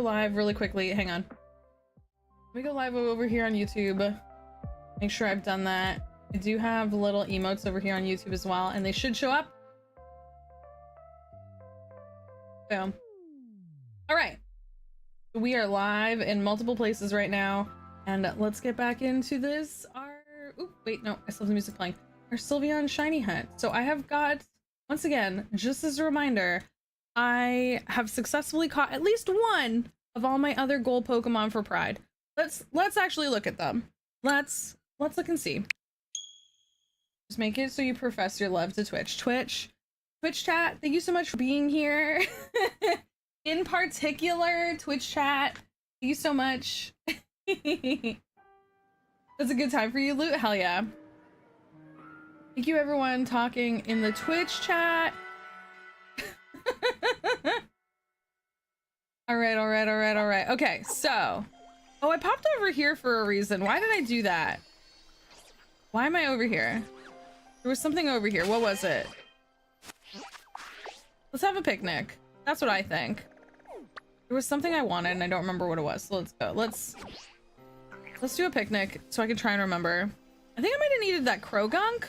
live really quickly. Hang on. Let me go live over here on YouTube. Make sure I've done that. I do have little emotes over here on YouTube as well, and they should show up. Boom. All right. We are live in multiple places right now, and let's get back into this. Oop, wait, no, I still have the music playing. Our Sylveon shiny hunt. So I have got, once again, just as a reminder, I have successfully caught at least one of all my other gold Pokemon for Pride. Let's actually look at them. Let's look and see. Just make it so you profess your love to Twitch. Twitch chat, thank you so much for being here. In particular, Twitch chat, thank you so much. That's a good time for you, Loot? Hell yeah. Thank you everyone talking in the Twitch chat. All right. Okay, so. Oh, I popped over here for a reason. Why did I do that? Why am I over here? There was something over here. What was it? Let's have a picnic. That's what I think. There was something I wanted and I don't remember what it was. So let's go. Let's do a picnic so I can try and remember. I think I might have needed that Krogunk.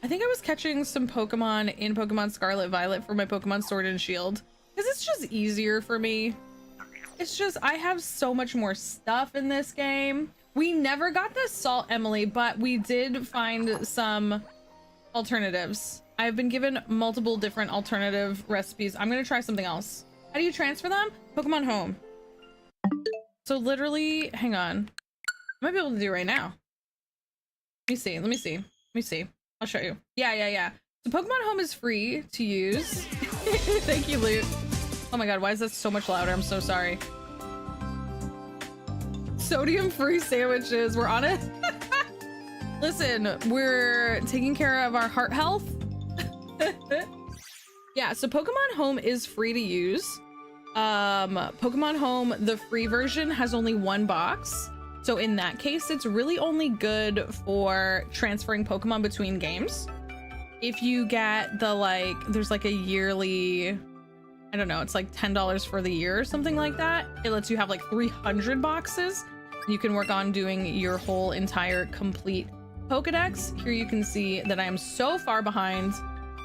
I think I was catching some Pokemon in Pokemon Scarlet Violet for my Pokemon Sword and Shield, because it's just easier for me. It's just, I have so much more stuff in this game. We never got the Salt Emily, but we did find some alternatives. I've been given multiple different alternative recipes. I'm gonna try something else. How do you transfer them? Pokemon Home. So literally, hang on. I might be able to do it right now. Let me see. I'll show you. Yeah. So Pokemon Home is free to use. Thank you, Loot. Oh my god, why is that so much louder? I'm so sorry. Sodium-free sandwiches. We're on it. Listen, we're taking care of our heart health. Yeah, so Pokemon Home is free to use. Pokemon Home, the free version, has only one box. So in that case, it's really only good for transferring Pokemon between games. If you get the, there's like a yearly, I don't know, it's like $10 for the year or something like that. It lets you have like 300 boxes. You can work on doing your whole entire complete Pokedex. Here you can see that I am so far behind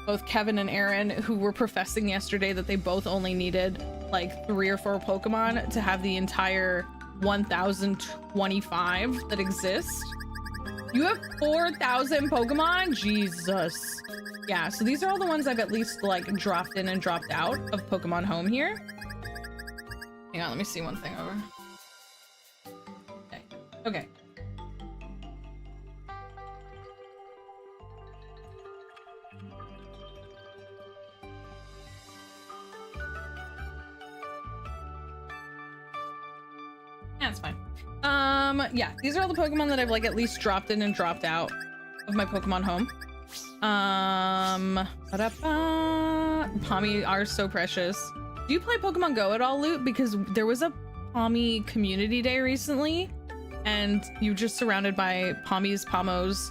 both Kevin and Aaron, who were professing yesterday that they both only needed like 3 or 4 Pokemon to have the entire 1025 that exist. You have 4,000 Pokemon? Jesus. Yeah, so these are all the ones I've at least like dropped in and dropped out of Pokemon Home here. Hang on, let me see one thing over. Okay. Yeah, it's fine. Yeah, these are all the Pokemon that I've like at least dropped in and dropped out of my Pokemon Home. Pommy are so precious. Do you play Pokemon Go at all, Loot? Because there was a Pommy community day recently, and you're just surrounded by Pommies, Pommos,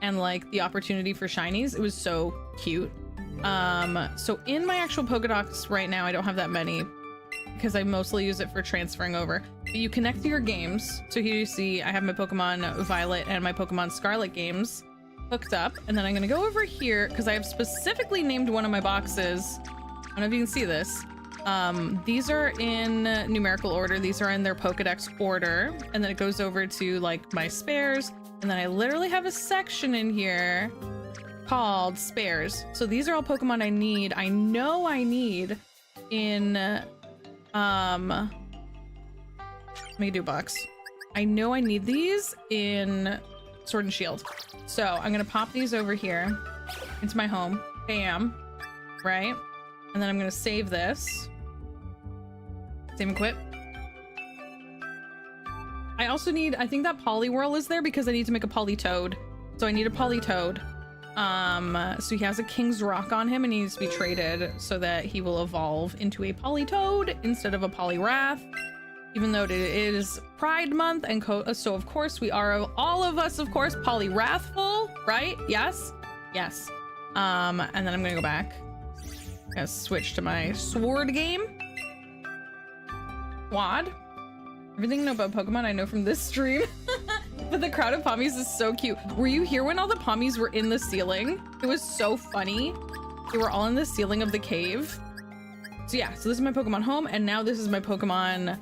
and like the opportunity for shinies. It was so cute. So in my actual Pokedex right now, I don't have that many because I mostly use it for transferring over. But you connect to your games. So here you see I have my Pokemon Violet and my Pokemon Scarlet games hooked up, and then I'm gonna go over here because I have specifically named one of my boxes. I don't know if you can see this. These are in numerical order. These are in their Pokedex order, and then it goes over to like my spares, and then I literally have a section in here called spares. So these are all Pokemon I need. I know I need in let me do a box. I know I need these in Sword and Shield. So I'm gonna pop these over here into my home. Bam. Right? And then I'm gonna save this. Save and quit. I also need, I think that Poliwhirl is there because I need to make a Politoed. So I need a Politoed. So he has a King's Rock on him and he needs to be traded so that he will evolve into a Politoed instead of a Poliwrath. Even though it is Pride Month, and so of course we are, all of us, of course, Poliwrathful, right? Yes? Yes. And then I'm gonna go back. I'm gonna switch to my sword game. Quad. Everything I know about Pokemon I know from this stream. But the crowd of Pommies is so cute. Were you here when all the Pommies were in the ceiling? It was so funny. They were all in the ceiling of the cave. So yeah, so this is my Pokemon home, and now this is my Pokemon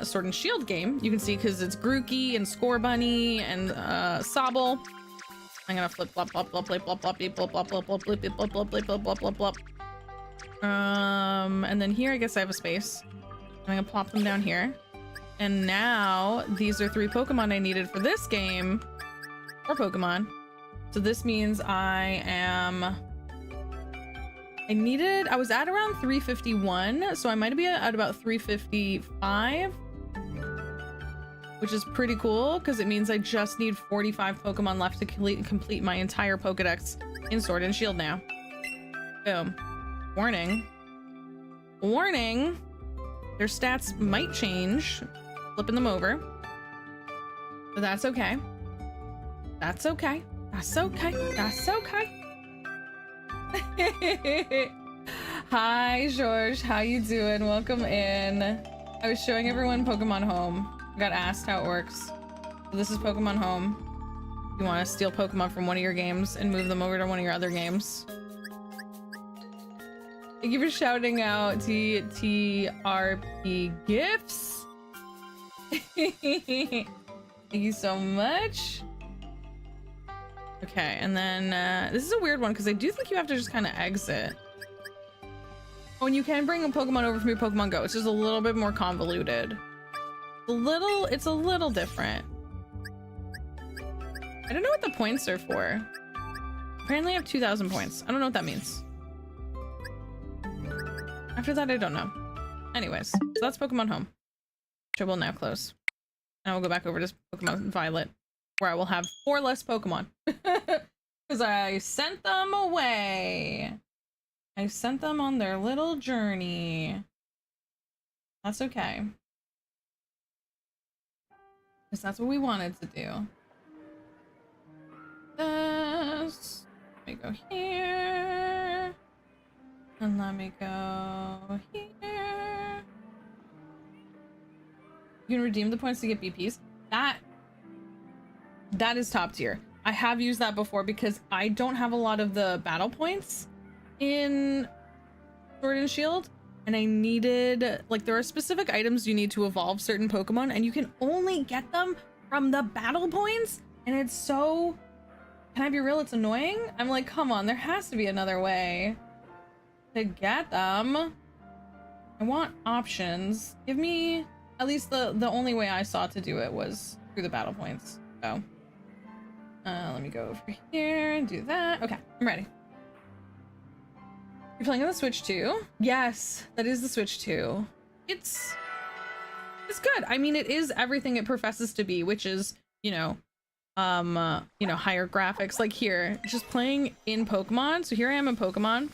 Sword and Shield game. You can see because it's Grookey and Score Bunny and Sobble. I'm gonna flip flop flop flop flop flop flop flop flop flop flop flip flop flop flip flop flop flop flop. And then here I guess I have a space. I'm gonna plop them down here. And now these are 3 Pokemon I needed for this game. 4 Pokemon. So this means I was at around 351, so I might be at about 355, which is pretty cool because it means I just need 45 Pokemon left to complete my entire Pokedex in Sword and Shield now. Boom. Warning. Warning. Their stats might change, flipping them over, but that's okay. That's okay. That's okay. That's okay. Hi George, how you doing? Welcome in. I was showing everyone Pokemon Home. I got asked how it works. So this is Pokemon Home. You want to steal Pokemon from one of your games and move them over to one of your other games. Thank you for shouting out TRP gifts. Thank you so much. Okay, and then this is a weird one because I do think you have to just kind of exit. Oh, and you can bring a Pokemon over from your Pokemon Go. It's just a little bit more convoluted. It's a little different. I don't know what the points are for. Apparently I have 2,000 points. I don't know what that means. After that, I don't know. Anyways, so that's Pokemon Home, which I will now close. And I will go back over to Pokemon Violet, where I will have 4 less Pokemon. Because I sent them away. I sent them on their little journey. That's okay. Because that's what we wanted to do. This. Let me go here. And let me go here. You can redeem the points to get BPs. That is top tier. I have used that before because I don't have a lot of the battle points in Sword and Shield, and I needed, like, there are specific items you need to evolve certain Pokemon, and you can only get them from the battle points, and it's so, can I be real, it's annoying. I'm like, come on, there has to be another way to get them. I want options. Give me at least the only way I saw to do it was through the battle points. So let me go over here and do that. Okay, I'm ready. You're playing on the Switch too? Yes, that is the Switch 2. It's good. I mean, it is everything it professes to be, which is, higher graphics. Like here, just playing in Pokemon. So here I am in Pokemon,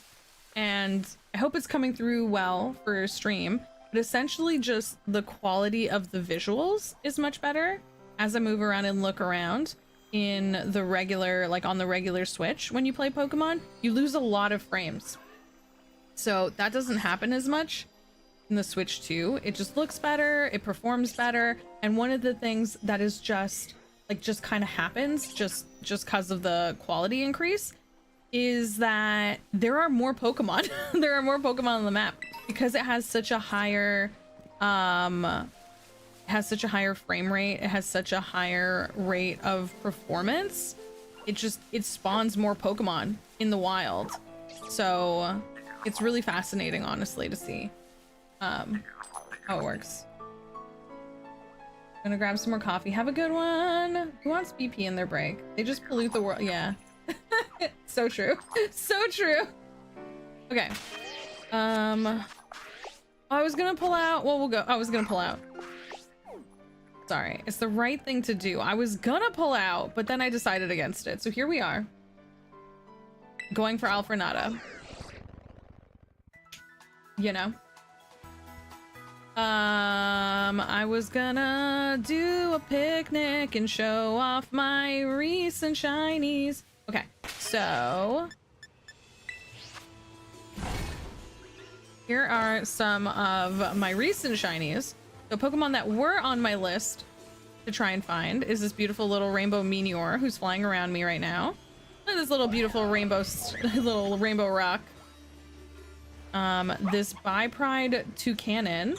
and I hope it's coming through well for stream, but essentially just the quality of the visuals is much better as I move around and look around. In the regular, like on the regular Switch, when you play Pokemon, you lose a lot of frames. So that doesn't happen as much in the Switch 2. It just looks better, it performs better, and one of the things that is just kind of happens just because of the quality increase is that there are more Pokemon. There are more Pokemon on the map because it has such a higher frame rate, it has such a higher rate of performance. It spawns more Pokemon in the wild. So it's really fascinating, honestly, to see how it works. Gonna grab some more coffee. Have a good one. Who wants BP in their break? They just pollute the world. Yeah. So true. So true. Okay. I was gonna pull out. Well, we'll go. I was gonna pull out. Sorry. It's the right thing to do. I was gonna pull out, but then I decided against it. So here we are. Going for Alfrenata. You know. I was gonna do a picnic and show off my recent shinies. Okay, so here are some of my recent shinies. So Pokemon that were on my list to try and find is this beautiful little rainbow meteor who's flying around me right now. Look at this little beautiful little rainbow rock. This Bi-Pride Toucanon,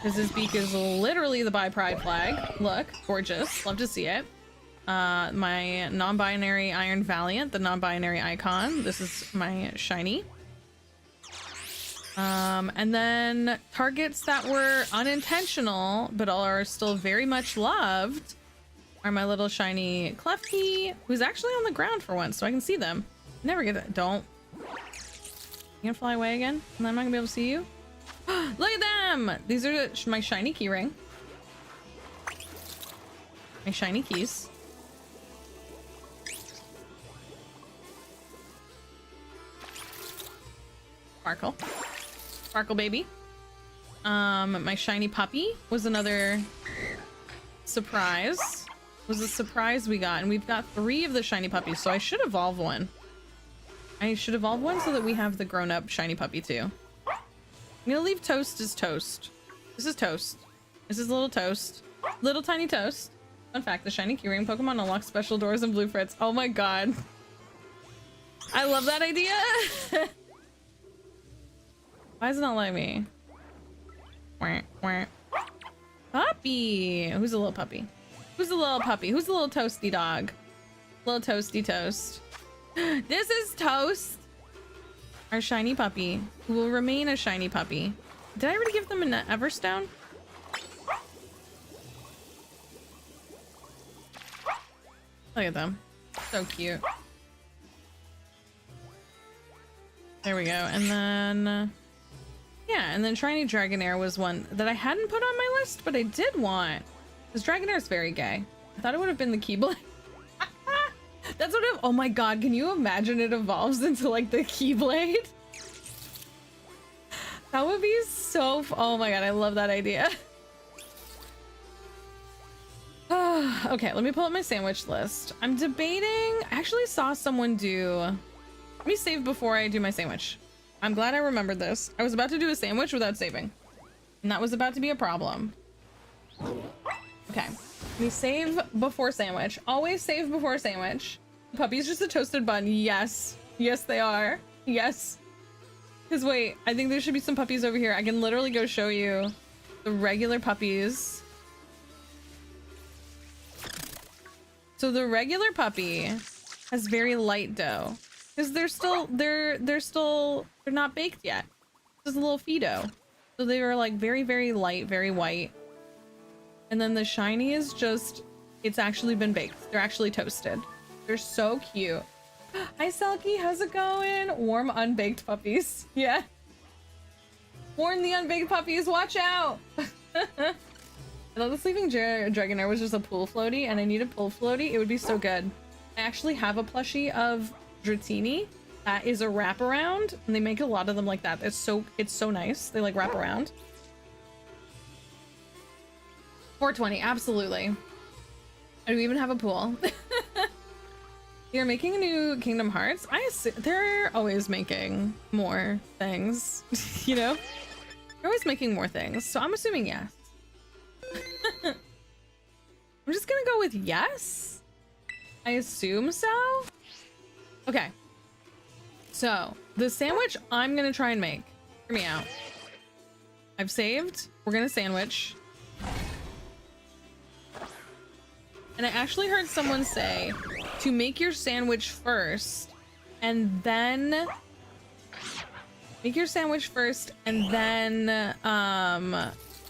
because his beak is literally the Bi-Pride flag. Look, gorgeous, love to see it. My non-binary Iron Valiant, the non-binary icon. This is my shiny. And then targets that were unintentional but are still very much loved are my little shiny Klefki, who's actually on the ground for once, so I can see them. Never get that. Don't. You gonna fly away again? And I'm not gonna be able to see you? Look at them! These are my shiny keyring. My shiny keys. Sparkle. Sparkle baby. My shiny puppy was another surprise. Was a surprise we got, and we've got 3 of the shiny puppies, so I should evolve one. I should evolve one so that we have the grown-up shiny puppy too. I'm gonna leave Toast as Toast. This is Toast. This is little Toast. Little tiny Toast. Fun fact, the shiny keyring Pokemon unlocks special doors and blue frits. Oh my god. I love that idea. Why is it not letting me? Puppy! Who's a little puppy? Who's the little puppy? Who's the little toasty dog? Little toasty toast. This is Toast! Our shiny puppy, who will remain a shiny puppy. Did I already give them an Everstone? Look at them. So cute. There we go. And then... yeah, and then Shiny Dragonair was one that I hadn't put on my list, but I did want. Because Dragonair is very gay. I thought it would have been the Keyblade. That's what it... oh my god, can you imagine it evolves into like the Keyblade? That would be so... oh my god, I love that idea. Okay, let me pull up my sandwich list. I'm debating... I actually saw someone do... let me save before I do my sandwich. I'm glad I remembered this. I was about to do a sandwich without saving, and that was about to be a problem. Okay, we save before sandwich. Always save before sandwich. The puppy's just a toasted bun. Yes. Yes, they are. Yes. Because wait, I think there should be some puppies over here. I can literally go show you the regular puppies. So the regular puppy has very light dough. Because they're not baked yet. Just a little Fido. So they are like very, very light, very white. And then the shiny is just, it's actually been baked. They're actually toasted. They're so cute. Hi Selkie, how's it going? Warm unbaked puppies. Yeah. Warn the unbaked puppies, watch out. I thought the Sleeping Dragonair was just a pool floaty, and I need a pool floaty. It would be so good. I actually have a plushie of Dratini that is a wraparound, and they make a lot of them like that. It's so nice. They like wrap around. 420, absolutely. I do even have a pool. You're making a new Kingdom Hearts? They're always making more things, you know? They're always making more things, so I'm assuming yes. I'm just gonna go with yes. I assume so. Okay. So, the sandwich I'm gonna try and make. Hear me out. I've saved. We're gonna sandwich. And I actually heard someone say to make your sandwich first and then make your sandwich first and then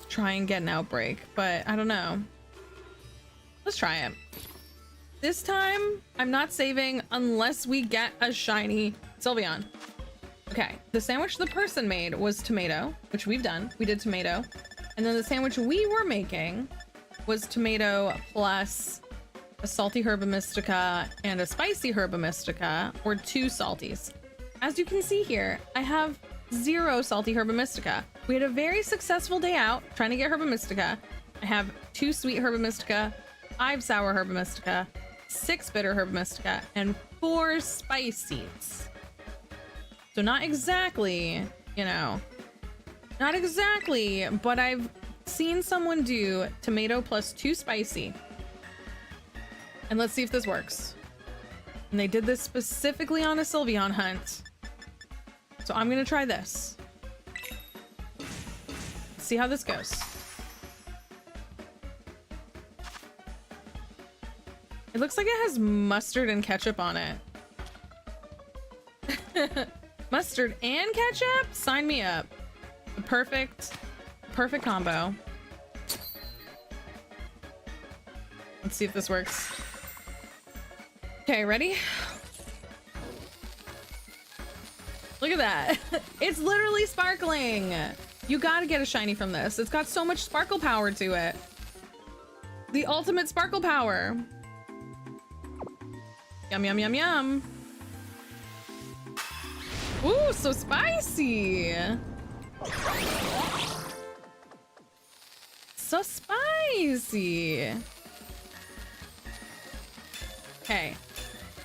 try and get an outbreak, but I don't know. Let's try it. This time I'm not saving unless we get a shiny Sylveon. Okay, the sandwich the person made was tomato, which we've done. We did tomato. And then the sandwich we were making was tomato plus a salty herba mystica and a spicy herba mystica, or 2 salties. As you can see here, I have 0 salty herba mystica. We had a very successful day out trying to get herba mystica. I have 2 sweet herba mystica, 5 sour herba mystica, 6 bitter herba mystica, and 4 spices. So not exactly, you know, not exactly, but I've seen someone do tomato plus 2 spicy. And let's see if this works. And they did this specifically on a Sylveon hunt. So I'm gonna try this. See how this goes. It looks like it has mustard and ketchup on it. Mustard and ketchup? Sign me up. The perfect combo. Let's see if this works. Okay, ready? Look at that. It's literally sparkling. You gotta get a shiny from this. It's got so much sparkle power to it. The ultimate sparkle power. Yum, yum, yum, yum. Ooh, so spicy. So spicy. Okay.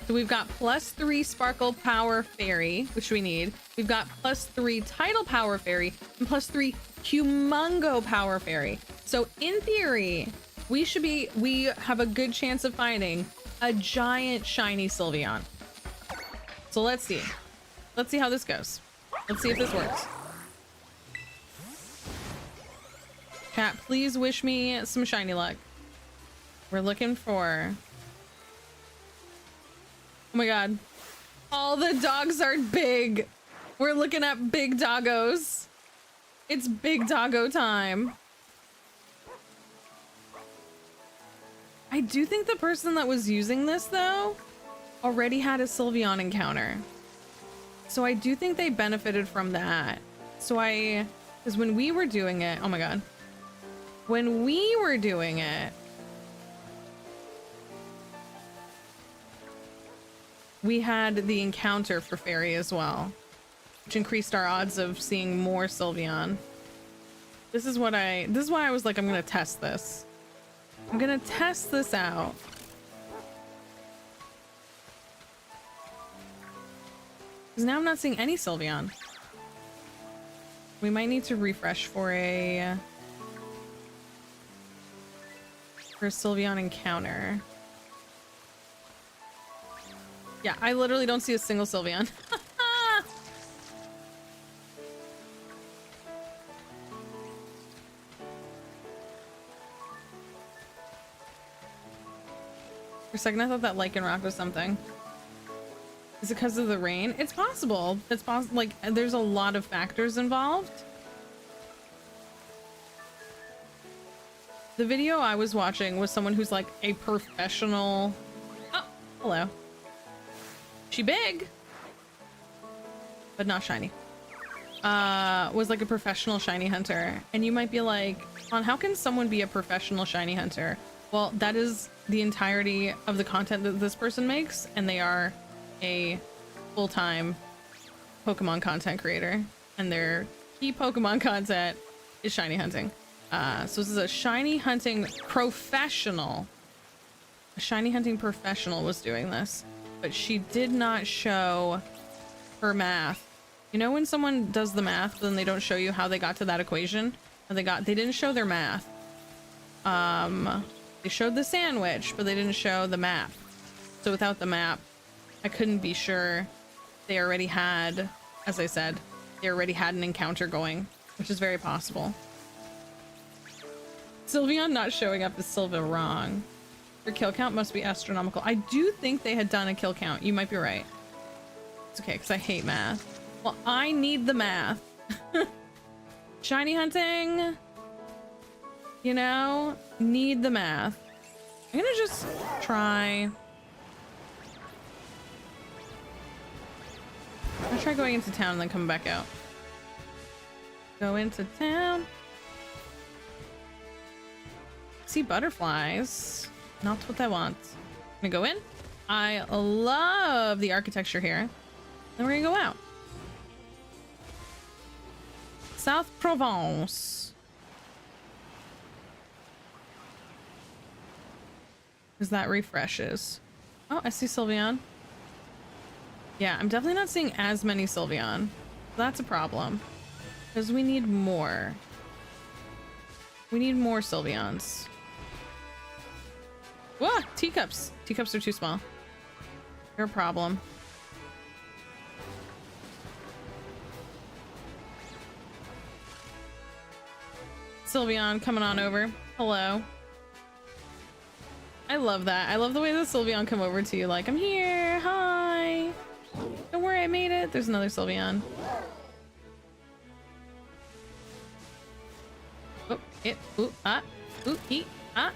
So we've got +3 Sparkle Power Fairy, which we need. We've got +3 Tidal Power Fairy and +3 Humongo Power Fairy. So in theory, we have a good chance of finding a giant shiny Sylveon. So let's see. Let's see how this goes. Let's see if this works. Chat, please wish me some shiny luck. We're looking for... Oh my god. All the dogs are big. We're looking at big doggos. It's big doggo time. I do think the person that was using this, though, already had a Sylveon encounter. So I do think they benefited from that. So because when we were doing it, oh my god. When we were doing it, we had the encounter for Fairy as well, which increased our odds of seeing more Sylveon. This is why I was like, I'm gonna test this. I'm gonna test this out. Because now I'm not seeing any Sylveon. We might need to refresh for a Sylveon encounter. Yeah, I literally don't see a single Sylveon. For a second, I thought that Lycanroc was something. Is it because of the rain? It's possible. It's possible. Like, there's a lot of factors involved. The video I was watching was someone who's like a professional. Oh, hello. She big, but not shiny. Was like a professional shiny hunter. And you might be like, how can someone be a professional shiny hunter? Well, that is the entirety of the content that this person makes, and they are a full-time Pokemon content creator, and their key Pokemon content is shiny hunting. So this is a shiny hunting professional. A shiny hunting professional was doing this, but she did not show her math. You know when someone does the math, but then they don't show you how they got to that equation? They didn't show their math. They showed the sandwich, but they didn't show the map. So without the map, I couldn't be sure. They already had, as I said, they already had an encounter going, which is very possible. Sylveon not showing up is Sylva wrong. Your kill count must be astronomical. I do think they had done a kill count. You might be right. It's okay, because I hate math. Well, I need the math. Shiny hunting, you know, need the math. I'm gonna just try. I'll try going into town and then coming back out. Go into town. See butterflies. Not what I want. I'm gonna go in. I love the architecture here. Then we're gonna go out. South Provence. Because that refreshes. Oh, I see Sylveon. Yeah, I'm definitely not seeing as many Sylveon. That's a problem. Because we need more. We need more Sylveons. Whoa! Teacups! Teacups are too small. They're a problem. Sylveon coming on over. Hello. I love that. I love the way the Sylveon come over to you like, I'm here. Hi. Don't worry, I made it. There's another Sylveon. Oh, it. Ooh, ah. Ooh, he. Ah.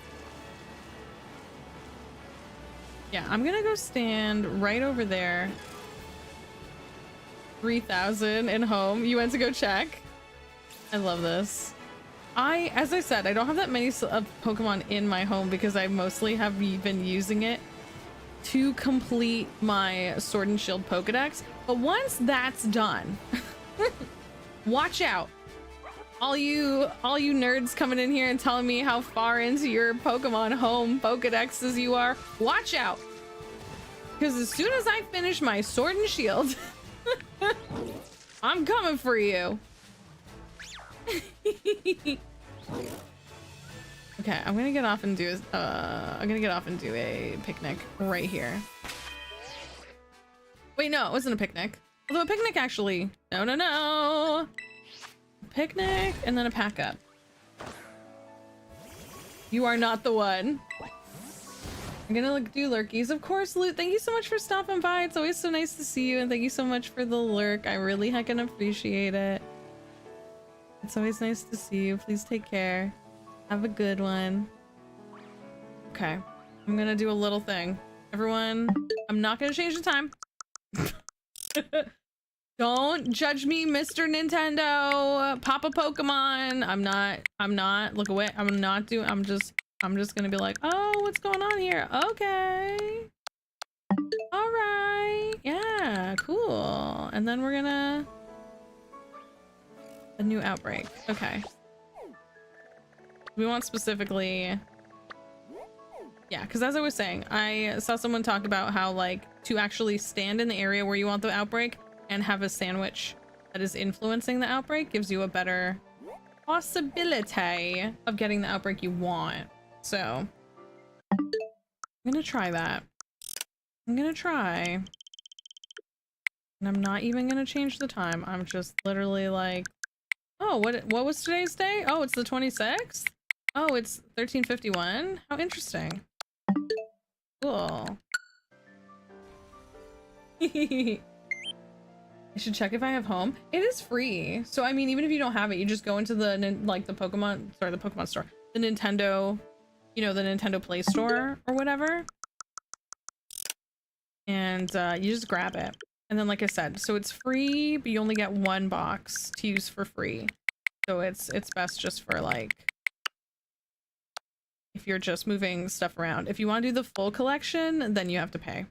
Yeah, I'm gonna go stand right over there. 3,000 and home. You went to go check? I love this. As I said, I don't have that many Pokemon in my home because I mostly have been using it to complete my Sword and Shield Pokedex. But once that's done, watch out. All you nerds coming in here and telling me how far into your Pokemon home Pokedexes you are, watch out. Because as soon as I finish my Sword and Shield, I'm coming for you. Okay, I'm gonna get off and do a picnic right here. Wait, no, it wasn't a picnic. Although a picnic actually, no. Picnic and then a pack up. You are not the one. I'm gonna do lurkies. Of course, Loot, thank you so much for stopping by. It's always so nice to see you, and thank you so much for the lurk. I really heckin' appreciate it. It's always nice to see you. Please take care. Have a good one. Okay. I'm gonna do a little thing. Everyone, I'm not gonna change the time. Don't judge me, Mr. Nintendo. Papa Pokemon. I'm not. Look away. I'm just gonna be like, oh, what's going on here? Okay. All right. Yeah, cool. And then we're gonna... A new outbreak. Okay. We want specifically... Yeah, because as I was saying, I saw someone talk about how, like, to actually stand in the area where you want the outbreak and have a sandwich that is influencing the outbreak gives you a better possibility of getting the outbreak you want. So, I'm gonna try that. I'm gonna try. And I'm not even gonna change the time. I'm just literally like, oh, what was today's day? Oh, it's the 26th? Oh, it's 1351? How interesting. Cool. I should check if I have home. It is free. So, I mean, even if you don't have it, you just go into the, like, the Pokemon store. The Nintendo, you know, the Nintendo Play Store or whatever. And you just grab it. And then, like I said, so it's free, but you only get one box to use for free. So it's best just for, like, if you're just moving stuff around. If you want to do the full collection, then you have to pay.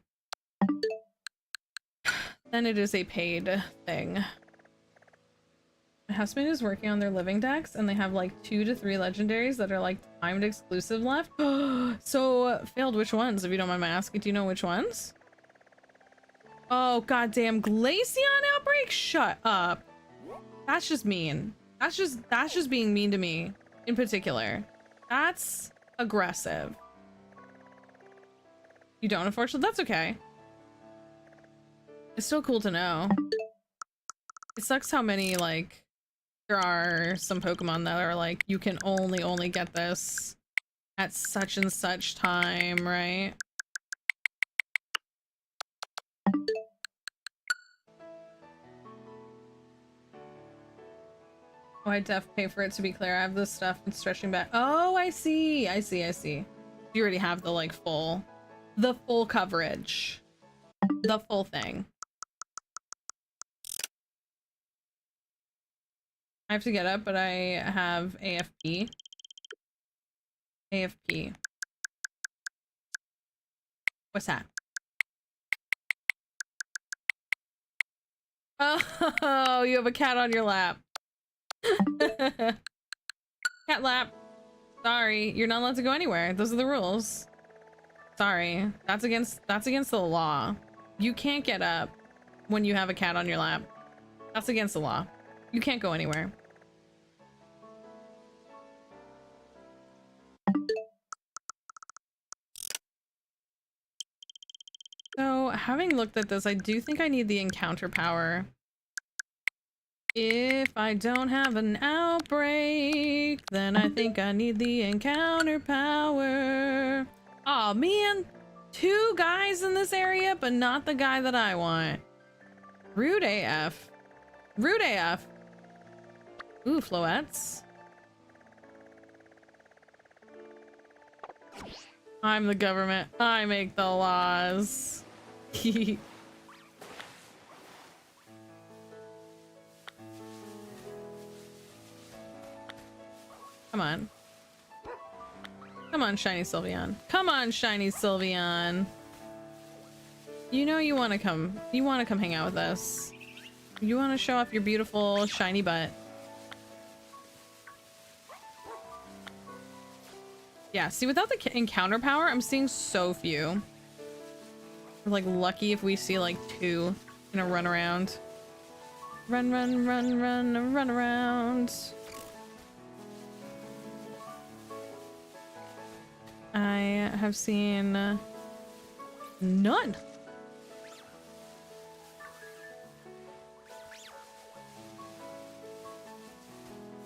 Then it is a paid thing. My housemate is working on their living decks, and they have like 2 to 3 legendaries that are like timed exclusive left. So, failed, which ones? If you don't mind my asking, do you know which ones? Oh, goddamn Glaceon outbreak? Shut up. That's just mean. That's just being mean to me in particular. That's aggressive. You don't, unfortunately? That's okay. It's still cool to know. It sucks how many, like, there are some Pokemon that are like, you can only get this at such and such time, right? Oh, I def pay for it, to be clear. I have this stuff and stretching back. Oh, I see. You already have the, like, the full coverage. The full thing. I have to get up, but I have AFP. AFP. What's that? Oh, you have a cat on your lap. Cat lap. Sorry, you're not allowed to go anywhere. Those are the rules. Sorry. That's against the law. You can't get up. when you have a cat on your lap. That's against the law. You can't go anywhere. So, having looked at this, I do think I need the encounter power. If I don't have an outbreak, then I think I need the encounter power. Aw, man. 2 guys in this area, but not the guy that I want. Rude AF. Rude AF. Ooh, floettes. I'm the government. I make the laws. Come on. Come on, shiny Sylveon. Come on, shiny Sylveon. You know you want to come. You want to come hang out with us. You want to show off your beautiful shiny butt. Yeah, see, without the encounter power, I'm seeing so few. We're like lucky if we see like 2 in a run around. Run, run, run, run, run around. I have seen none.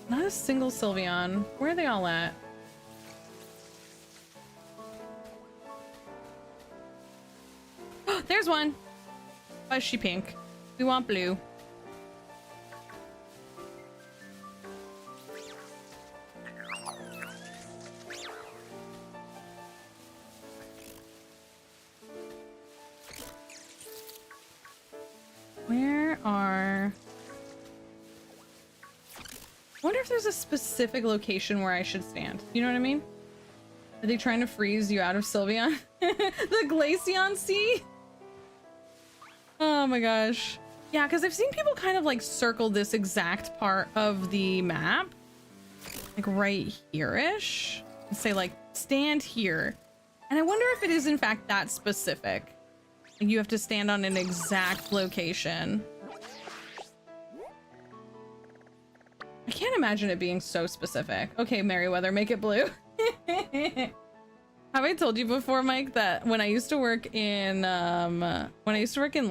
Not a single Sylveon. Where are they all at? There's one. Why is she pink? We want blue. Where are... I wonder if there's a specific location where I should stand. You know what I mean? Are they trying to freeze you out of Sylveon? The Glaceon Sea? Oh my gosh. Yeah, because I've seen people kind of like circle this exact part of the map. Like right here-ish. And say like, stand here. And I wonder if it is in fact that specific. Like you have to stand on an exact location. I can't imagine it being so specific. Okay, Merryweather, make it blue. Have I told you before, Mike, that when I used to work in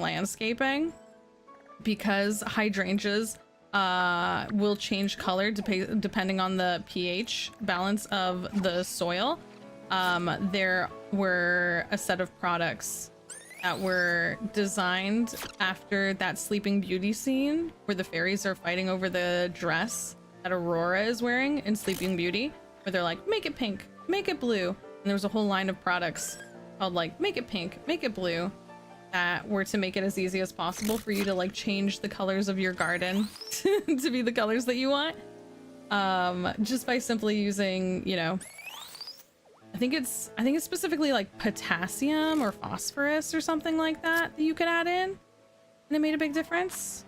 landscaping, because hydrangeas will change color depending on the pH balance of the soil, there were a set of products that were designed after that Sleeping Beauty scene where the fairies are fighting over the dress that Aurora is wearing in Sleeping Beauty, where they're like, make it pink, make it blue. And there was a whole line of products called like, make it pink, make it blue, that were to make it as easy as possible for you to like change the colors of your garden to be the colors that you want. Just by simply using, you know, I think it's specifically like potassium or phosphorus or something like that you could add in, and it made a big difference.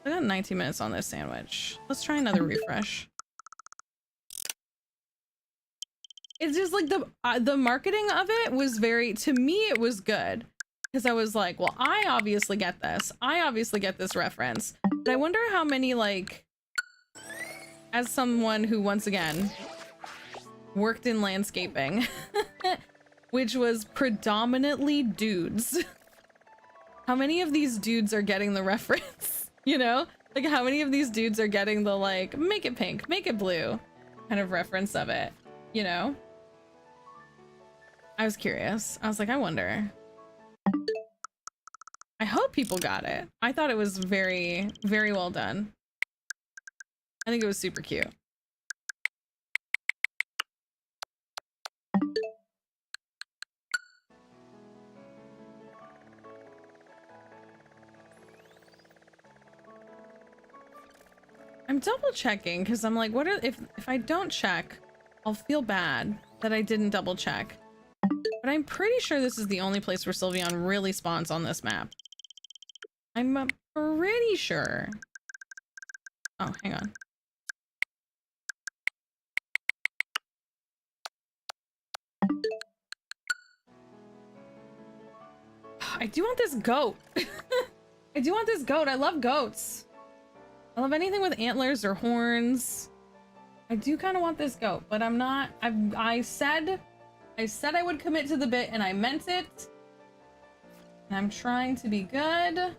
I got 19 minutes on this sandwich. Let's try another refresh. It's just like the marketing of it was very, to me it was good, because I was like, well, I obviously get this. I obviously get this reference. But I wonder how many, like, as someone who once again worked in landscaping, which was predominantly dudes. How many of these dudes are getting the reference? You know? Like, how many of these dudes are getting the, like, make it pink, make it blue kind of reference of it? You know? I was curious. I was like, I wonder. I hope people got it. I thought it was very, very well done. I think it was super cute. I'm double checking because I'm like, what are, if I don't check, I'll feel bad that I didn't double check. But I'm pretty sure this is the only place where Sylveon really spawns on this map. I'm pretty sure. Oh, hang on. I do want this goat. I do want this goat. I love goats. I love anything with antlers or horns. I do kind of want this goat, but I'm not. I said I would commit to the bit, and I meant it. And I'm trying to be good.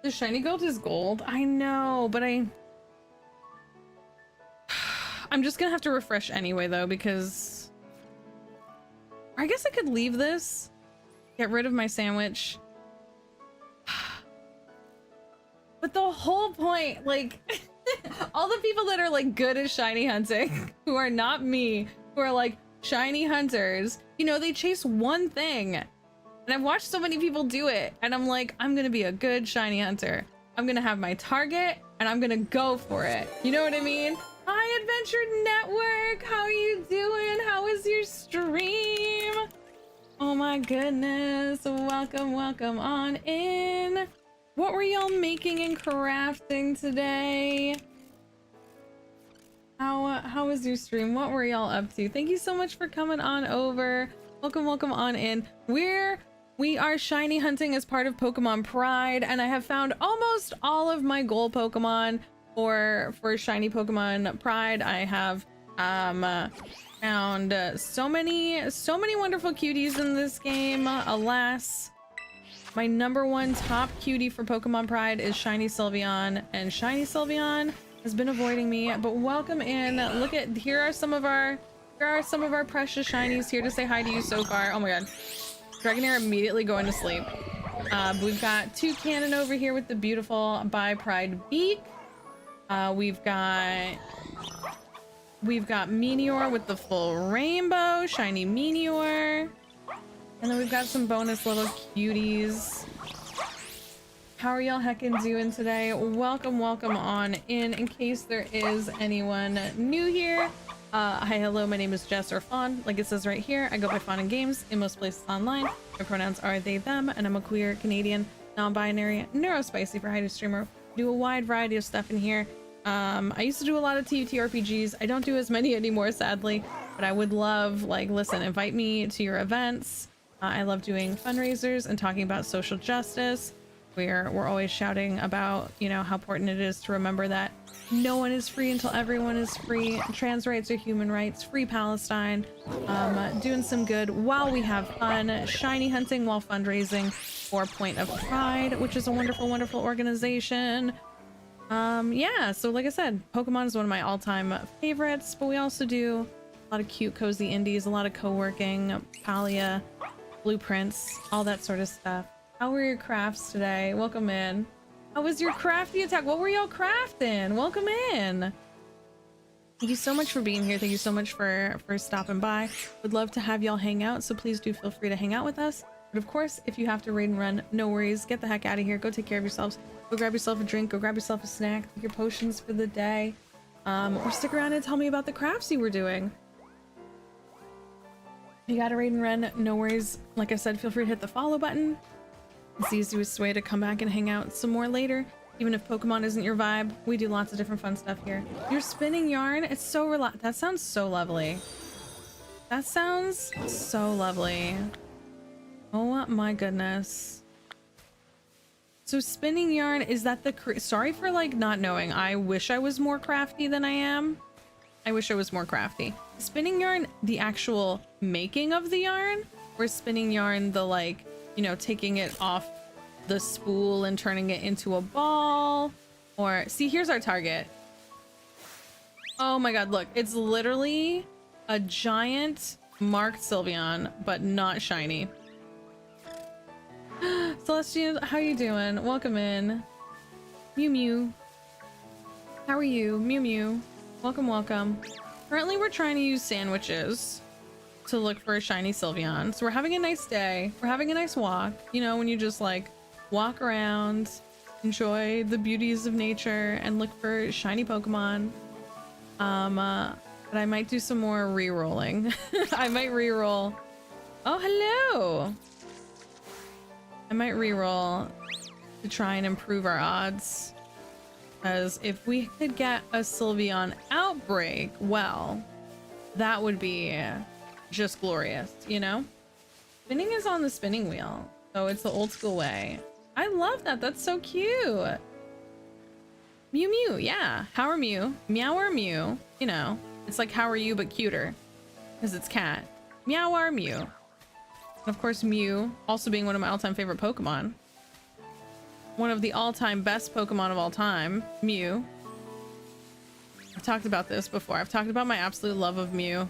The shiny gold is gold. I know, but I'm just gonna have to refresh anyway though, because I guess I could leave this, get rid of my sandwich. But the whole point, like, all the people that are like good at shiny hunting, who are not me, who are like shiny hunters, you know, they chase one thing. And I've watched so many people do it, and I'm like, I'm gonna be a good shiny hunter. I'm gonna have my target, and I'm gonna go for it. You know what I mean? Hi, Adventure Network! How are you doing? How is your stream? Oh my goodness. Welcome, welcome on in. What were y'all making and crafting today? How was your stream? What were y'all up to? Thank you so much for coming on over. Welcome, welcome on in. We are shiny hunting as part of Pokemon Pride, and I have found almost all of my goal Pokemon for shiny Pokemon Pride. I have found so many wonderful cuties in this game. Alas, my #1 top cutie for Pokemon Pride is shiny Sylveon, and shiny Sylveon has been avoiding me. But welcome in. Look at, here are some of our precious shinies here to say hi to you so far. Oh my god. Dragonair immediately going to sleep. We've got Toucannon over here with the beautiful By Pride beak. We've got Meteor with the full rainbow, shiny Meteor. And then we've got some bonus little cuties. How are y'all heckin' doing today? Welcome, welcome on in case there is anyone new here. Hi, hello, my name is Jess or Fawn, like it says right here. I go by FaunAndGames in most places online. My pronouns are they, them, and I'm a queer, Canadian, non-binary, neurospicy for hidden streamer. Do a wide variety of stuff in here. I used to do a lot of TTRPGs. I don't do as many anymore, sadly, but I would love, like, listen, invite me to your events. I love doing fundraisers and talking about social justice. We're always shouting about, you know, how important it is to remember that no one is free until everyone is free. Trans rights are human rights. Free Palestine. Doing some good while we have fun. Shiny hunting while fundraising for Point of Pride, which is a wonderful, wonderful organization. Yeah, so like I said, Pokemon is one of my all-time favorites, but we also do a lot of cute, cozy indies, a lot of co-working, Palia, blueprints, all that sort of stuff. How were your crafts today? Welcome in. How was your crafty attack? What were y'all crafting? Welcome in. Thank you so much for being here. Thank you so much for stopping by. Would love to have y'all hang out, so please do feel free to hang out with us. But of course, if you have to raid and run, no worries. Get the heck out of here. Go take care of yourselves. Go grab yourself a drink. Go grab yourself a snack. Take your potions for the day. Or stick around and tell me about the crafts you were doing. If you gotta raid and run, no worries. Like I said, feel free to hit the follow button. It's the easiest way to come back and hang out some more later. Even if Pokemon isn't your vibe, we do lots of different fun stuff here. You're spinning yarn? It's so that sounds so lovely. That sounds so lovely. Oh my goodness. So spinning yarn, is that the... Sorry for like not knowing. I wish I was more crafty than I am. I wish I was more crafty. Spinning yarn, the actual making of the yarn? Or spinning yarn, the like... you know, taking it off the spool and turning it into a ball? Or see, here's our target. Oh my god, look, it's literally a giant marked Sylveon, but not shiny. Celestian, how you doing? Welcome in. Mew Mew, how are you? Mew Mew, welcome, welcome. Currently, we're trying to use sandwiches to look for a shiny Sylveon. So we're having a nice day. We're having a nice walk. You know, when you just like walk around, enjoy the beauties of nature, and look for shiny Pokemon. But I might do some more re-rolling. I might re-roll. Oh, hello. I might re-roll to try and improve our odds. Because if we could get a Sylveon outbreak, well, that would be just glorious, you know? Spinning is on the spinning wheel, so it's the old school way. I love that. That's so cute. Mew Mew, yeah. How are Mew? Meow or Mew? You know, it's like how are you but cuter, because it's cat. Meow or Mew. And of course, Mew also being one of my all-time favorite Pokemon. One of the all-time best Pokemon of all time, Mew. I've talked about this before. I've talked about my absolute love of Mew.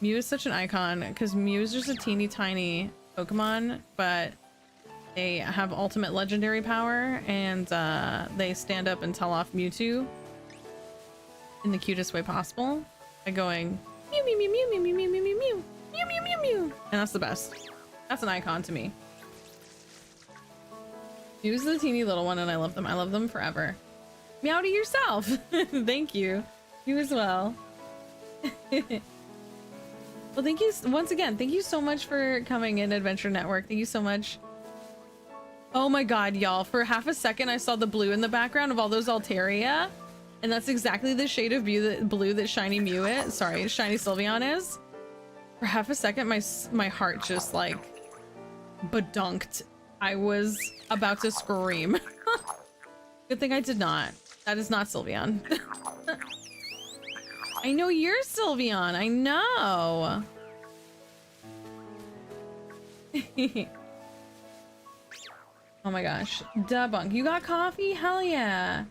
Mew is such an icon because Mew is just a teeny tiny Pokemon, but they have ultimate legendary power, and they stand up and tell off Mewtwo in the cutest way possible by going mew mew mew mew mew mew mew mew mew mew mew mew mew mew, and that's the best. That's an icon to me. Mew's the teeny little one, and I love them. I love them forever. Meow to yourself. Thank you. You as well. Well, thank you once again. Thank you so much for coming in, Adventure Network. Thank you so much. Oh my god, y'all. For half a second, I saw the blue in the background of all those Altaria. And that's exactly the shade of blue that Shiny Mew is. Sorry, Shiny Sylveon is. For half a second, my heart just like badunked. I was about to scream. Good thing I did not. That is not Sylveon. I know you're Sylveon. I know. Oh my gosh. Debunk. You got coffee? Hell yeah.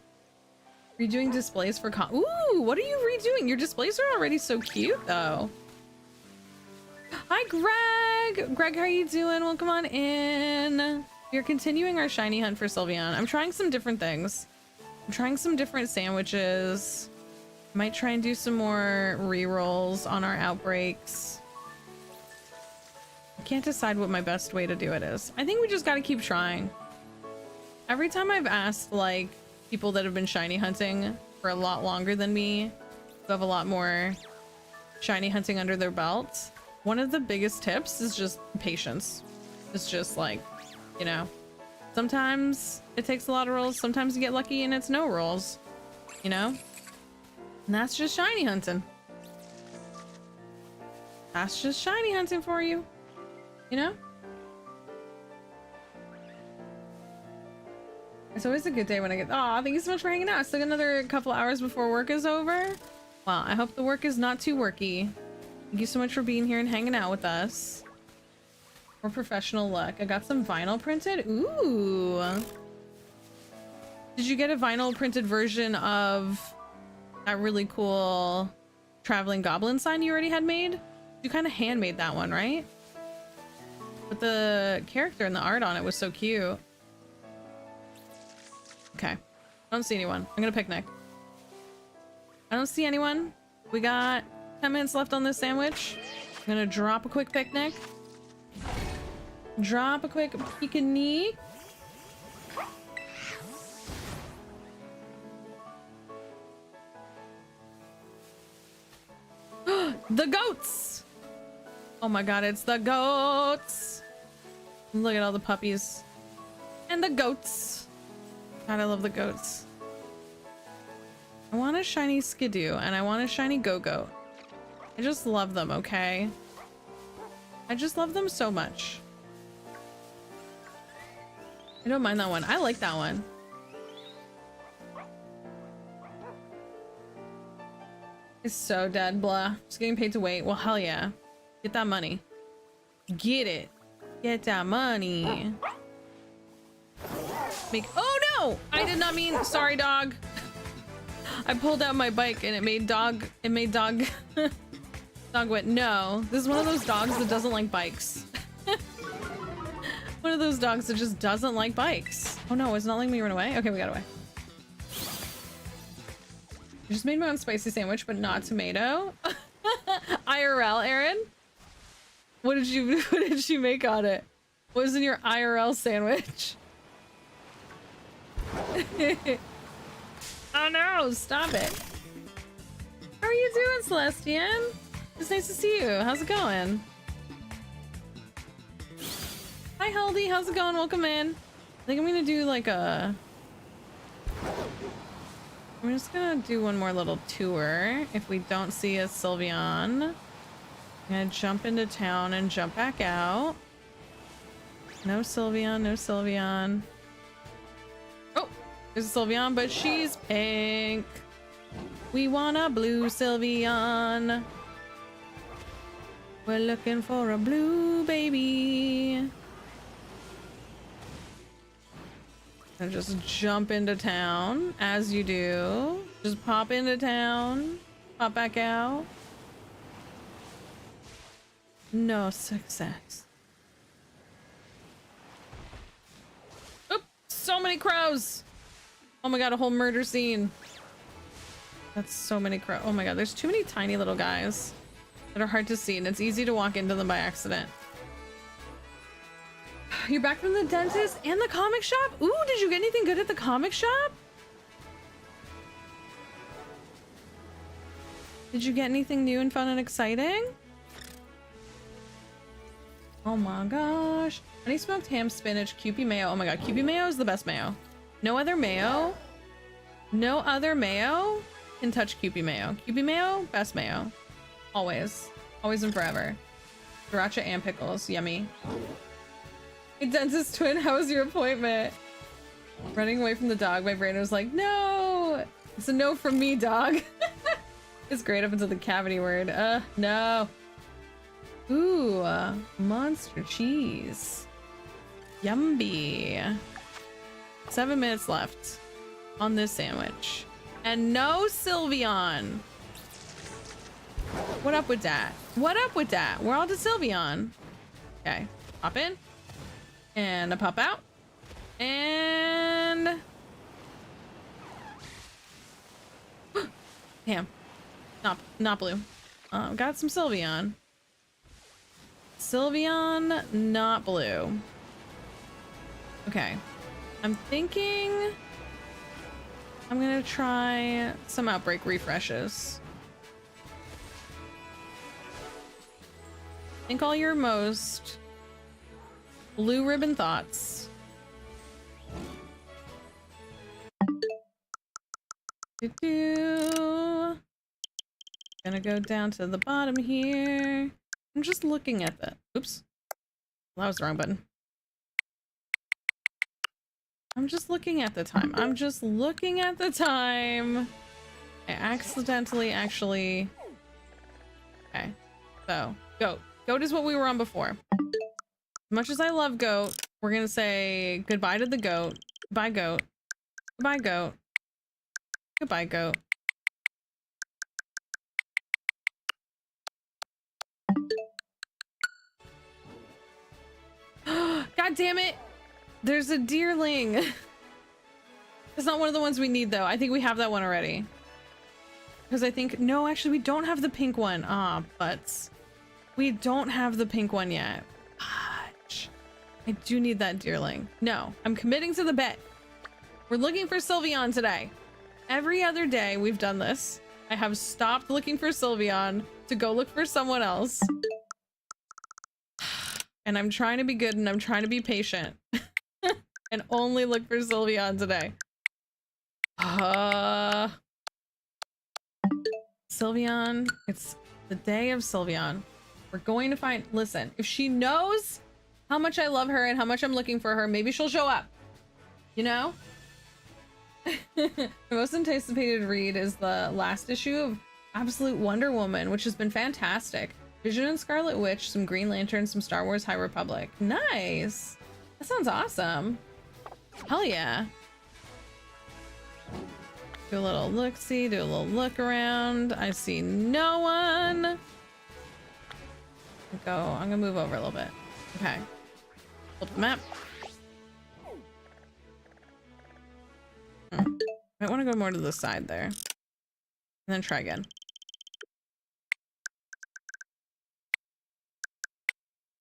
Redoing displays for Ooh, what are you redoing? Your displays are already so cute though. Hi, Greg. Greg, how are you doing? Welcome on in. We're continuing our shiny hunt for Sylveon. I'm trying some different things. I'm trying some different sandwiches. Might try and do some more re-rolls on our outbreaks. I can't decide what my best way to do it is. I think we just gotta keep trying. Every time I've asked like people that have been shiny hunting for a lot longer than me, who have a lot more shiny hunting under their belt, one of the biggest tips is just patience. It's just like, you know, sometimes it takes a lot of rolls, sometimes you get lucky and it's no rolls, you know? And that's just shiny hunting. That's just shiny hunting for you, you know? It's always a good day when I get, aw, thank you so much for hanging out. I still got another couple hours before work is over. Well, I hope the work is not too worky. Thank you so much for being here and hanging out with us. More professional look. I got some vinyl printed. Ooh. Did you get a vinyl printed version of that really cool traveling goblin sign you already had made? You kind of handmade that one, right? But the character and the art on it was so cute. Okay. I don't see anyone. I'm gonna picnic. I don't see anyone. We got 10 minutes left on this sandwich. I'm gonna drop a quick picnic. Drop a quick picnic. The goats! Oh my god, it's the goats! Look at all the puppies. And the goats. God, I love the goats. I want a shiny Skidoo and I want a shiny Go-Goat. I just love them, okay? I just love them so much. I don't mind that one. I like that one. It's so dead, blah. Just getting paid to wait. Well, hell yeah. Get that money. Get it. Get that money. Oh no! I did not mean, sorry dog. I pulled out my bike and it made dog dog went, no. This is one of those dogs that doesn't like bikes. One of those dogs that just doesn't like bikes. Oh no, it's not letting me run away? Okay, we got away. I just made my own spicy sandwich, but not tomato. IRL, Aaron? What did you make on it? What was in your IRL sandwich? Oh no, stop it. How are you doing, Celestian? It's nice to see you. How's it going? Hi, Haldy. How's it going? Welcome in. I think I'm gonna do like a... I'm just gonna do one more little tour. If we don't see a Sylveon, I'm gonna jump into town and jump back out. No Sylveon, no Sylveon. Oh, there's a Sylveon, but she's pink. We want a blue Sylveon. We're looking for a blue baby. And just jump into town, as you do. Just pop into town, pop back out. No success. Oop, so many crows. Oh my god, a whole murder scene. That's so many crows. Oh my god, there's too many tiny little guys that are hard to see, and it's easy to walk into them by accident. You're back from the dentist and the comic shop? Ooh, did you get anything good at the comic shop? Did you get anything new and fun and exciting? Oh my gosh. Honey smoked ham, spinach, Kewpie mayo. Oh my god, Kewpie mayo is the best mayo. No other mayo can touch Kewpie mayo. Kewpie mayo, best mayo. Always. Always and forever. Sriracha and pickles. Yummy. Hey, dentist twin, how was your appointment? Running away from the dog, my brain was like, no! It's a no from me, dog. It's great up until the cavity word. No. Ooh, monster cheese. Yummy. 7 minutes left on this sandwich. And no Sylveon. What up with that? What up with that? We're all to Sylveon. Okay, pop in. And a pop out. And... Damn. Not blue. Got some Sylveon. Sylveon, not blue. Okay. I'm thinking I'm gonna try some outbreak refreshes. Think all your most blue ribbon thoughts. Gonna go down to the bottom here. I'm just looking at the... Oops. That was the wrong button. I'm just looking at the time. I'm just looking at the time. I accidentally actually... Okay. So, goat. Goat is what we were on before. As much as I love goat, we're gonna say goodbye to the goat. Goodbye, goat. Goodbye, goat. Goodbye, goat. God damn it! There's a deerling. It's not one of the ones we need though. I think we have that one already. Because I think, no, actually we don't have the pink one. Ah, butts. We don't have the pink one yet. Fudge. I do need that deerling. No, I'm committing to the bet. We're looking for Sylveon today. Every other day we've done this. I have stopped looking for Sylveon to go look for someone else. And I'm trying to be good and I'm trying to be patient. And only look for Sylveon today. Sylveon, it's the day of Sylveon. We're going to find, listen, if she knows how much I love her and how much I'm looking for her, maybe she'll show up. You know? The most anticipated read is the last issue of Absolute Wonder Woman, which has been fantastic. Vision and Scarlet Witch, some Green Lantern, some Star Wars High Republic. Nice. That sounds awesome. Hell yeah. Do a little look-see, do a little look around. I see no one. I'm gonna move over a little bit. Okay. Flip the map. Might want to go more to the side there. And then try again.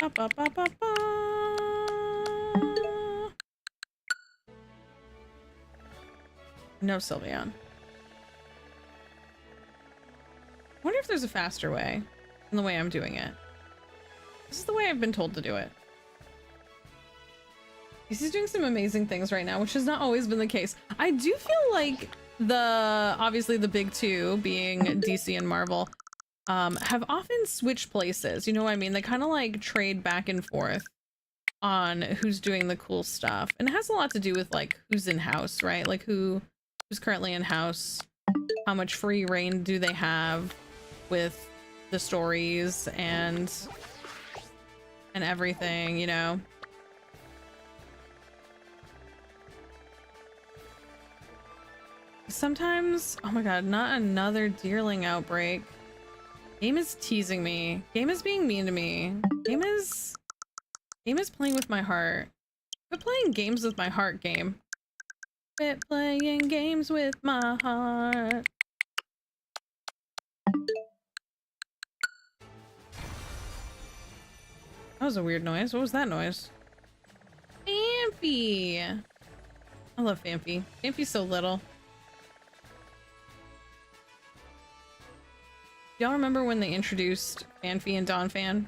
Ba, ba, ba, ba, ba. No Sylveon. I wonder if there's a faster way than the way I'm doing it. This is the way I've been told to do it. He's doing some amazing things right now, which has not always been the case. I do feel like obviously the big two being DC and Marvel have often switched places. You know what I mean? They kind of like trade back and forth on who's doing the cool stuff. And it has a lot to do with like who's in house, right? Like who's currently in house, how much free reign do they have with the stories and everything, you know? Sometimes, oh my god, not another deerling outbreak. Game is teasing me. Game is being mean to me. Game is playing with my heart. Quit playing games with my heart, game. Quit playing games with my heart. That was a weird noise. What was that noise? Phanpy! I love Phanpy. Phanpy's so little. Y'all remember when they introduced Phanpy and Donphan?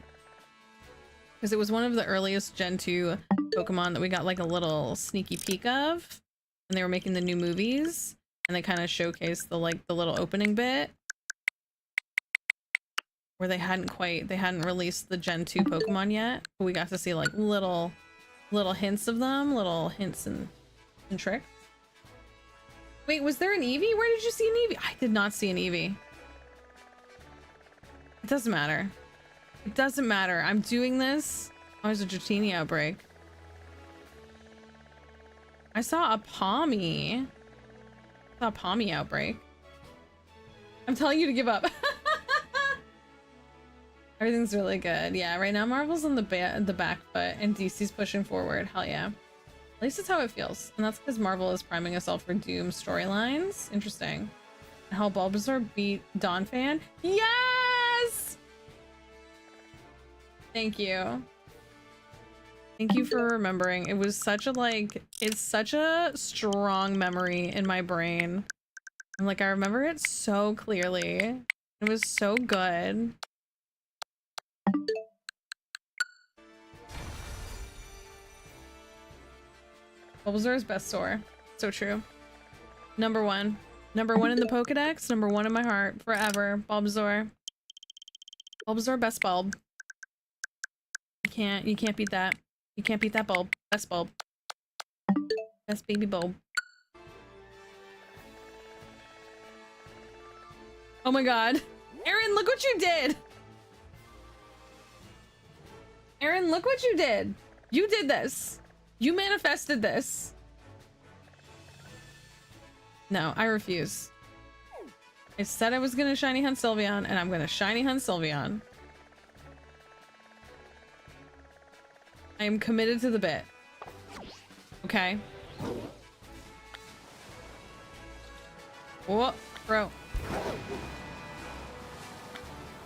Because it was one of the earliest Gen 2 Pokemon that we got like a little sneaky peek of. And they were making the new movies. And they kind of showcased the little opening bit. Where they hadn't released the Gen 2 Pokemon yet. But we got to see like little hints of them. Little hints and tricks. Wait, was there an Eevee? Where did you see an Eevee? I did not see an Eevee. It doesn't matter. It doesn't matter. I'm doing this. Oh, there's a Dratini outbreak. I saw a Palmy. I saw a Palmy outbreak. I'm telling you to give up. Everything's really good. Yeah, right now Marvel's on the back foot and DC's pushing forward. Hell yeah. At least that's how it feels. And that's because Marvel is priming us all for Doom storylines. Interesting. And how Bulbasaur beat Donphan. Yes! Thank you. Thank you for remembering. It was such a it's such a strong memory in my brain. And like I remember it so clearly. It was so good. Bulbasaur's best sore. So true. Number one. Number one in the Pokedex. Number one in my heart. Forever. Bulbasaur. Bulbasaur best bulb. You can't beat that. You can't beat that bulb. Best bulb. Best baby bulb. Oh my god. Aaron, look what you did! Aaron, look what you did! You did this! You manifested this! No, I refuse. I said I was gonna shiny hunt Sylveon, and I'm gonna shiny hunt Sylveon. I am committed to the bit. Okay. Whoa, bro.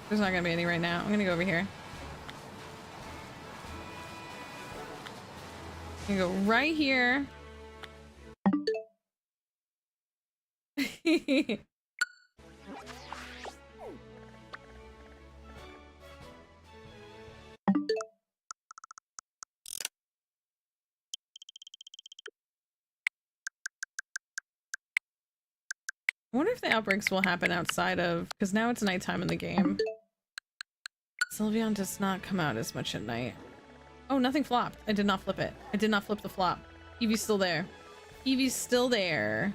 There's not gonna be any right now. I'm gonna go over here. I'm gonna go right here. I wonder if the outbreaks will happen outside of, because now it's nighttime in the game. Sylveon does not come out as much at night. Oh, nothing flopped. I did not flip it. I did not flip the flop. Eevee's still there. Eevee's still there.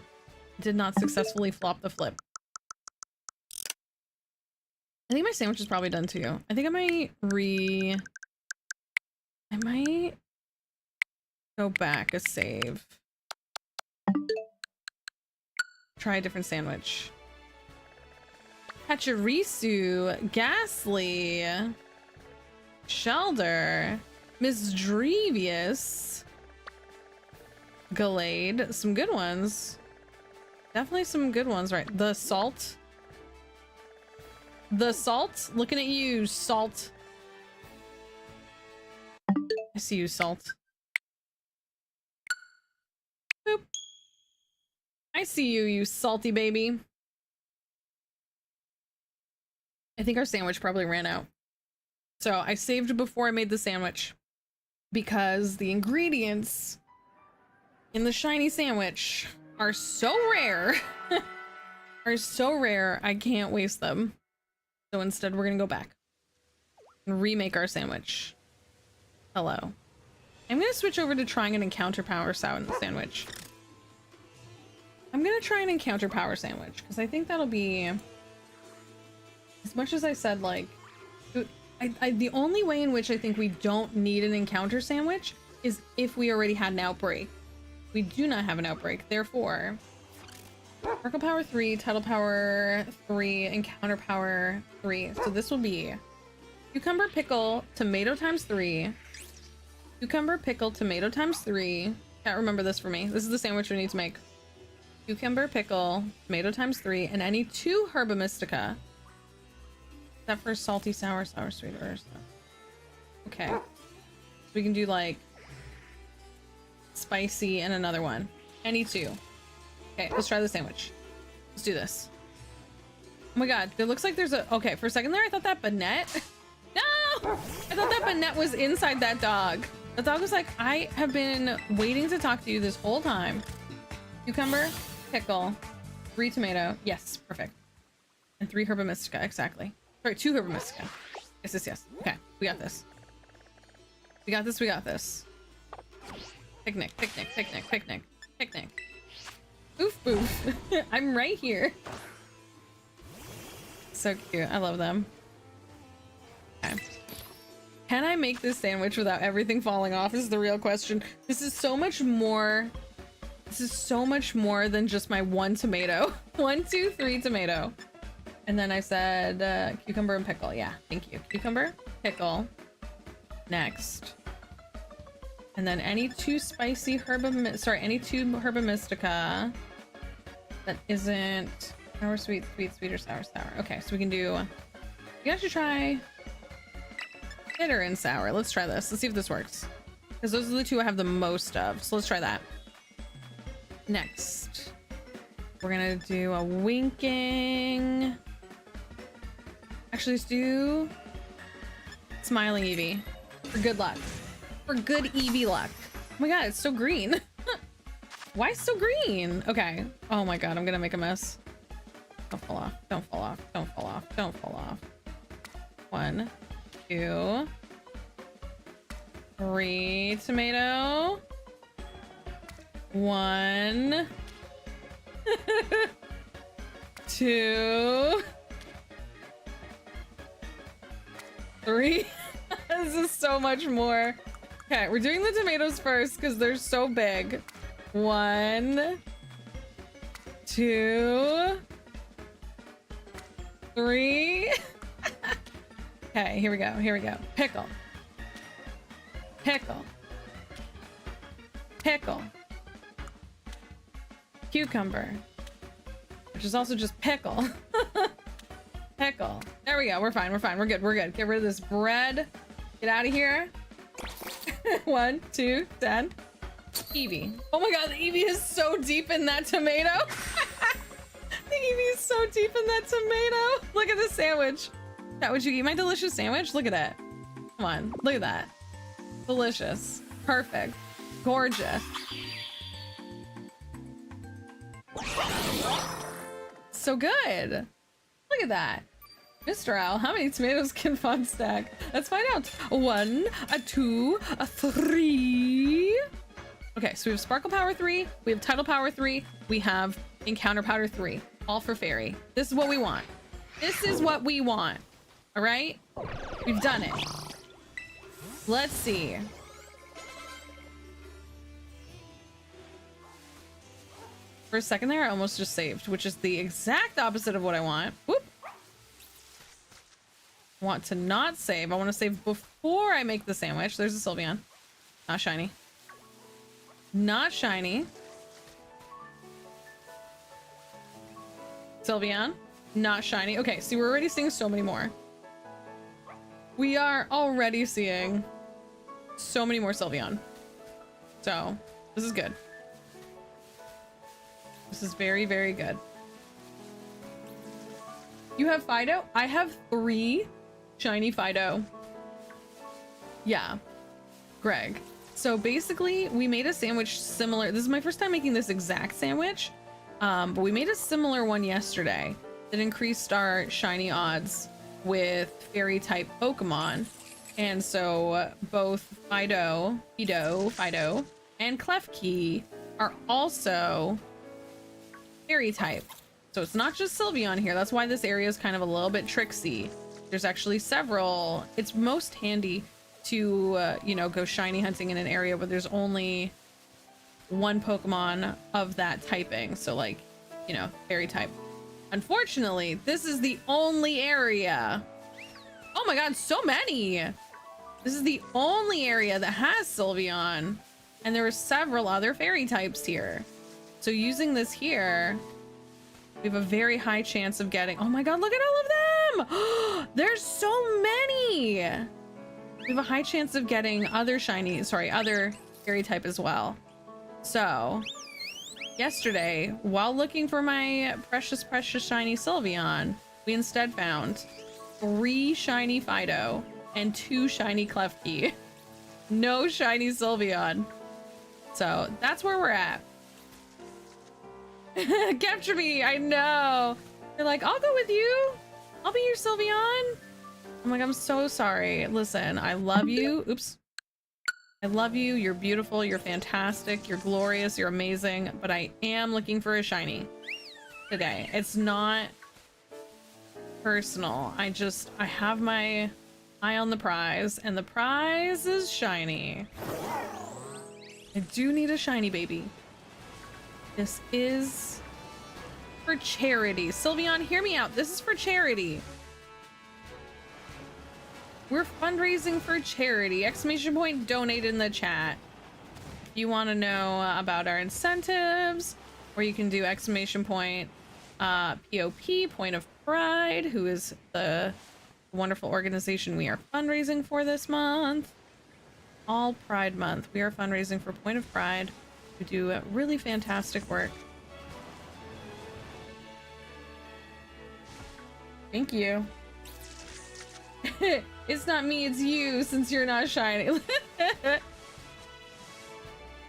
Did not successfully flop the flip. I think my sandwich is probably done too. I think I might go back a save. Try a different sandwich. Pachirisu, Ghastly, Shelder, Misdrevious, Gallade. Some good ones. Definitely some good ones, right? The Salt. The salt. Looking at you, salt. I see you, salt. Boop. I see you, you salty baby. I think our sandwich probably ran out. So I saved before I made the sandwich because the ingredients in the shiny sandwich are so rare. Are so rare, I can't waste them. So instead we're gonna go back and remake our sandwich. Hello. I'm gonna switch over to trying an encounter power sandwich. I'm gonna try an encounter power sandwich because I think that'll be, as much as I said, like, the only way in which I think we don't need an encounter sandwich is if we already had an outbreak. We do not have an outbreak, therefore Sparkle Power 3, Tidal Power 3, Encounter Power 3. So this will be Cucumber Pickle Tomato times 3. Cucumber Pickle Tomato times 3. Can't remember this for me. This is the sandwich we need to make. Cucumber Pickle Tomato times 3. And I need 2 Herba Mystica. Except for salty, sour, sour, sweet, or stuff. Okay. So we can do like spicy and another one. Any 2. Okay, let's try the sandwich. Let's do this. Oh my god, it looks like there's a... Okay, for a second there, I thought that Banette... No! I thought that Banette was inside that dog. The dog was like, I have been waiting to talk to you this whole time. Cucumber, pickle, 3 tomato. Yes, perfect. And 3 Herba Mystica, exactly. Sorry, 2 Herba Mystica. Yes, yes, yes. Okay, we got this. We got this, we got this. Picnic, picnic, picnic, picnic, picnic. Oof, oof. I'm right here. So cute. I love them. Okay. Can I make this sandwich without everything falling off is the real question. This is so much more. This is so much more than just my 1 tomato. 1, 2, 3 tomato. And then I said cucumber and pickle. Yeah, thank you. Cucumber, pickle. Next. And then any 2 spicy any 2 Herba Mystica that isn't sour, sweet, sweet, sweet, or sour, sour. Okay, so we can do, we actually try bitter and sour. Let's try this. Let's see if this works. Because those are the 2 I have the most of. So let's try that. Next, we're gonna do a winking. Actually, let's do smiling Eevee for good luck. For good Eevee luck. Oh my god, it's so green. Why is it so green? Okay. Oh my god, I'm gonna make a mess. Don't fall off. Don't fall off. Don't fall off. Don't fall off. 1, 2, 3 tomato. 1, 2, 3. This is so much more. Okay, we're doing the tomatoes first because they're so big. 1, 2, 3. Okay, here we go. Here we go. Pickle. Pickle. Pickle. Cucumber. Which is also just pickle. Pickle. There we go. We're fine. We're fine. We're good. We're good. Get rid of this bread. Get out of here. 1, 2, 10. Eevee. Oh my god, the Eevee is so deep in that tomato. The Eevee is so deep in that tomato. Look at this sandwich. Is that what you eat? My delicious sandwich? Look at it. Come on. Look at that. Delicious. Perfect. Gorgeous. So good. Look at that. Mr. Owl, how many tomatoes can Fawn stack? Let's find out. 1, 2, 3. Okay, so we have Sparkle Power 3, we have Tidal Power 3, we have Encounter Power 3. All for Fairy. This is what we want. This is what we want. All right? We've done it. Let's see. For a second there, I almost just saved, which is the exact opposite of what I want. Whoop. Want to not save. I want to save before I make the sandwich. There's a Sylveon. Not shiny. Not shiny. Sylveon. not shiny. Okay, see, we're already seeing so many more. We are already seeing so many more Sylveon. So this is good. This is very, very good. You have Fido? I have 3 shiny Fido. Yeah, Greg. So basically we made a sandwich similar. This is my first time making this exact sandwich. But we made a similar one yesterday that increased our shiny odds with fairy type Pokemon. And so both Fido, and Klefki are also fairy type. So it's not just Sylveon here. That's why this area is kind of a little bit tricksy. There's actually several. It's most handy to, you know, go shiny hunting in an area where there's only one Pokemon of that typing. So like, you know, fairy type. Unfortunately, this is the only area. Oh my God, so many. This is the only area that has Sylveon. And there are several other fairy types here. So using this here, we have a very high chance of getting, oh my God, look at all of them. There's so many. We have a high chance of getting other other fairy type as well. So yesterday, while looking for my precious shiny Sylveon, we instead found 3 shiny Fido and 2 shiny Klefki. No shiny Sylveon. So that's where we're at. Capture me, I know. They're like, I'll go with you. I'll be your Sylveon. I'm like, I'm so sorry. Listen, I love you. Oops. I love you. You're beautiful. You're fantastic. You're glorious. You're amazing. But I am looking for a shiny today. It's not personal. I have my eye on the prize, and the prize is shiny. I do need a shiny, baby. This is for charity. Sylveon, hear me out. This is for charity. We're fundraising for charity. Exclamation point donate in the chat. If you want to know about our incentives, or you can do exclamation point POP, Point of Pride, who is the wonderful organization we are fundraising for this month. All Pride Month. We are fundraising for Point of Pride, who do really fantastic work. Thank you. It's not me, it's you, since you're not shiny.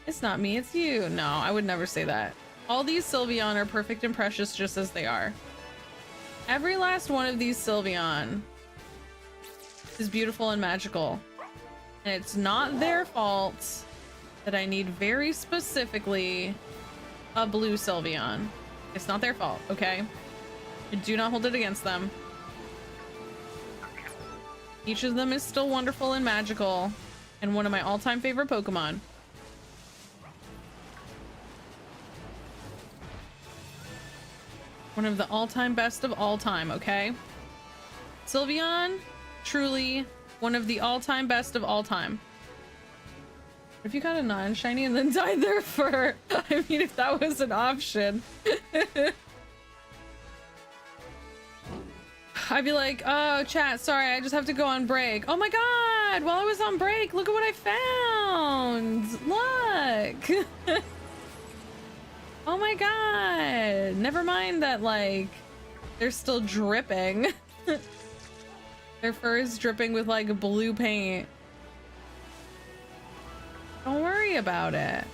It's not me, it's you. No, I would never say that. All these Sylveon are perfect and precious just as they are. Every last one of these Sylveon is beautiful and magical. And it's not their fault that I need very specifically a blue Sylveon. It's not their fault, okay? I do not hold it against them. Each of them is still wonderful and magical, and one of my all-time favorite Pokemon. One of the all-time best of all time, okay? Sylveon, truly one of the all-time best of all time. If you got a non-shiny and then dyed their fur, I mean, if that was an option. I'd be like, oh, chat, sorry, I just have to go on break. Oh my God, while I was on break, look at what I found. Look. Oh my God. Never mind that, like, they're still dripping. Their fur is dripping with, like, blue paint. Don't worry about it.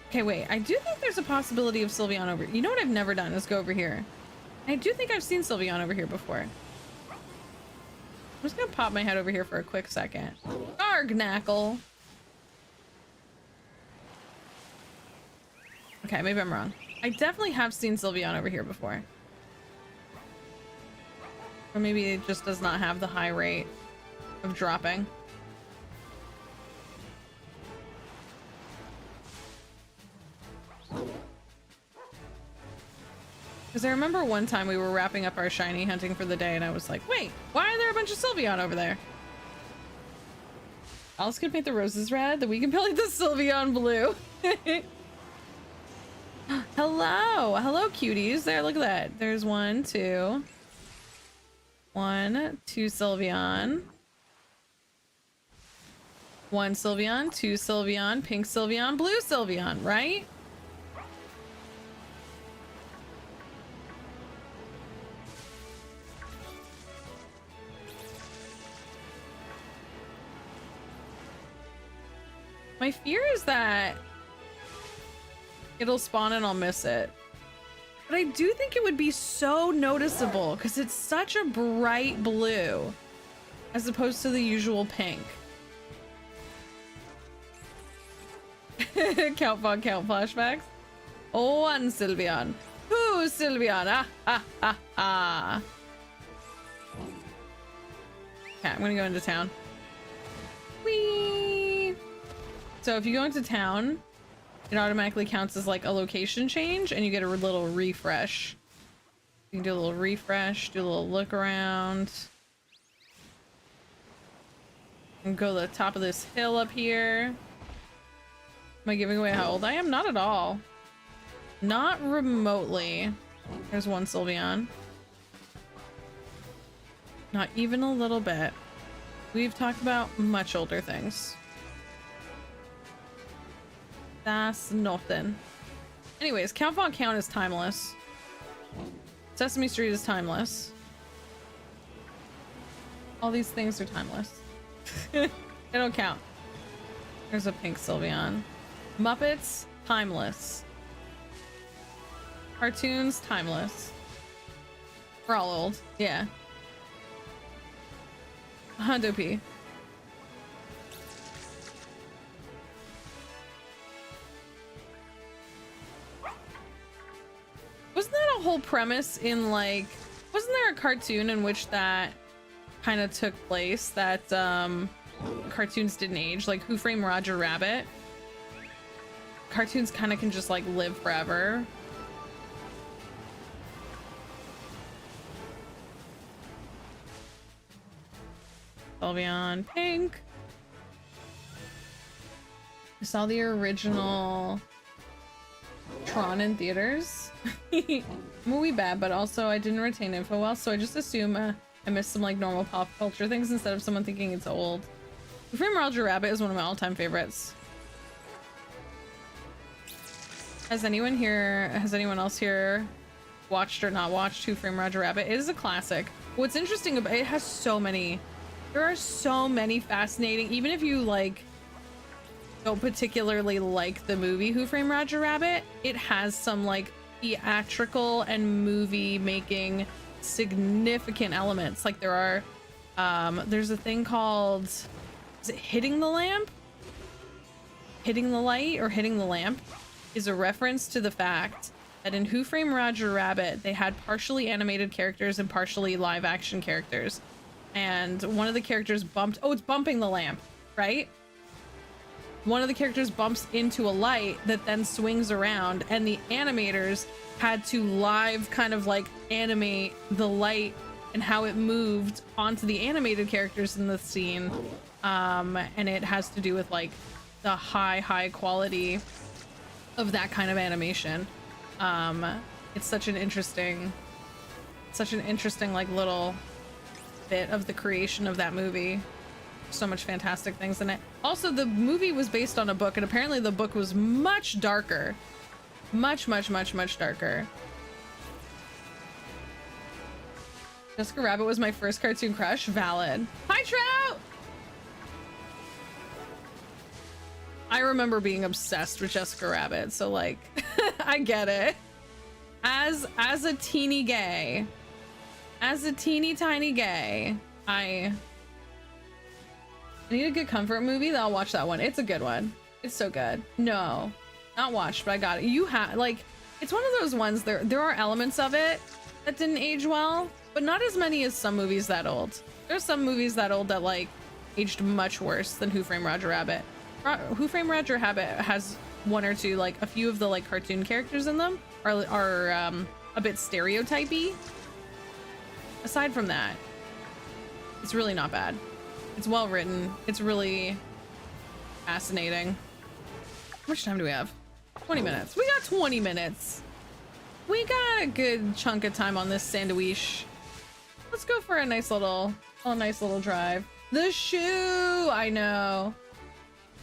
Okay, wait. I do think there's a possibility of Sylveon over. You know what I've never done is go over here. I do think I've seen Sylveon over here before. I'm just gonna pop my head over here for a quick second. Argnackle. Okay, maybe I'm wrong. I definitely have seen Sylveon over here before. Or maybe it just does not have the high rate of dropping. Because I remember one time we were wrapping up our shiny hunting for the day and I was like, wait, why are there a bunch of Sylveon over there? Alice could paint the roses red, then we can paint the Sylveon blue. Hello, hello, cuties. There, look at that. There's one, two Sylveon. One Sylveon, two Sylveon, pink Sylveon, blue Sylveon, right? My fear is that it'll spawn and I'll miss it. But I do think it would be so noticeable because it's such a bright blue as opposed to the usual pink. Count flashbacks. One Sylveon. Two Sylveon. Ah, ah, ah, ah. Okay, I'm gonna go into town. Whee! So if you go into town, it automatically counts as like a location change and you get a little refresh. You can do a little refresh, do a little look around. And go to the top of this hill up here. Am I giving away how old I am? Not at all. Not remotely. There's one Sylveon. Not even a little bit. We've talked about much older things. That's nothing. Anyways, Count is timeless. Sesame Street is timeless. All these things are timeless. They don't count. There's a pink Sylveon. Muppets, timeless. Cartoons, timeless. We're all old. Yeah. Hondo P. Wasn't that a whole premise in like, wasn't there a cartoon in which that kind of took place, that cartoons didn't age, like Who Framed Roger Rabbit? Cartoons kind of can just like live forever. Sylveon pink. I saw the original Tron in theaters. Movie bad, but also I didn't retain info well, so I just assume I missed some like normal pop culture things instead of someone thinking it's old. Who Framed Roger Rabbit is one of my all-time favorites. Has anyone else here watched or not watched Who Framed Roger Rabbit? It is a classic. What's interesting about it, has so many, there are so many fascinating, even if you like don't particularly like the movie Who Framed Roger Rabbit, it has some like theatrical and movie making significant elements. Like there are there's a thing called, is it Hitting the Lamp? Hitting the Light or Hitting the Lamp is a reference to the fact that in Who Framed Roger Rabbit they had partially animated characters and partially live action characters, and one of the characters bumped, oh, it's bumping the lamp, right? One of the characters bumps into a light that then swings around, and the animators had to live kind of like animate the light and how it moved onto the animated characters in the scene. And it has to do with like the high quality of that kind of animation. It's such an interesting like little bit of the creation of that movie. So much fantastic things in it. Also, the movie was based on a book, and apparently the book was much darker. Much darker. Jessica Rabbit was my first cartoon crush. Valid. Hi, Trout! I remember being obsessed with Jessica Rabbit, so like, I get it. As a teeny gay, as a teeny tiny gay, I need a good comfort movie, then I'll watch that one. It's a good one. It's so good. No, not watched, but I got it. You have, like, it's one of those ones, there are elements of it that didn't age well, but not as many as some movies that old. There's some movies that old that like aged much worse than Who Framed Roger Rabbit. Who Framed Roger Rabbit has one or two, like a few of the like cartoon characters in them are a bit stereotypy. Aside from that, it's really not bad. It's well written. It's really fascinating. How much time do we have? 20 minutes. We got 20 minutes. We got a good chunk of time on this sandwich. Let's go for a nice little drive. The shoe, I know.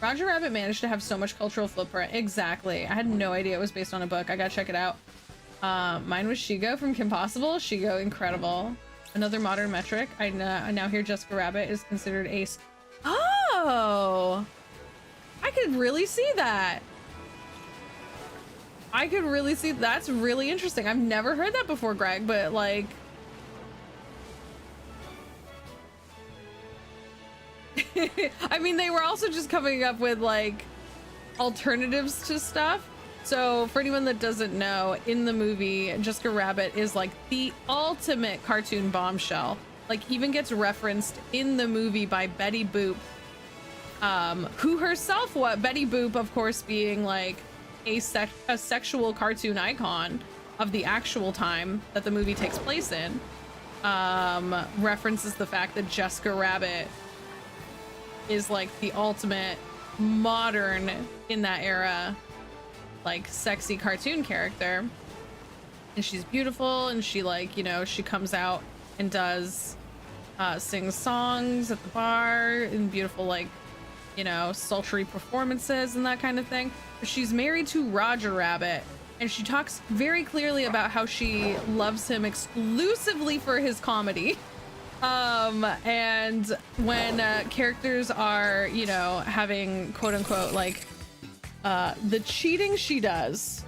Roger Rabbit managed to have so much cultural footprint. Exactly. I had no idea it was based on a book. I gotta check it out. Mine was Shigo from Kim Possible. Shigo, incredible. Another modern metric. I now hear Jessica Rabbit is considered ace. Oh, I could really see that. I could really see that's really interesting. I've never heard that before, Greg, but like I mean, they were also just coming up with like alternatives to stuff. So for anyone that doesn't know, in the movie, Jessica Rabbit is like the ultimate cartoon bombshell. Like even gets referenced in the movie by Betty Boop, who herself, Betty Boop, of course, being like a sexual cartoon icon of the actual time that the movie takes place in, references the fact that Jessica Rabbit is like the ultimate modern, in that era, like sexy cartoon character. And she's beautiful, and she like, you know, she comes out and does sings songs at the bar in beautiful, like, you know, sultry performances and that kind of thing. But she's married to Roger Rabbit, and she talks very clearly about how she loves him exclusively for his comedy. And when characters are, you know, having quote unquote like the cheating she does,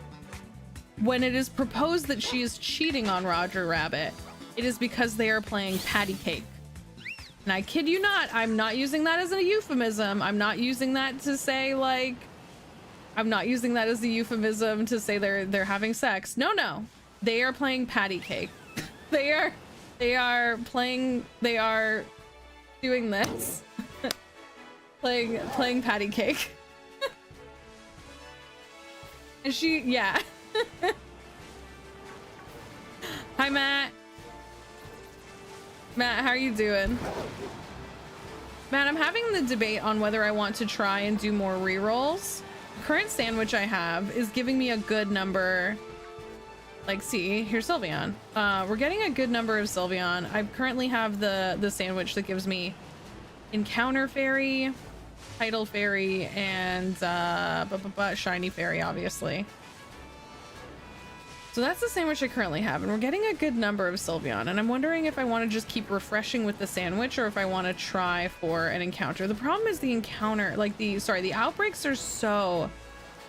when it is proposed that she is cheating on Roger Rabbit, it is because they are playing patty cake. And I kid you not, I'm not using that as a euphemism. I'm not using that to say like, I'm not using that as a euphemism to say they're having sex. No, they are playing patty cake. They are doing this. playing patty cake. And she, yeah. Hi, Matt. Matt, how are you doing? Matt, I'm having the debate on whether I want to try and do more rerolls. The current sandwich I have is giving me a good number. Like, see, here's Sylveon. We're getting a good number of Sylveon. I currently have the sandwich that gives me Encounter Fairy, Title Fairy, and Shiny Fairy, obviously. So that's the sandwich I currently have, and we're getting a good number of Sylveon, and I'm wondering if I want to just keep refreshing with the sandwich or if I want to try for an encounter. The problem is the encounter, like the outbreaks are so...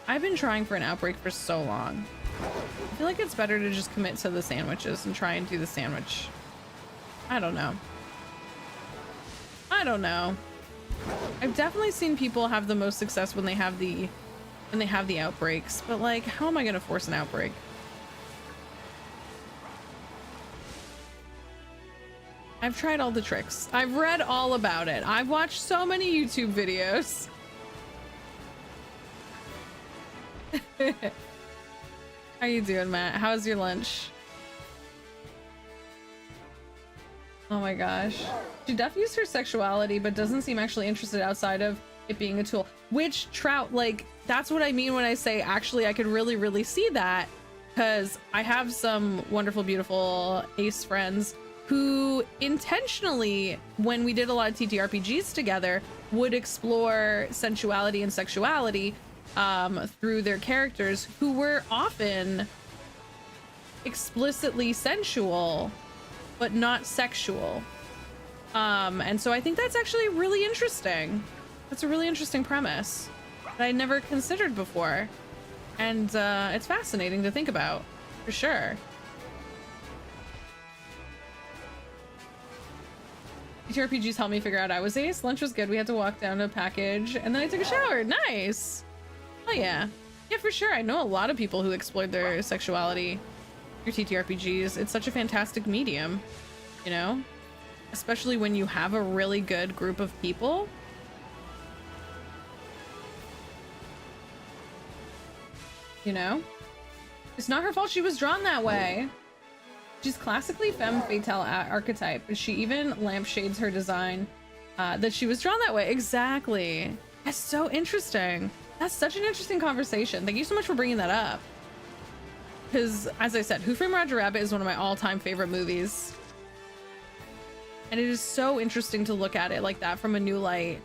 I've been trying for an outbreak for so long. I feel like it's better to just commit to the sandwiches and try and do the sandwich. I don't know. I've definitely seen people have the most success when they have the outbreaks, but like, how am I gonna force an outbreak? I've tried all the tricks. I've read all about it. I've watched so many YouTube videos. How you doing, Matt? How's your lunch? Oh my gosh. She def used her sexuality, but doesn't seem actually interested outside of it being a tool. Which Trout, like, that's what I mean when I say actually I could really see that, because I have some wonderful, beautiful ace friends who intentionally, when we did a lot of TTRPGs together, would explore sensuality and sexuality through their characters, who were often explicitly sensual but not sexual. And so I think that's actually really interesting. That's a really interesting premise that I never considered before, and it's fascinating to think about, for sure. TTRPGs helped me figure out I was ace. Lunch was good. We had to walk down to a package, and then I took a shower. Nice. Oh yeah. Yeah, for sure. I know a lot of people who explored their sexuality through TTRPGs. It's such a fantastic medium, you know? Especially when you have a really good group of people. You know? It's not her fault she was drawn that way. She's classically femme fatale archetype, but she even lampshades her design that she was drawn that way. Exactly. That's so interesting. That's such an interesting conversation. Thank you so much for bringing that up. Because, as I said, Who Framed Roger Rabbit is one of my all-time favorite movies. And it is so interesting to look at it like that from a new light.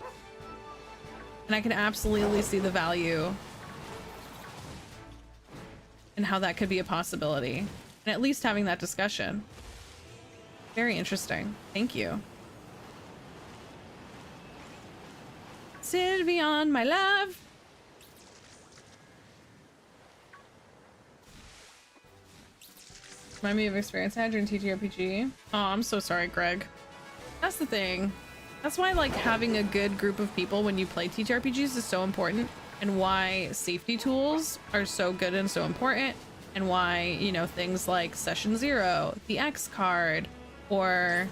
And I can absolutely see the value and how that could be a possibility. And at least having that discussion. Very interesting. Thank you. Sylveon, my love. Remind me of experience I had during TTRPG. Oh, I'm so sorry, Greg. That's the thing. That's why like having a good group of people when you play TTRPGs is so important, and why safety tools are so good and so important, and why, you know, things like Session Zero, the X card, or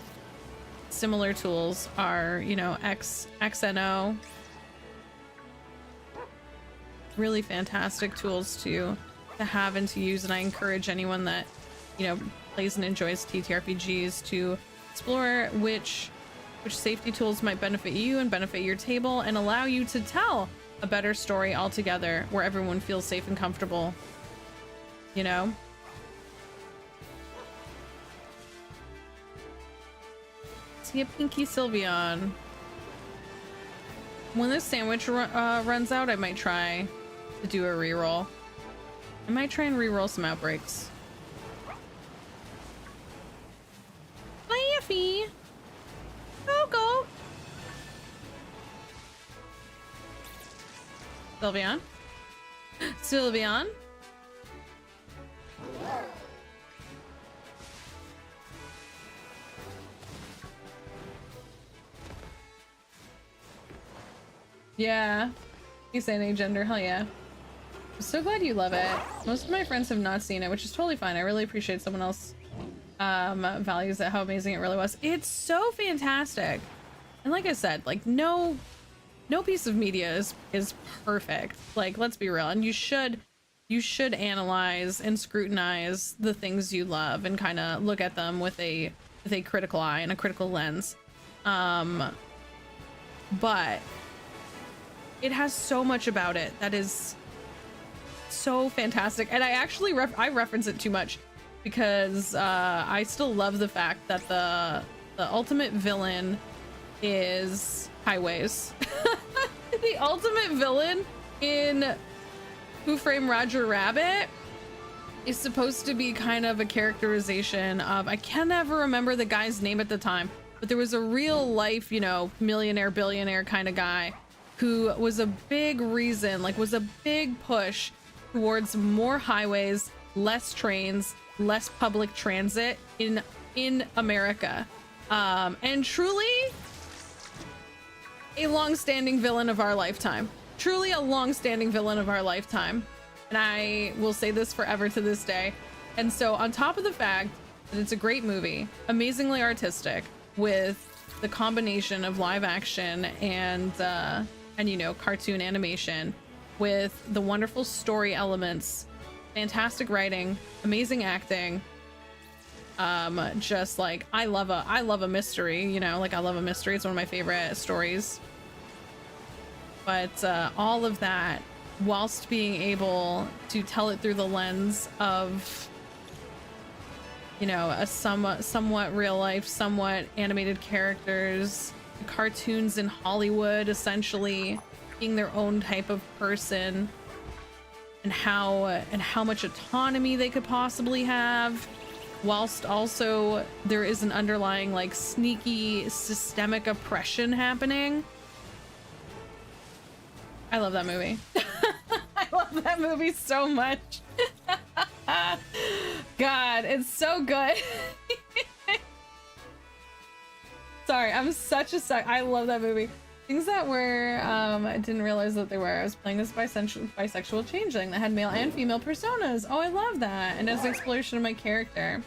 similar tools are, you know, XNO. Really fantastic tools to have and to use, and I encourage anyone that, you know, plays and enjoys TTRPGs to explore which safety tools might benefit you and benefit your table and allow you to tell a better story altogether where everyone feels safe and comfortable, you know? See a Pinky Sylveon. When this sandwich runs out, I might try to do a reroll. I might try and reroll some outbreaks. Laffy! Go! Sylveon? Sylveon? Yeah. You say any gender, hell yeah. I'm so glad you love it. Most of my friends have not seen it, which is totally fine. I really appreciate someone else values it, how amazing it really was. It's so fantastic. And like I said, like no piece of media is perfect. Like, let's be real. And you should analyze and scrutinize the things you love and kind of look at them with a critical eye and a critical lens. But it has so much about it that is so fantastic. And I actually I reference it too much because I still love the fact that the ultimate villain is highways. The ultimate villain in Who Framed Roger Rabbit is supposed to be kind of a characterization of, I can never remember the guy's name at the time, but there was a real life, you know, millionaire, billionaire kind of guy who was a big reason, like was a big push towards more highways, less trains, less public transit in America. And truly a long-standing villain of our lifetime. Truly a long-standing villain of our lifetime. And I will say this forever to this day. And so on top of the fact that it's a great movie, amazingly artistic, with the combination of live action and you know, cartoon animation, with the wonderful story elements, fantastic writing, amazing acting, just like I love a mystery, you know, like I love a mystery. It's one of my favorite stories. But all of that whilst being able to tell it through the lens of, you know, a somewhat real life, somewhat animated characters, cartoons in Hollywood essentially being their own type of person, and how much autonomy they could possibly have, whilst also there is an underlying like sneaky systemic oppression happening. I love that movie. I love that movie so much. God, it's so good. Sorry, I'm such a suck. I love that movie. Things that were, I didn't realize that they were. I was playing this bisexual changeling that had male and female personas. Oh, I love that. And as an exploration of my character.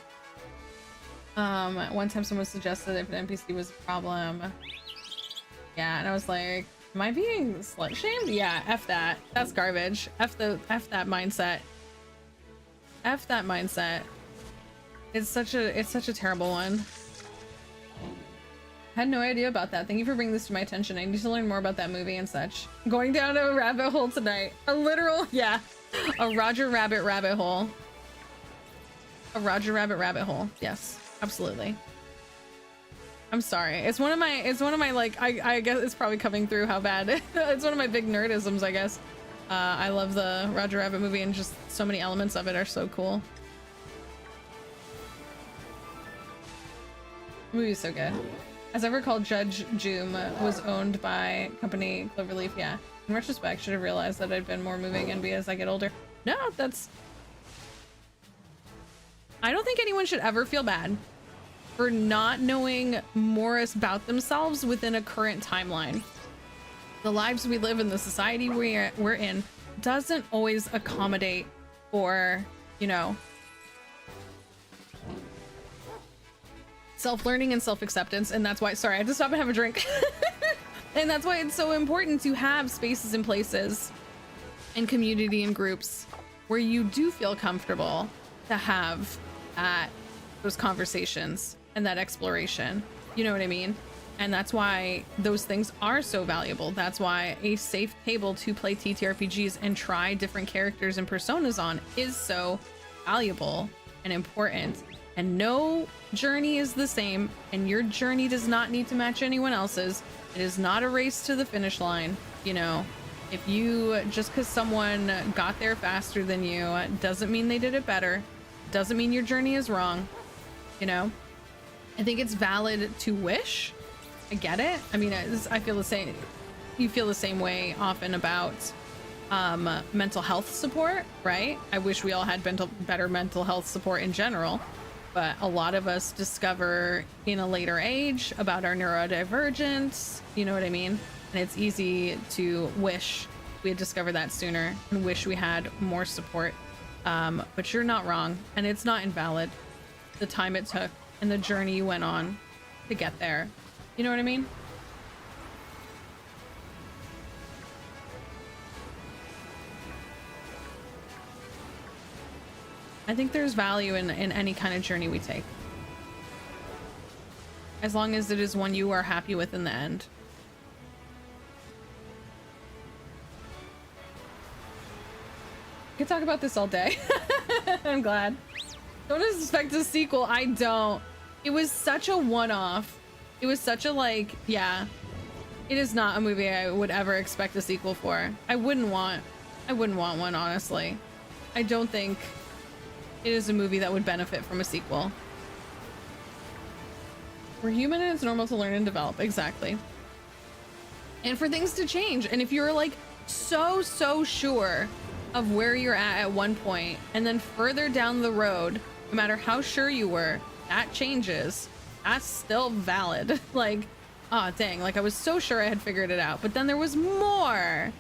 One time someone suggested if an NPC was a problem. Yeah, and I was like, am I being slut shamed? Yeah, F that. That's garbage. F that mindset. F that mindset. It's such a terrible one. Had no idea about that. Thank you for bringing this to my attention. I need to learn more about that movie and such. Going down a rabbit hole tonight. A literal, yeah. A Roger Rabbit rabbit hole. A Roger Rabbit rabbit hole. Yes, absolutely. I'm sorry. It's one of my like, I guess it's probably coming through how bad. It's one of my big nerdisms, I guess. I love the Roger Rabbit movie and just so many elements of it are so cool. The movie's so good. As I recall, Judge Joom was owned by company Cloverleaf. Yeah. In retrospect, should have realized that I'd been more moving NB as I get older. No, that's... I don't think anyone should ever feel bad for not knowing more about themselves within a current timeline. The lives we live in, the society we're in, doesn't always accommodate for, you know, self-learning and self-acceptance. And that's why, sorry, I had to stop and have a drink. And that's why it's so important to have spaces and places and community and groups where you do feel comfortable to have those conversations and that exploration. You know what I mean? And that's why those things are so valuable. That's why a safe table to play TTRPGs and try different characters and personas on is so valuable and important. And no journey is the same, and your journey does not need to match anyone else's. It is not a race to the finish line. You know, if you, just because someone got there faster than you doesn't mean they did it better. Doesn't mean your journey is wrong. You know, I think it's valid to wish. I get it. I mean, I feel the same. You feel the same way often about mental health support, right? I wish we all had better mental health support in general, but a lot of us discover in a later age about our neurodivergence. You know what I mean? And it's easy to wish we had discovered that sooner and wish we had more support. But you're not wrong, and it's not invalid. The time it took and the journey you went on to get there. You know what I mean? I think there's value in any kind of journey we take, as long as it is one you are happy with in the end. I could talk about this all day. I'm glad. Don't expect a sequel. I don't. It was such a one-off. It was such a, like, yeah. It is not a movie I would ever expect a sequel for. I wouldn't want one, honestly. I don't think it is a movie that would benefit from a sequel. We're human and it's normal to learn and develop. Exactly. And for things to change. And if you're, like, so sure of where you're at one point, and then further down the road, no matter how sure you were, that changes, that's still valid. Like, oh dang, like I was so sure I had figured it out, but then there was more.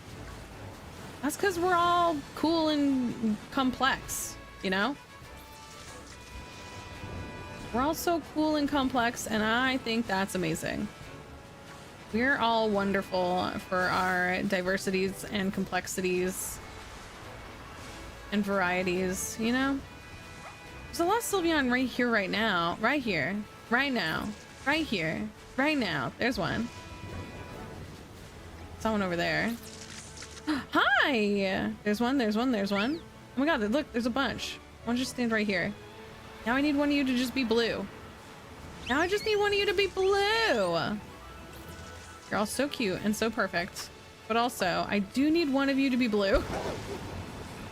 That's because we're all cool and complex, you know? We're all so cool and complex, and I think that's amazing. We're all wonderful for our diversities and complexities and varieties, you know? There's a lost Sylveon right here, right now. Right here. Right now. Right here. Right now. There's one. Saw one over there. Hi! There's one, there's one, there's one. Oh my god, look, there's a bunch. One just stand right here. Now I need one of you to just be blue. Now I just need one of you to be blue! You're all so cute and so perfect. But also, I do need one of you to be blue.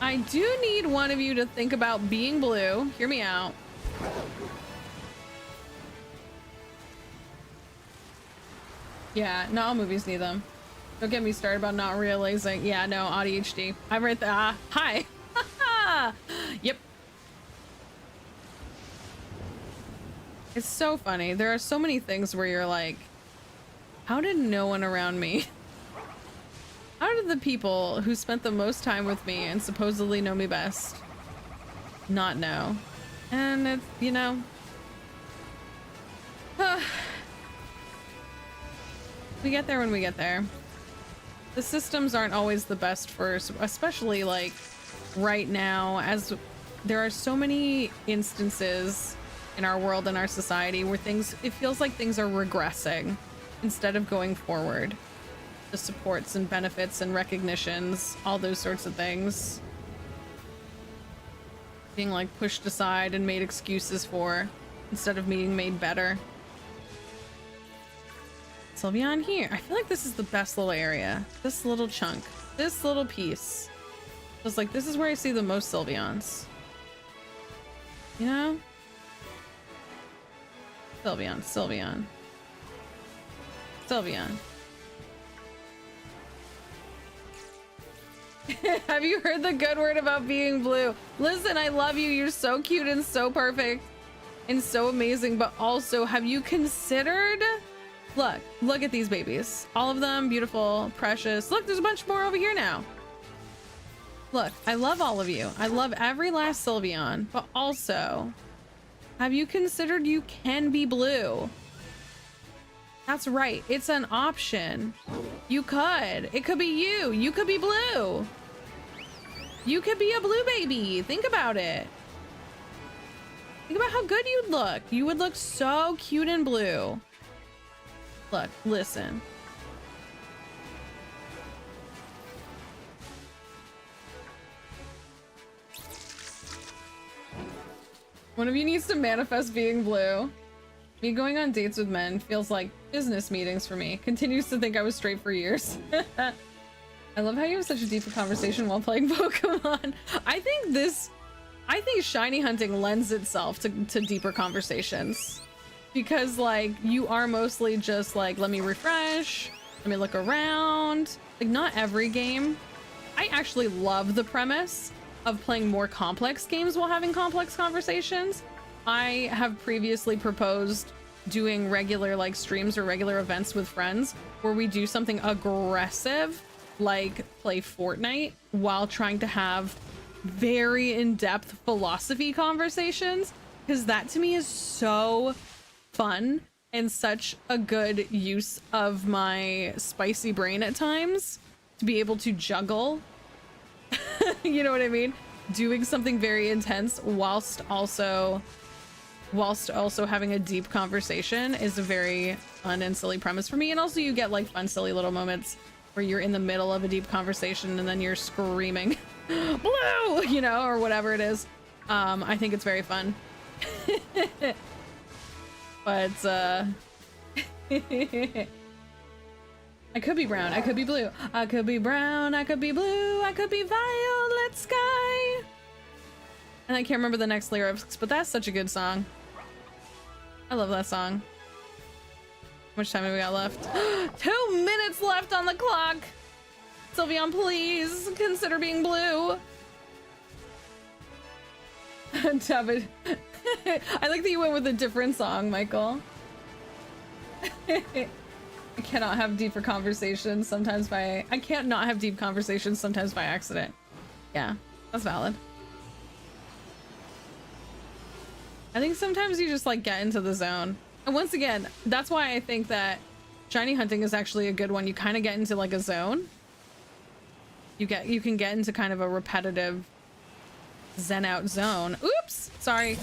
I do need one of you to think about being blue. Hear me out. Yeah, not all movies need them. Don't get me started about not realizing. Yeah, no, ADHD. I'm right there. Hi. Yep. It's so funny. There are so many things where you're like, how did no one around me... How did the people who spent the most time with me and supposedly know me best not know? And it's, you know, we get there when we get there. The systems aren't always the best for, especially like right now, as there are so many instances in our world and our society where it feels like things are regressing instead of going forward. The supports and benefits and recognitions, all those sorts of things being like pushed aside and made excuses for instead of being made better. Sylveon here. I feel like this is the best little area. This little chunk, this little piece. It's like, this is where I see the most Sylveons. You know? Sylveon, Sylveon. Sylveon. Have you heard the good word about being blue? Listen, I love you. You're so cute and so perfect and so amazing. But also, have you considered... Look at these babies. All of them beautiful, precious. Look, there's a bunch more over here now. Look, I love all of you. I love every last Sylveon. But also, have you considered you can be blue? That's right. It's an option. You could. It could be you. You could be blue. You could be a blue baby. Think about it. Think about how good you'd look. You would look so cute in blue. Look, listen. One of you needs to manifest being blue. Me going on dates with men feels like business meetings for me. Continues to think I was straight for years. I love how you have such a deeper conversation while playing Pokemon. I think shiny hunting lends itself to deeper conversations. Because like, you are mostly just like, let me refresh, let me look around. Like, not every game. I actually love the premise of playing more complex games while having complex conversations. I have previously proposed doing regular like streams or regular events with friends where we do something aggressive, like play Fortnite, while trying to have very in-depth philosophy conversations, because that to me is so fun and such a good use of my spicy brain at times to be able to juggle. You know what I mean? Doing something very intense whilst also having a deep conversation is a very fun and silly premise for me. And also you get like fun, silly little moments where you're in the middle of a deep conversation and then you're screaming blue, you know, or whatever it is. I think it's very fun. But I could be brown, I could be blue, I could be brown, I could be blue, I could be violet sky. And I can't remember the next lyrics, but that's such a good song. I love that song. How much time have we got left? 2 minutes left on the clock. Sylveon, please consider being blue. David. I like that you went with a different song, Michael. I cannot have deeper conversations sometimes by... I can't not have deep conversations sometimes by accident. Yeah, that's valid. I think sometimes you just like get into the zone. And once again, that's why I think that shiny hunting is actually a good one. You kind of get into like a zone. You can get into kind of a repetitive zen out zone. Oops, sorry.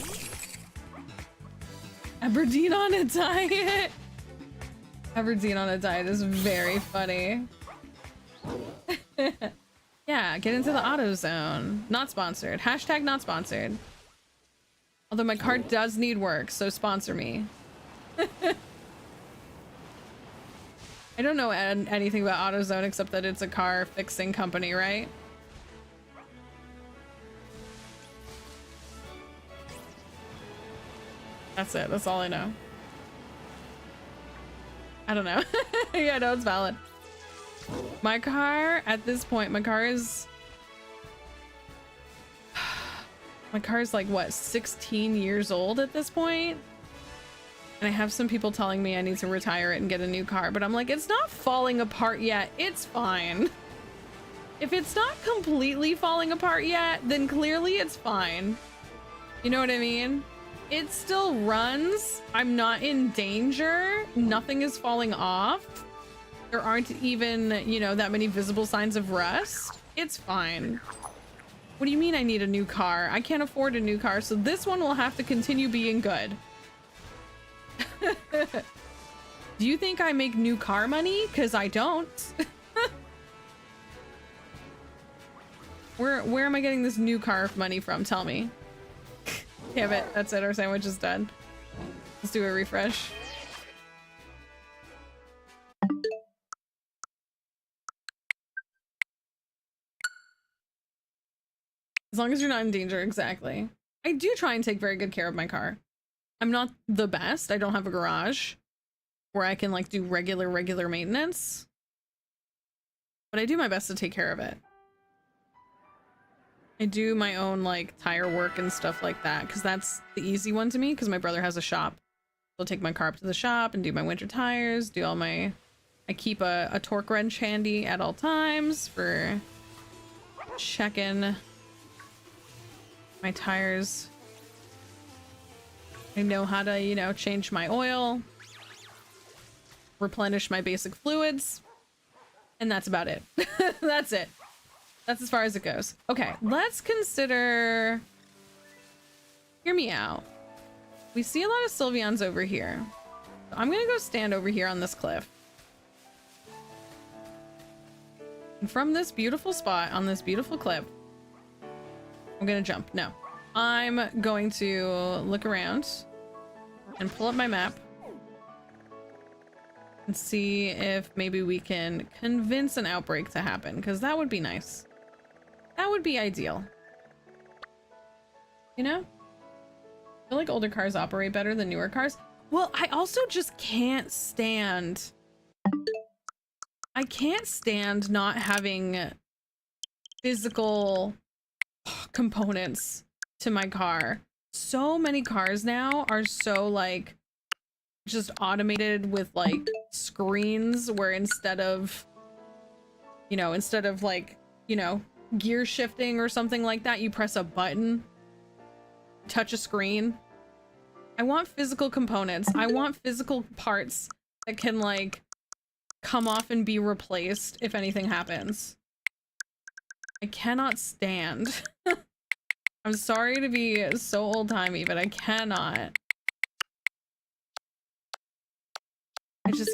Aberdeen on a diet. Aberdeen on a diet is very funny. Yeah, get into the auto zone. Not sponsored. Hashtag not sponsored. Although my card does need work, so sponsor me. I don't know anything about AutoZone except that it's a car fixing company, right? That's it. That's all I know. I don't know. Yeah, no, it's valid. My car, at this point, my car is like, what, 16 years old at this point? And I have some people telling me I need to retire it and get a new car, but I'm like, it's not falling apart yet. It's fine. If it's not completely falling apart yet, then clearly it's fine. You know what I mean? It still runs. I'm not in danger. Nothing is falling off. There aren't even, you know, that many visible signs of rust. It's fine. What do you mean I need a new car? I can't afford a new car, so this one will have to continue being good. Do you think I make new car money? Because I don't. Where am I getting this new car money from? Tell me. Damn it, that's it, our sandwich is done. Let's do a refresh. As long as you're not in danger, exactly. I do try and take very good care of my car. I'm not the best. I don't have a garage where I can like do regular maintenance. But I do my best to take care of it. I do my own like tire work and stuff like that because that's the easy one to me because my brother has a shop. I'll take my car up to the shop and do my winter tires, do all my... I keep a torque wrench handy at all times for checking my tires. I know how to, you know, change my oil, replenish my basic fluids, and that's about it. That's it. That's as far as it goes. Okay, let's consider... Hear me out. We see a lot of Sylveons over here. So I'm gonna go stand over here on this cliff. And from this beautiful spot on this beautiful cliff, I'm gonna jump. No. I'm going to look around and pull up my map and see if maybe we can convince an outbreak to happen, because that would be nice. That would be ideal. You know? I feel like older cars operate better than newer cars. Well, I also just can't stand... I can't stand not having physical components to my car. So many cars now are so like just automated with like screens where instead of like, you know, gear shifting or something like that, you press a button, touch a screen. I want physical components. I want physical parts that can like come off and be replaced if anything happens. I cannot stand. I'm sorry to be so old-timey, but I cannot. I just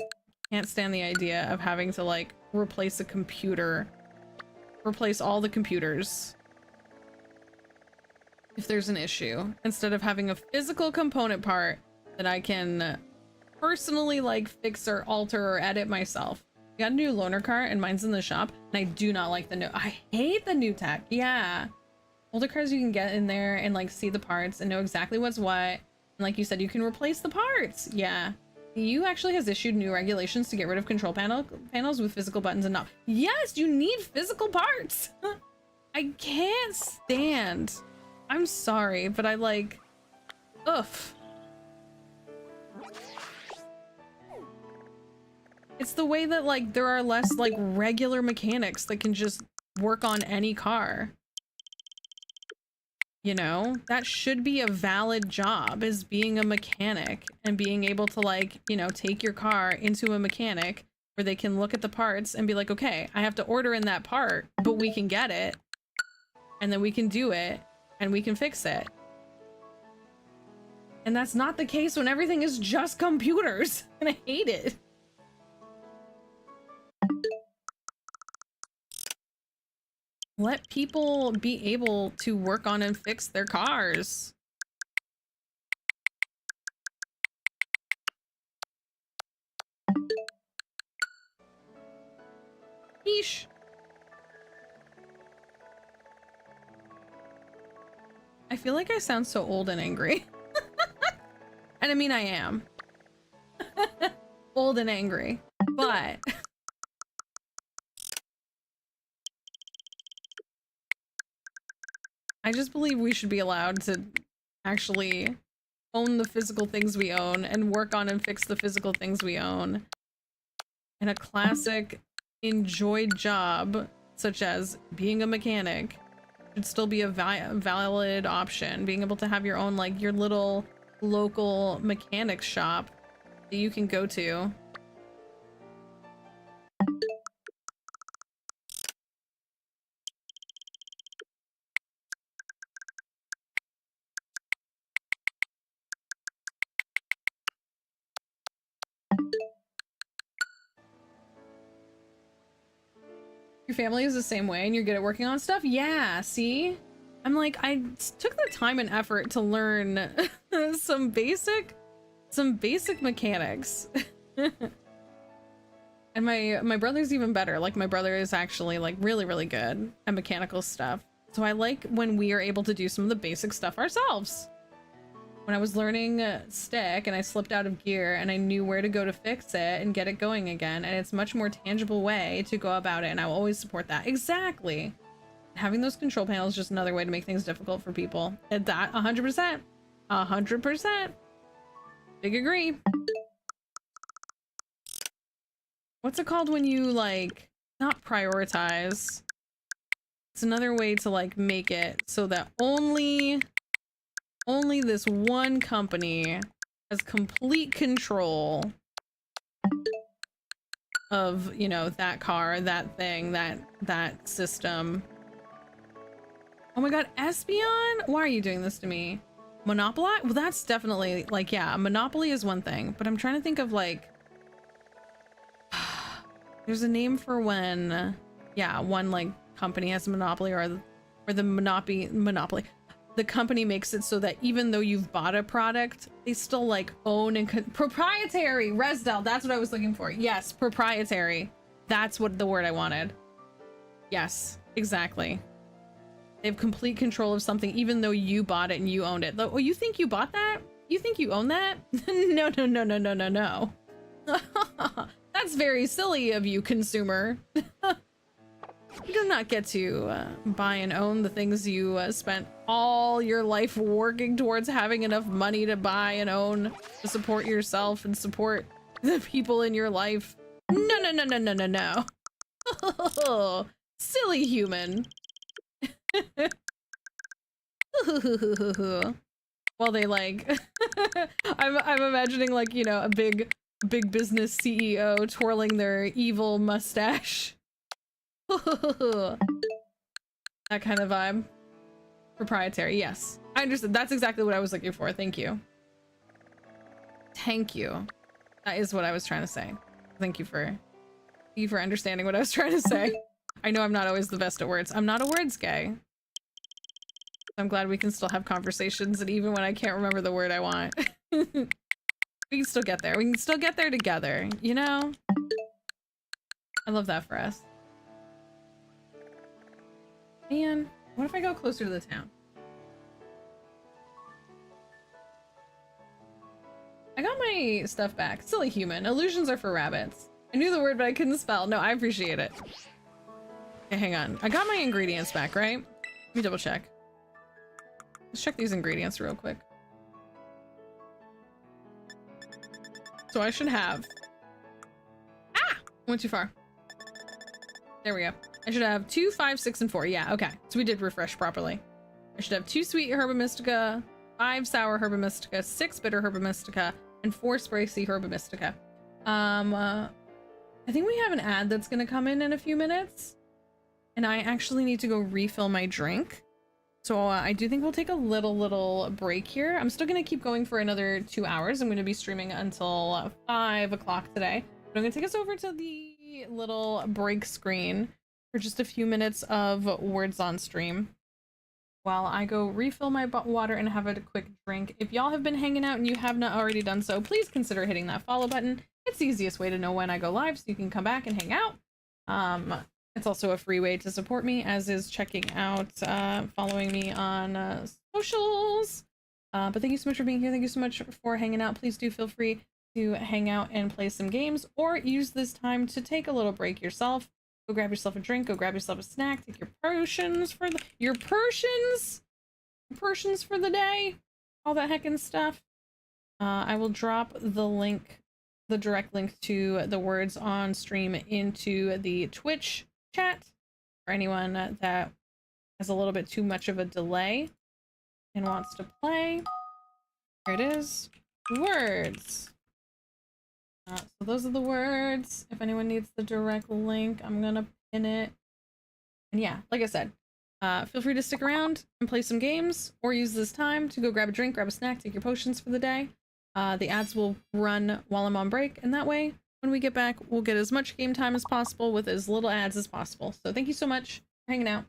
can't stand the idea of having to like replace a computer, replace all the computers if there's an issue, instead of having a physical component part that I can personally like fix or alter or edit myself. I got a new loaner car and mine's in the shop and I do not like the new... I hate the new tech. Yeah. Older cars you can get in there and like see the parts and know exactly what's what. And like you said, you can replace the parts. Yeah. The EU actually has issued new regulations to get rid of control panels with physical buttons and not... Yes, you need physical parts. I can't stand... I'm sorry, but I like... Oof. It's the way that like there are less like regular mechanics that can just work on any car. You know, that should be a valid job, is being a mechanic and being able to like, you know, take your car into a mechanic where they can look at the parts and be like, okay, I have to order in that part, but we can get it and then we can do it and we can fix it. And that's not the case when everything is just computers and I hate it. Let people be able to work on and fix their cars. Yeesh. I feel like I sound so old and angry. And I mean, I am. Old and angry. But... I just believe we should be allowed to actually own the physical things we own and work on and fix the physical things we own. And a classic enjoyed job, such as being a mechanic, should still be a valid option. Being able to have your own, like, your little local mechanic shop that you can go to. Your family is the same way and you're good at working on stuff? Yeah, see? I'm like, I took the time and effort to learn some basic mechanics. And my brother's even better. Like, my brother is actually like really good at mechanical stuff. So I like when we are able to do some of the basic stuff ourselves. When I was learning stick and I slipped out of gear and I knew where to go to fix it and get it going again, and it's a much more tangible way to go about it, and I will always support that. Exactly. Having those control panels is just another way to make things difficult for people. And that 100%. 100%. Big agree. What's it called when you like not prioritize? It's another way to like make it so that only this one company has complete control of, you know, that car, that thing, that system. Oh my god, Espeon? Why are you doing this to me? Monopoly? Well, that's definitely like, yeah, Monopoly is one thing, but I'm trying to think of like there's a name for when, yeah, one like company has a monopoly, or the monopoly. The company makes it so that even though you've bought a product, they still like own and proprietary. Resdell, that's what I was looking for. Yes, proprietary. That's what the word I wanted. Yes, exactly. They have complete control of something, even though you bought it and you owned it. Oh, you think you bought that? You think you own that? No. That's very silly of you, consumer. You do not get to buy and own the things you spent all your life working towards having enough money to buy and own to support yourself and support the people in your life. No. Silly human. Well, they like I'm imagining like, you know, a big business CEO twirling their evil mustache. That kind of vibe. Proprietary, yes. I understood. That's exactly what I was looking for. Thank you. Thank you. That is what I was trying to say. Thank you for understanding what I was trying to say. I know I'm not always the best at words. I'm not a words gay. I'm glad we can still have conversations, and even when I can't remember the word I want. We can still get there. We can still get there together, you know? I love that for us. Man, what if I go closer to the town? I got my stuff back. Silly human. Illusions are for rabbits. I knew the word, but I couldn't spell. No, I appreciate it. Okay, hang on. I got my ingredients back, right? Let me double check. Let's check these ingredients real quick. So I should have... Ah! Went too far. There we go. I should have 2, 5, 6, and 4. Yeah, okay. So we did refresh properly. I should have 2 sweet Herba Mystica, 5 sour Herba Mystica, 6 bitter Herba Mystica, and 4 spicy Herba Mystica. I think we have an ad that's gonna come in a few minutes, and I actually need to go refill my drink. So I do think we'll take a little break here. I'm still gonna keep going for another 2 hours. I'm gonna be streaming until 5 o'clock today. But I'm gonna take us over to the little break screen for just a few minutes of words on stream while I go refill my water and have a quick drink. If y'all have been hanging out and you have not already done so, please consider hitting that follow button. It's the easiest way to know when I go live, so you can come back and hang out. It's also a free way to support me, as is checking out, following me on socials. But thank you so much for being here. Thank you so much for hanging out. Please do feel free to hang out and play some games, or use this time to take a little break yourself. Go grab yourself a drink, go grab yourself a snack, take your potions for the potions for the day, all that heckin' stuff. I will drop the link, the direct link to the words on stream into the Twitch chat for anyone that has a little bit too much of a delay and wants to play. Here it is. Words. So those are the words. If anyone needs the direct link, I'm gonna pin it. And yeah, like I said, feel free to stick around and play some games, or use this time to go grab a drink, grab a snack, take your potions for the day. The ads will run while I'm on break, and that way, when we get back, we'll get as much game time as possible with as little ads as possible. So thank you so much for hanging out.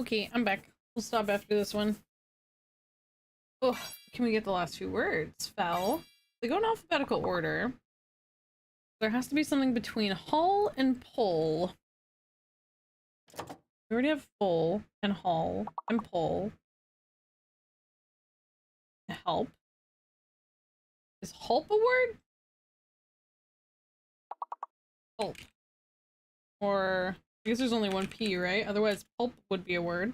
Okay, I'm back. We'll stop after this one. Oh, can we get the last 2 words? Fell. They go in alphabetical order. There has to be something between hull and pull. We already have full and hull and pull. Help. Is hulp a word? Hulp. Or I guess there's only 1 P, right? Otherwise pulp would be a word.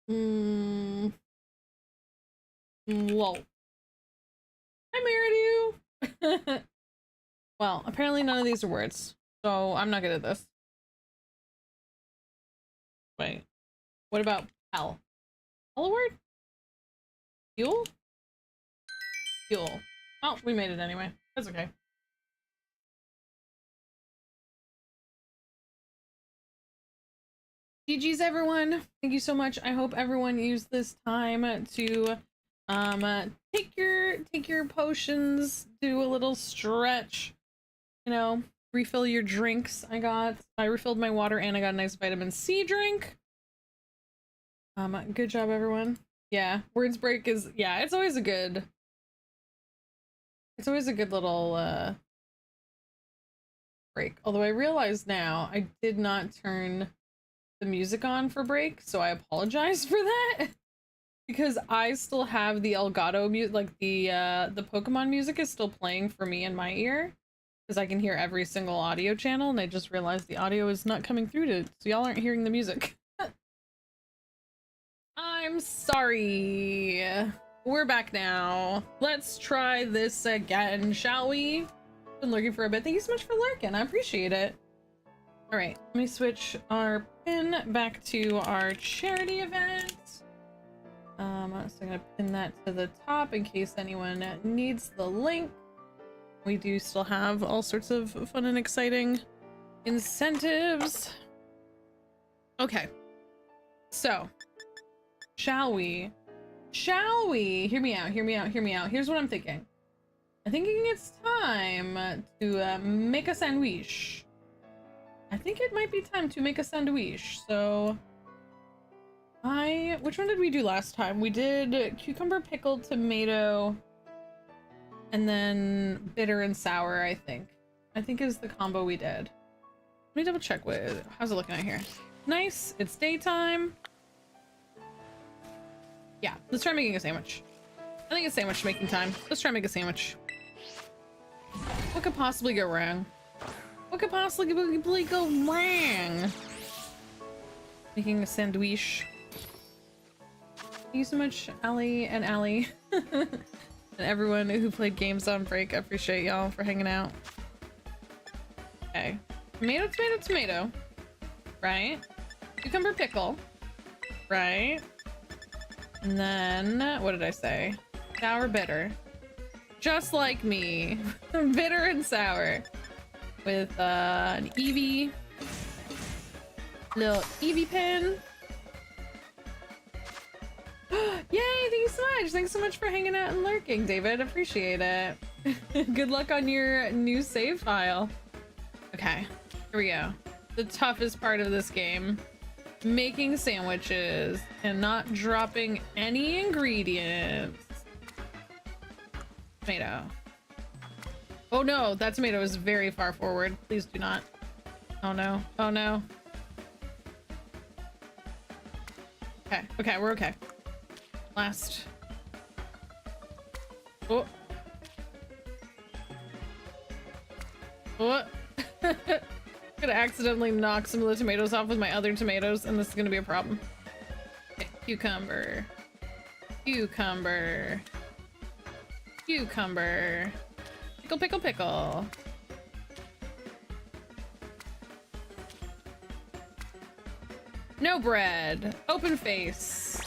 Whoa. I married you. Well, apparently none of these are words, so I'm not good at this. Wait, what about pal? Pal a word? Fuel? Fuel. Oh, we made it anyway. That's okay. GG's everyone. Thank you so much. I hope everyone used this time to take your potions, do a little stretch, you know, refill your drinks. I refilled my water and I got a nice vitamin C drink. Good job everyone. Yeah, words break is, yeah, it's always a good little break. Although I realize now I did not turn the music on for break, so I apologize for that. Because I still have the Elgato music, like the Pokemon music is still playing for me in my ear. Because I can hear every single audio channel, and I just realized the audio is not coming through to, so y'all aren't hearing the music. I'm sorry. We're back now. Let's try this again, shall we? Been lurking for a bit. Thank you so much for lurking. I appreciate it. All right, let me switch our pin back to our charity event. So I'm gonna pin that to the top in case anyone needs the link. We do still have all sorts of fun and exciting incentives. Okay, so shall we hear me out, here's what I'm thinking. I'm thinking it's time to make a sandwich. I think it might be time to make a sandwich. So which one did we do last time? We did cucumber, pickled, tomato, and then bitter and sour, I think is the combo we did. Let me double check how's it looking out here. Nice, it's daytime. Yeah, let's try making a sandwich. I think it's sandwich making time. Let's try and make a sandwich. What could possibly go wrong? What could possibly go wrong? Making a sandwich. Thank you so much, Ali and Ali. And everyone who played games on break. I appreciate y'all for hanging out. Okay. Tomato, tomato, tomato. Right? Cucumber, pickle. Right? And then, what did I say? Sour, bitter. Just like me. Bitter and sour. With an Eevee. Little Eevee pin. Yay, thank you so much. Thanks so much for hanging out and lurking, David. Appreciate it. Good luck on your new save file. Okay, here we go. The toughest part of this game. Making sandwiches and not dropping any ingredients. Tomato. Oh no, that tomato is very far forward. Please do not. Oh no. Oh no. Okay, okay, we're okay. Last. Oh. What? Gonna accidentally knock some of the tomatoes off with my other tomatoes, and this is gonna be a problem. Okay, cucumber. Cucumber. Cucumber. Pickle, pickle, pickle. No bread. Open face.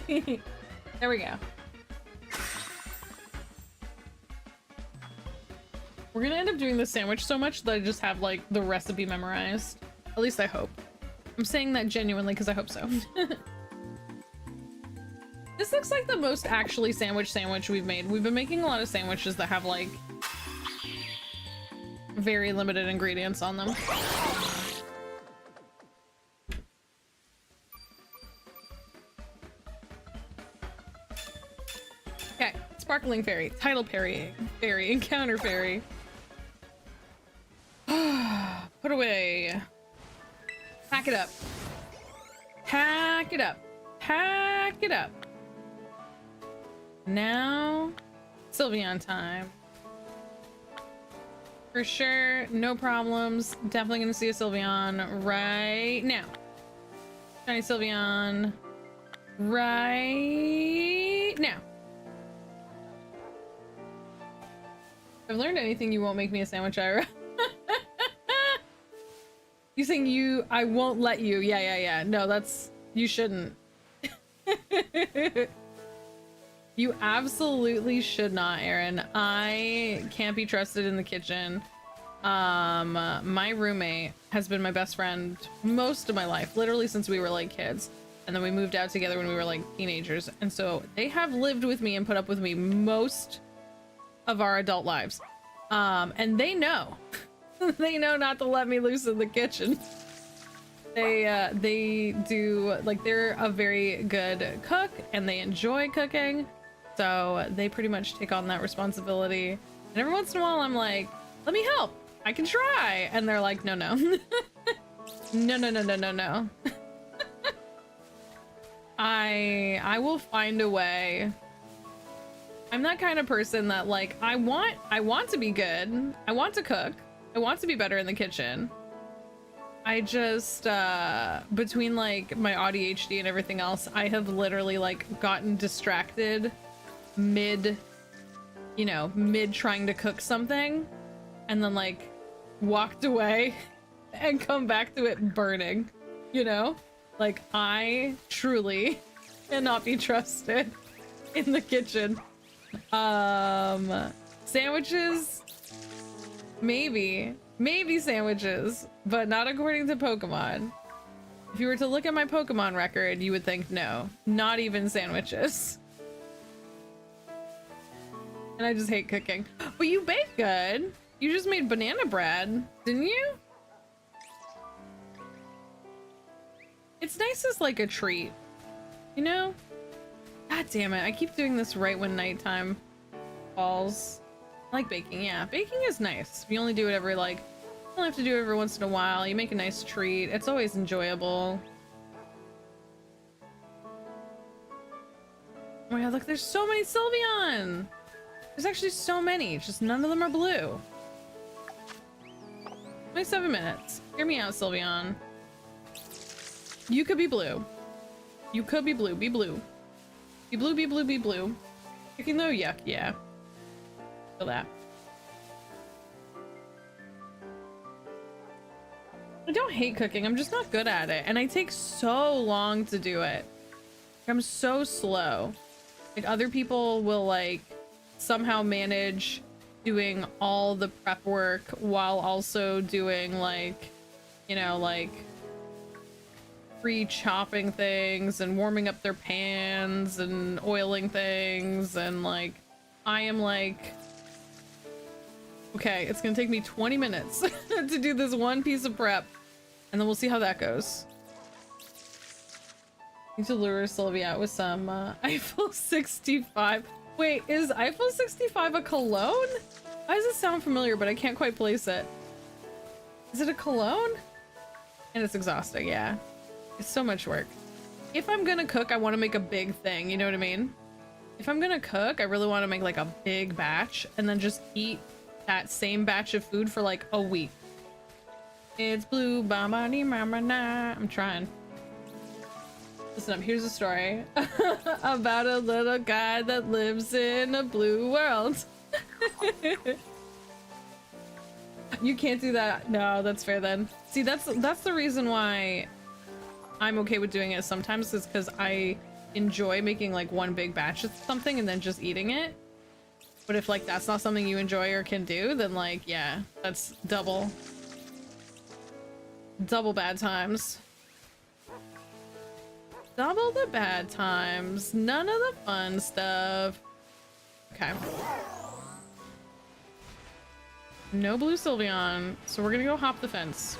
There we go. We're gonna end up doing the sandwich so much that I just have like the recipe memorized. At least I hope. I'm saying that genuinely because I hope so. This looks like the most actually sandwich we've made. We've been making a lot of sandwiches that have like very limited ingredients on them. Sparkling Fairy, Title Fairy, Encounter Fairy. Put away. Pack it up. Pack it up. Pack it up. Now, Sylveon time. For sure, no problems. Definitely gonna see a Sylveon right now. Shiny Sylveon right now. If I've learned anything, you won't make me a sandwich, Ira. You saying I won't let you. Yeah. No, that's, you shouldn't. You absolutely should not, Aaron. I can't be trusted in the kitchen. My roommate has been my best friend most of my life, literally since we were like kids. And then we moved out together when we were like teenagers. And so they have lived with me and put up with me most of our adult lives. And they know. They know not to let me loose in the kitchen. They do, like, they're a very good cook and they enjoy cooking. So they pretty much take on that responsibility. And every once in a while I'm like, let me help. I can try. And they're like, no. No. I will find a way. I'm that kind of person that, like, I want to be good. I want to cook. I want to be better in the kitchen. I just, between like my ADHD and everything else, I have literally like gotten distracted mid trying to cook something and then like walked away and come back to it burning, you know? Like, I truly cannot be trusted in the kitchen. Sandwiches, maybe sandwiches, but not according to Pokemon. If you were to look at my Pokemon record, you would think no, not even sandwiches. And I just hate cooking. But you bake good. You just made banana bread, didn't you? It's nice as like a treat, you know? God damn it, I keep doing this right when nighttime falls. I like baking, yeah. Baking is nice. You only do it every, like, you only have to do it every once in a while. You make a nice treat. It's always enjoyable. Oh my god, look, there's so many Sylveon! There's actually so many, just none of them are blue. 27 minutes. Hear me out, Sylveon. You could be blue. You could be blue. Be blue. Be blue, be blue, be blue. Kicking though? Yuck, yeah. Feel that. I don't hate cooking, I'm just not good at it. And I take so long to do it. I'm so slow. Like, other people will, like, somehow manage doing all the prep work while also doing, like, you know, like, pre-chopping things and warming up their pans and oiling things, and, like, I am like, okay, it's gonna take me 20 minutes to do this one piece of prep, and then we'll see how that goes. Need to lure Sylvia out with some Eiffel 65. Wait, is Eiffel 65 a cologne? Why does it sound familiar, but I can't quite place it? Is it a cologne? And it's exhausting, yeah. It's so much work. If I'm gonna cook, I want to make a big thing, you know what I mean? If I'm gonna cook, I really want to make like a big batch and then just eat that same batch of food for like a week. It's blue, I'm trying. Listen up, here's a story about a little guy that lives in a blue world. You can't do that. No, that's fair then. See, that's the reason why I'm okay with doing it sometimes, is because I enjoy making like one big batch of something and then just eating it. But if like that's not something you enjoy or can do, then like, yeah, that's double bad times. Double the bad times, none of the fun stuff. Okay. No blue Sylveon, so we're gonna go hop the fence.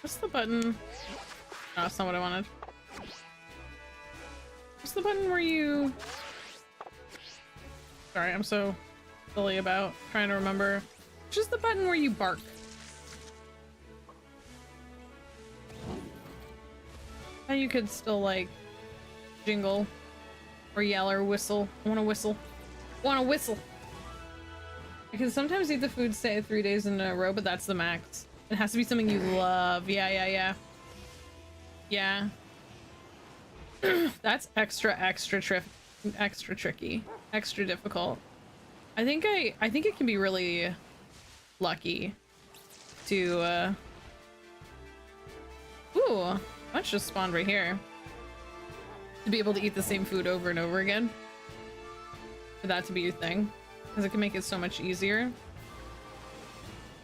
What's the button? No, that's not what I wanted. What's the button where you... Sorry, I'm so silly about trying to remember. Just the button where you bark. And you could still like jingle or yell or whistle. I want to whistle. Want to whistle. I can sometimes eat the food, say 3 days in a row, but that's the max. It has to be something you love. Yeah. That's extra tricky, extra difficult. I think it can be really lucky to ooh, much just spawned right here. To be able to eat the same food over and over again. For that to be your thing. Because it can make it so much easier.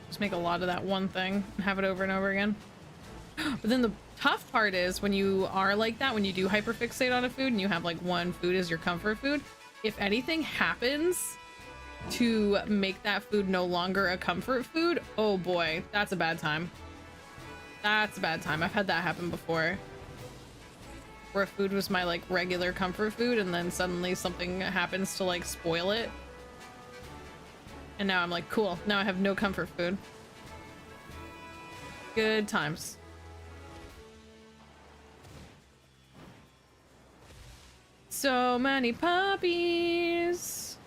Just make a lot of that one thing and have it over and over again. But then the tough part is when you are like that, when you do hyperfixate on a food and you have like one food as your comfort food, if anything happens to make that food no longer a comfort food, oh boy, that's a bad time. That's a bad time. I've had that happen before. Where a food was my like regular comfort food and then suddenly something happens to like spoil it. And now I'm like, cool, now I have no comfort food. Good times. So many puppies.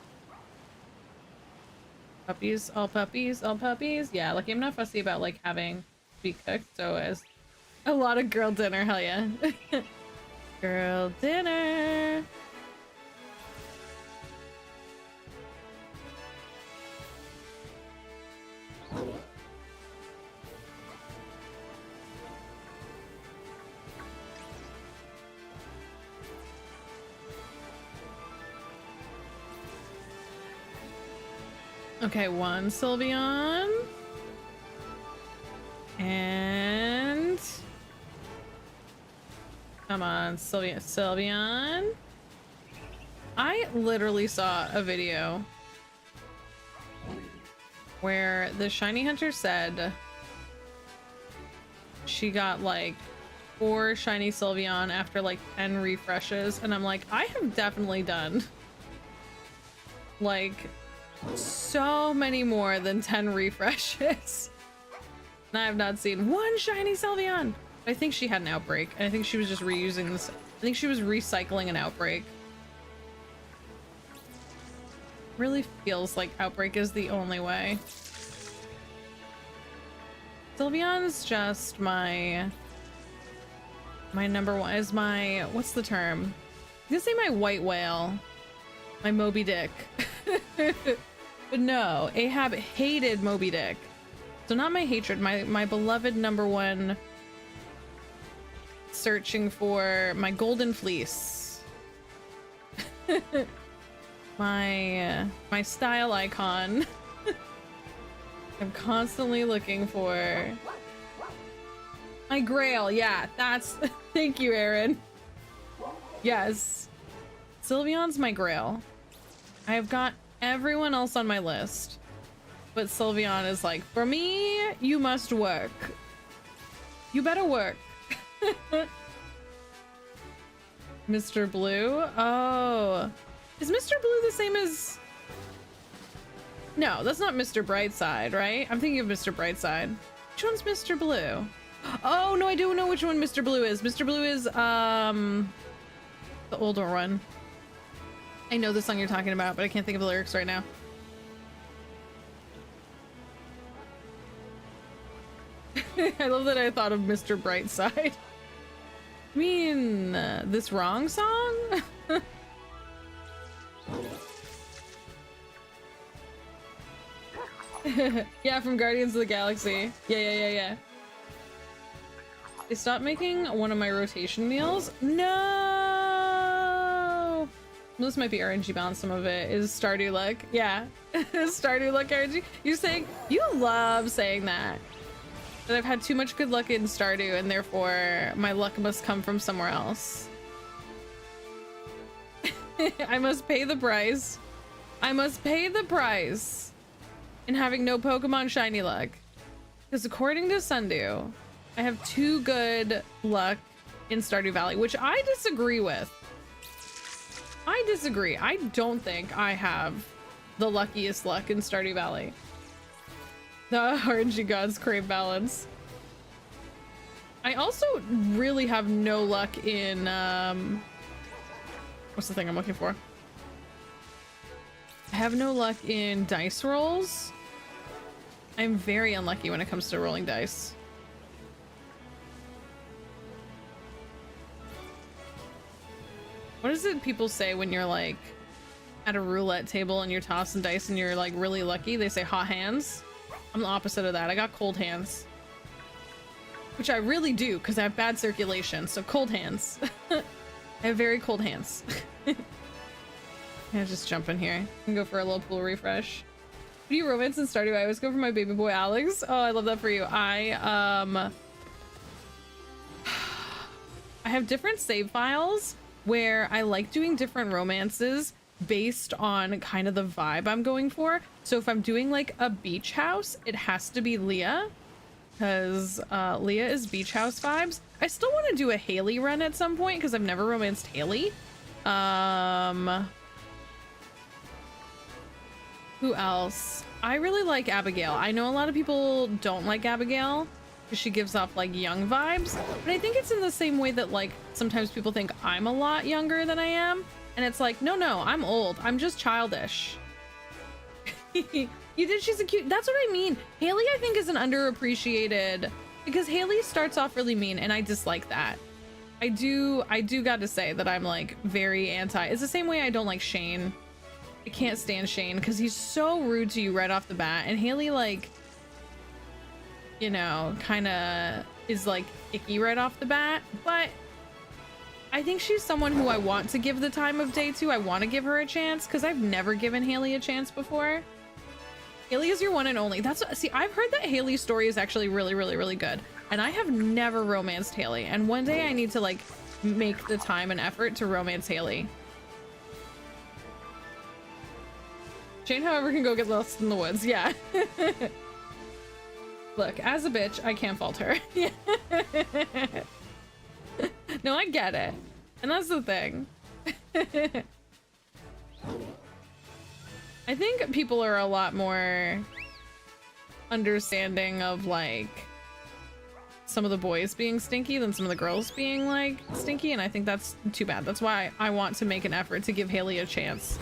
Puppies, all puppies, all puppies. Yeah, like I'm not fussy about like having to be cooked, so as a lot of girl dinner, hell yeah. Girl dinner. Okay, one Sylveon. And... Come on, Sylveon. I literally saw a video where the shiny hunter said she got like 4 shiny Sylveon after like 10 refreshes, and I'm like, I have definitely done like so many more than 10 refreshes. And I have not seen one shiny Sylveon. I think she had an outbreak, and I think she was just reusing this. I think she was recycling an outbreak. Really feels like outbreak is the only way. Sylveon's just my number one, is my, what's the term? I'm gonna say my white whale, my Moby Dick. But no, Ahab hated Moby Dick. So not my hatred, my beloved number one, searching for my golden fleece. my style icon. I'm constantly looking for my grail. Yeah, that's thank you, Aaron. Yes, Sylveon's my grail. I have got everyone else on my list, but Sylveon is like, for me, you must work. You better work. Mr. Blue? Oh. Is Mr. Blue the same as... No, that's not Mr. Brightside, right? I'm thinking of Mr. Brightside. Which one's Mr. Blue? Oh, no, I do know which one Mr. Blue is. Mr. Blue is, the older one. I know the song you're talking about, but I can't think of the lyrics right now. I love that I thought of Mr. Brightside. I mean, this wrong song? Yeah, from Guardians of the Galaxy. Yeah. They stopped making one of my rotation meals? No! This might be RNG balance, some of it is Stardew luck. Yeah, Stardew luck RNG. You're saying, you love saying that. That I've had too much good luck in Stardew and therefore my luck must come from somewhere else. I must pay the price. I must pay the price in having no Pokemon shiny luck. Because according to Sundew, I have 2 good luck in Stardew Valley, which I disagree with. I disagree. I don't think I have the luckiest luck in Stardew Valley. The RNG gods crave balance. I also really have no luck in, what's the thing I'm looking for? I have no luck in dice rolls. I'm very unlucky when it comes to rolling dice. What is it people say when you're like at a roulette table and you're tossing dice and you're like really lucky? They say hot hands. I'm the opposite of that. I got cold hands. Which I really do because I have bad circulation. So cold hands. I have very cold hands. Yeah, just jump in here and go for a little pool refresh. Do you romance in Stardew? I always go for my baby boy Alex. Oh, I love that for you. I have different save files where I like doing different romances based on kind of the vibe I'm going for. So if I'm doing like a beach house, it has to be Leah because Leah is beach house vibes. I still want to do a Haley run at some point because I've never romanced Haley. Who else? I really like Abigail. I know a lot of people don't like Abigail because she gives off like young vibes, but I think it's in the same way that like sometimes people think I'm a lot younger than I am, and it's like, no, I'm old. I'm just childish. You did. She's a cute. That's what I mean. Haley, I think, is an underappreciated because Haley starts off really mean, and I dislike that. I do got to say that I'm like very anti. It's the same way I don't like Shane. I can't stand Shane because he's so rude to you right off the bat, and Haley, like, you know, kind of is like icky right off the bat, but I think she's someone who I want to give the time of day to. I want to give her a chance because I've never given Haley a chance before. Haley is your one and only. That's what, see, I've heard that Haley's story is actually really good, and I have never romanced Haley, and one day I need to like make the time and effort to romance Haley. Shane, however, can go get lost in the woods. Yeah. Look, as a bitch, I can't fault her. No, I get it. And that's the thing. I think people are a lot more understanding of like some of the boys being stinky than some of the girls being like stinky, and I think that's too bad. That's why I want to make an effort to give Haley a chance.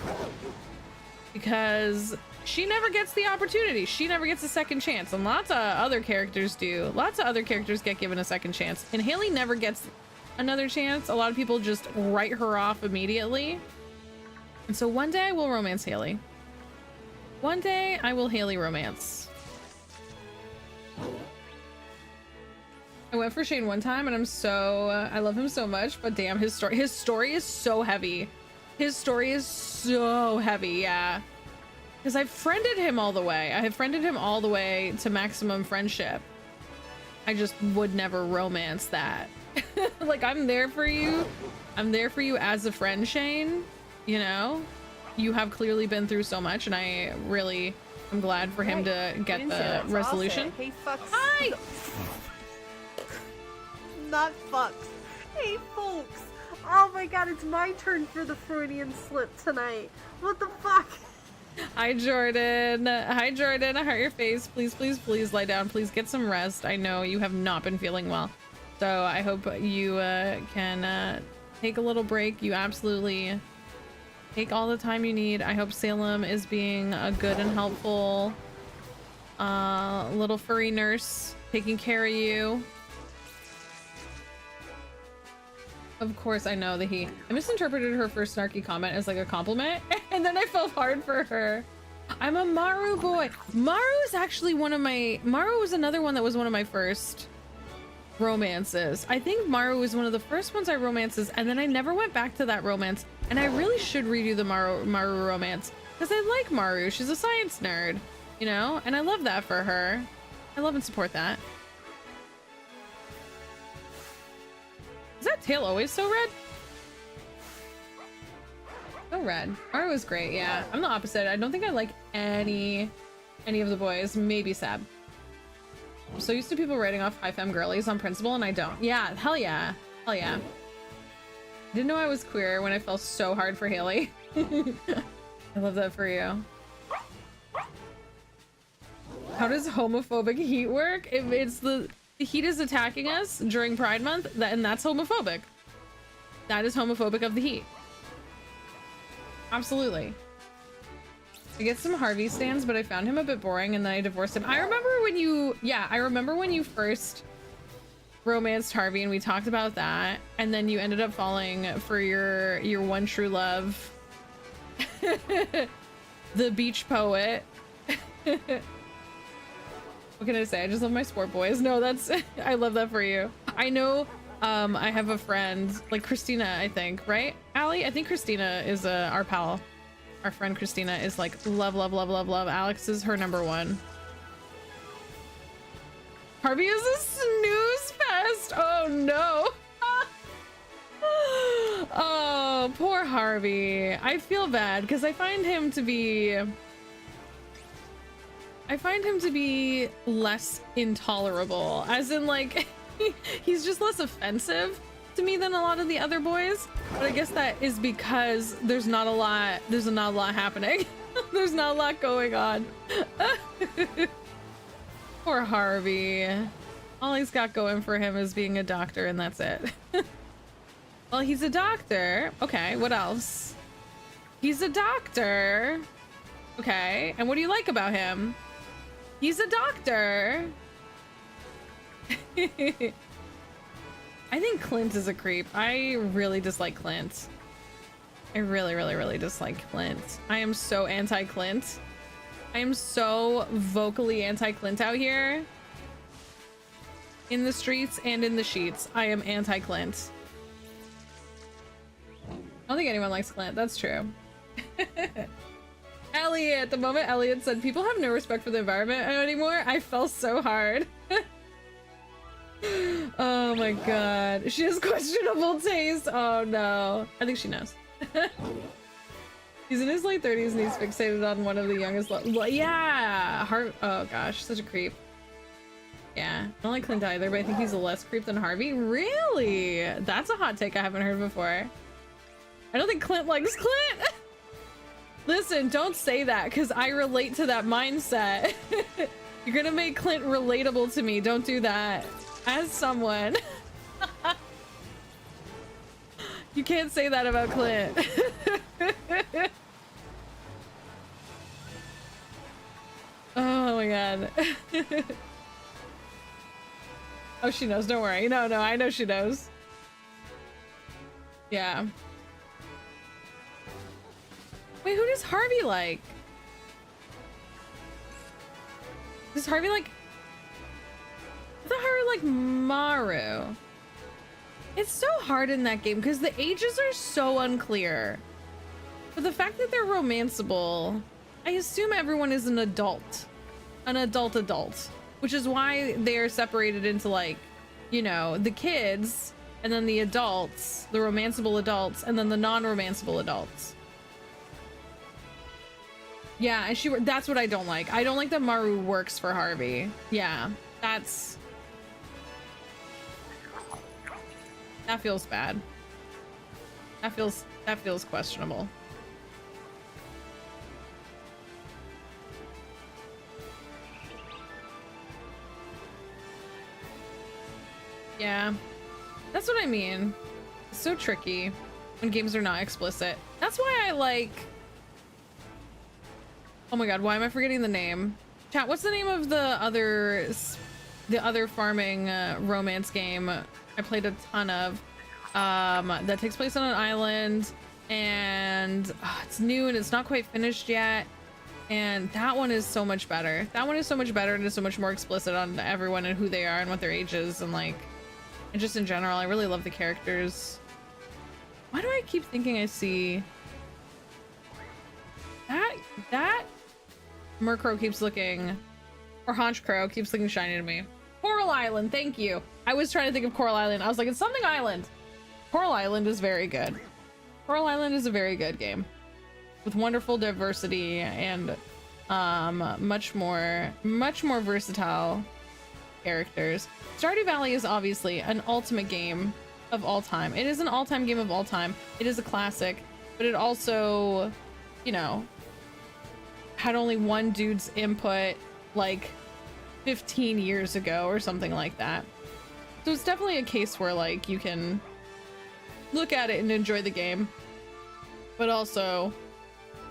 Because she never gets the opportunity. She never gets a second chance. And lots of other characters do. Lots of other characters get given a second chance. And Haley never gets another chance. A lot of people just write her off immediately. And so one day I will romance Haley. One day I will Haley romance. I went for Shane one time and I'm so... I love him so much. But damn, his story is so heavy. His story is so heavy, yeah. Because I've friended him all the way. I have friended him all the way to maximum friendship. I just would never romance that. Like, I'm there for you. I'm there for you as a friend, Shane. You know? You have clearly been through so much, and I really am glad for him to get the resolution. Hey, fucks. Hi! Not fucks. Hey, folks. Oh my god, it's my turn for the Freudian slip tonight. What the fuck? Hi, Jordan. Hi, Jordan. I hurt your face. Please, please, please lie down. Please get some rest. I know you have not been feeling well. So I hope you can take a little break. You absolutely take all the time you need. I hope Salem is being a good and helpful little furry nurse taking care of you. Of course, I know that I misinterpreted her first snarky comment as like a compliment, and then I felt hard for her. I'm a Maru boy. Maru is actually Maru was another one that was one of my first romances. I think Maru was one of the first ones I romances, and then I never went back to that romance, and I really should redo the Maru romance, because I like Maru. She's a science nerd, you know, and I love that for her. I love and support that. Is that tail always so red? So red. Maru was great, yeah. I'm the opposite. I don't think I like any of the boys. Maybe Sab. I'm so used to people writing off high femme girlies on principle, and I don't. Yeah, hell yeah. Hell yeah. I didn't know I was queer when I fell so hard for Haley. I love that for you. How does homophobic heat work? If it's the heat is attacking us during Pride Month, and that's homophobic. That is homophobic of the heat. Absolutely. I get some Harvey stands, but I found him a bit boring and then I divorced him. I remember when you, yeah, I remember when you first romanced Harvey and we talked about that, and then you ended up falling for your one true love. The beach poet. What can I say? I just love my sport boys. No, that's I love that for you. I know I have a friend like Christina, I think, right? Allie? I think Christina is our pal. Our friend Christina is like love, love, love, love, love. Alex is her number one. Harvey is a snooze fest. Oh no. Oh, poor Harvey. I feel bad because I find him to be less intolerable, as in like he's just less offensive to me than a lot of the other boys. But I guess that is because there's not a lot happening. There's not a lot going on. Poor Harvey. All he's got going for him is being a doctor, and that's it. Well, he's a doctor. Okay, what else? He's a doctor. Okay, and what do you like about him? He's a doctor. I think Clint is a creep. I really dislike Clint. I really, really, really dislike Clint. I am so anti-Clint. I am so vocally anti-Clint out here. In the streets and in the sheets, I am anti-Clint. I don't think anyone likes Clint. That's true. Elliot, the moment Elliot said people have no respect for the environment anymore, I fell so hard. Oh my god. She has questionable taste. Oh no. I think she knows. He's in his late 30s and he's fixated on one of the youngest. Yeah. Oh gosh, such a creep. Yeah. I don't like Clint either, but I think he's a less creep than Harvey. Really? That's a hot take I haven't heard before. I don't think Clint likes Clint. Listen, don't say that because I relate to that mindset. You're gonna make Clint relatable to me. Don't do that. As someone. You can't say that about Clint. Oh my god. Oh, she knows. Don't worry. No, I know she knows. Yeah. Wait, who does Harvey like? Does Harvey like... I thought Harvey liked Maru. It's so hard in that game because the ages are so unclear. But the fact that they're romanceable, I assume everyone is an adult. An adult. Which is why they're separated into like, you know, the kids, and then the adults, the romanceable adults, and then the non-romanceable adults. Yeah, and that's what I don't like. I don't like that Maru works for Harvey. Yeah, that feels bad. That feels questionable. Yeah, that's what I mean. It's so tricky when games are not explicit. That's why I like... Oh my god, why am I forgetting the name? Chat, what's the name of the other farming romance game I played a ton of that takes place on an island, and it's new and it's not quite finished yet, and that one is so much better. That one is so much better and is so much more explicit on everyone and who they are and what their age is, and like, and just in general, I really love the characters. Why do I keep thinking I see that Murkrow keeps looking, or Haunchcrow keeps looking shiny to me. Coral Island, thank you. I was trying to think of Coral Island. I was like, it's something island. Coral Island is very good. Coral Island is a very good game with wonderful diversity and much more versatile characters. Stardew Valley is obviously an ultimate game of all time. It is an all-time game of all time. It is a classic, but it also, you know, had only one dude's input like 15 years ago or something like that. So it's definitely a case where like you can look at it and enjoy the game, but also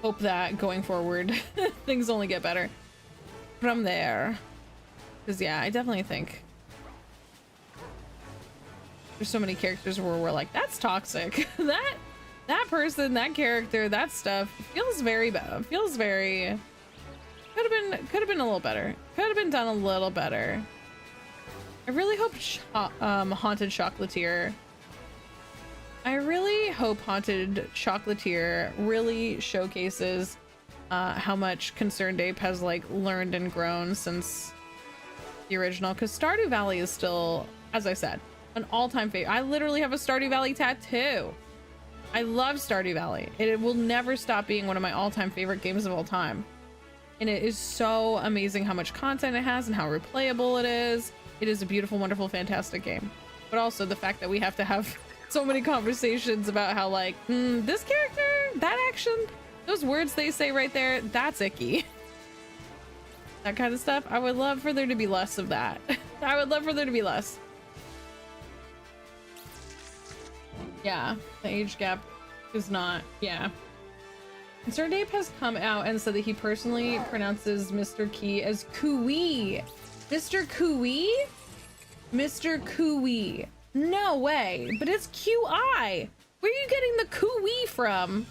hope that going forward things only get better from there. Because yeah, I definitely think there's so many characters where we're like, that's toxic. that person, that character, that stuff feels very bad. Feels very could have been a little better. Could have been done a little better. I really hope Haunted Chocolatier. I really hope Haunted Chocolatier really showcases how much Concerned Ape has like learned and grown since the original. Because Stardew Valley is still, as I said, an all-time favorite. I literally have a Stardew Valley tattoo. I love Stardew Valley. It will never stop being one of my all-time favorite games of all time. And it is so amazing how much content it has and how replayable it is. It is a beautiful, wonderful, fantastic game. But also the fact that we have to have so many conversations about how like, this character, that action, those words they say right there, that's icky. That kind of stuff. I would love for there to be less of that. I would love for there to be less. Yeah, the age gap is not, yeah. Concerned Ape has come out and said that he personally pronounces Mr. Key as Kui. Mr. Kui? Mr. Kui. No way, but it's QI. Where are you getting the Kui from?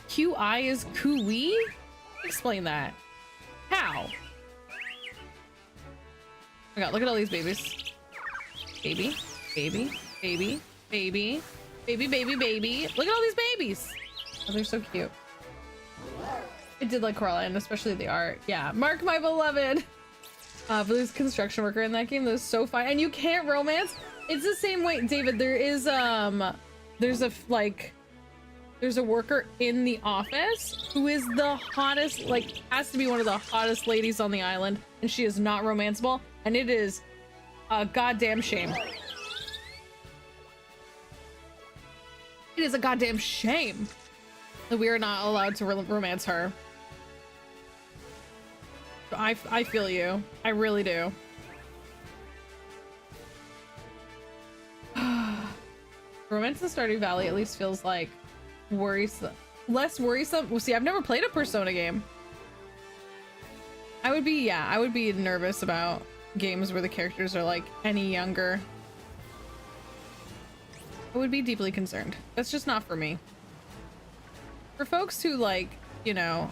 QI is Kui? Explain that. How? Oh my god, look at all these babies. Baby, baby, baby, baby, baby, baby, baby. Look at all these babies. Oh, they're so cute. I did like Coraline, especially the art. Yeah, Mark, my beloved. But there's a construction worker in that game that's so fine, and you can't romance. It's the same way, David. There is there's a worker in the office who is the hottest, like has to be one of the hottest ladies on the island, and she is not romanceable, and it is a goddamn shame. It is a goddamn shame that we are not allowed to romance her. I feel you. I really do. Romance in Stardew Valley at least feels like worrisome, less worrisome. Well, see, I've never played a Persona game. I would be nervous about games where the characters are like any younger. I would be deeply concerned. That's just not for me. For folks who like, you know,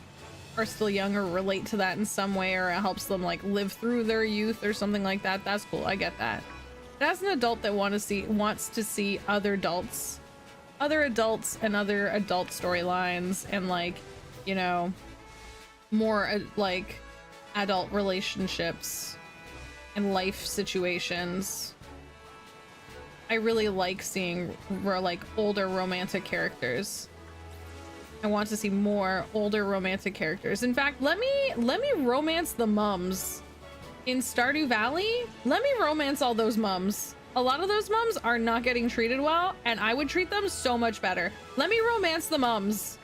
are still young or relate to that in some way, or it helps them like live through their youth or something like that, that's cool. I get that. But as an adult that wants to see other adults and other adult storylines and like, you know, more like adult relationships and life situations, I really like seeing like older romantic characters. I want to see more older romantic characters. In fact, let me romance the mums in Stardew Valley. Let me romance all those mums. A lot of those mums are not getting treated well, and I would treat them so much better. Let me romance the mums.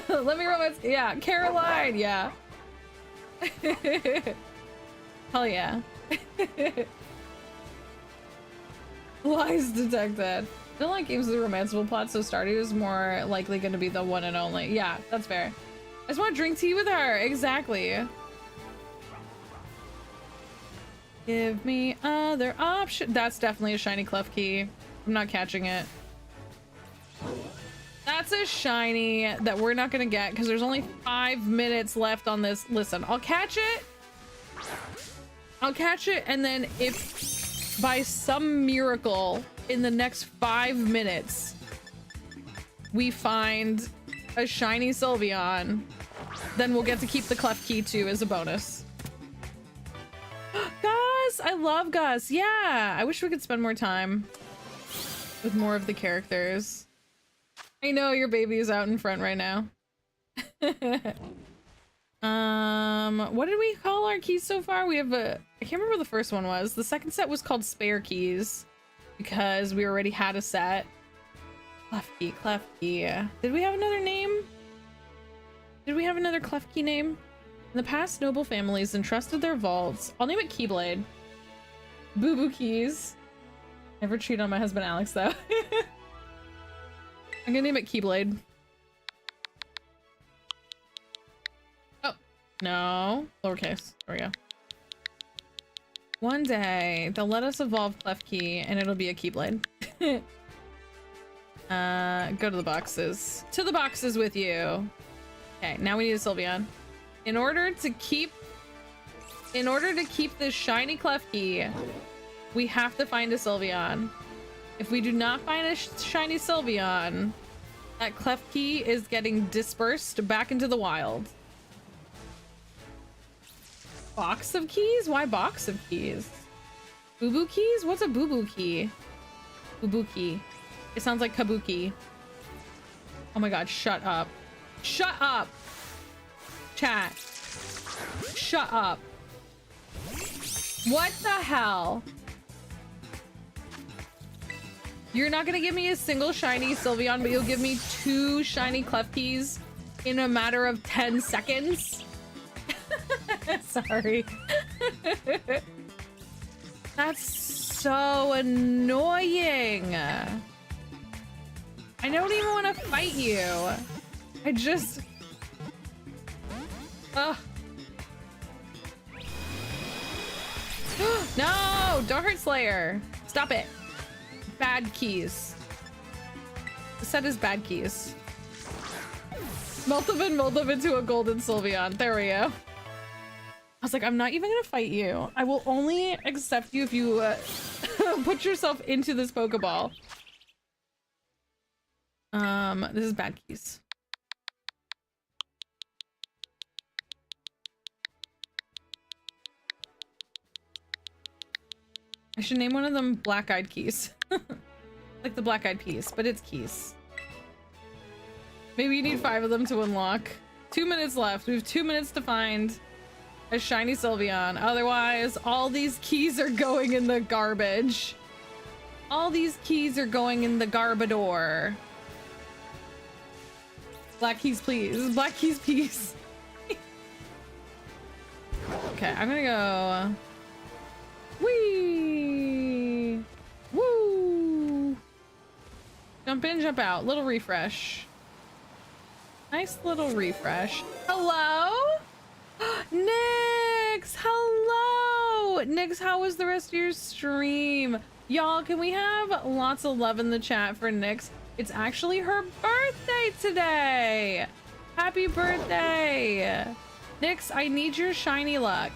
Let me romance, yeah, Caroline, yeah. Hell yeah. Lies detected. I don't like games with a romanceable plot, so Stardew is more likely going to be the one and only. Yeah, that's fair. I just want to drink tea with her. Exactly. Give me other option. That's definitely a shiny clef key. I'm not catching it. That's a shiny that we're not going to get because there's only 5 minutes left on this. Listen, I'll catch it. And then if by some miracle in the next 5 minutes we find a shiny Sylveon, then we'll get to keep the clef key too as a bonus. Gus! I love Gus. Yeah, I wish we could spend more time with more of the characters. I know your baby is out in front right now. What did we call our keys so far? We have I can't remember what the first one was. The second set was called spare keys because we already had a set. Clef key. Did we have another name? Did we have another clef key name? In the past, noble families entrusted their vaults. I'll name it Keyblade. Boo Boo Keys. Never cheat on my husband Alex though. I'm gonna name it Keyblade. Oh, no. Lowercase. There we go. One day, they'll let us evolve Clef Key and it'll be a Keyblade. Go to the boxes. To the boxes with you. Okay, now we need a Sylveon. In order to keep this shiny Clef Key, we have to find a Sylveon. If we do not find a shiny Sylveon, that Clef Key is getting dispersed back into the wild. Box of keys? Why box of keys? Boo Boo keys? What's a Boo Boo key? Boo Boo key. It sounds like kabuki. Oh my god, shut up. Shut up! Chat. Shut up. What the hell? You're not gonna give me a single shiny Sylveon, but you'll give me 2 shiny Clef Keys in a matter of 10 seconds? Sorry. That's so annoying. I don't even want to fight you. I just... Ugh. No! Don't hurt Slayer. Stop it. Bad keys. The set is bad keys. Mold them into a golden Sylveon. There we go. I was like, I'm not even gonna fight you. I will only accept you if you put yourself into this Pokeball. This is bad keys. I should name one of them Black Eyed Keys. Like the Black Eyed Peas, but it's keys. Maybe you need 5 of them to unlock. 2 minutes left. We have 2 minutes to find a shiny Sylveon. Otherwise, all these keys are going in the garbage. All these keys are going in the garbador. Black keys, please. Black keys, please. Okay, I'm gonna go... Whee! Woo! Jump in, jump out. Little refresh. Nice little refresh. Hello? Nyx! Hello! Nyx, how was the rest of your stream? Y'all, can we have lots of love in the chat for Nyx? It's actually her birthday today! Happy birthday! Nyx, I need your shiny luck.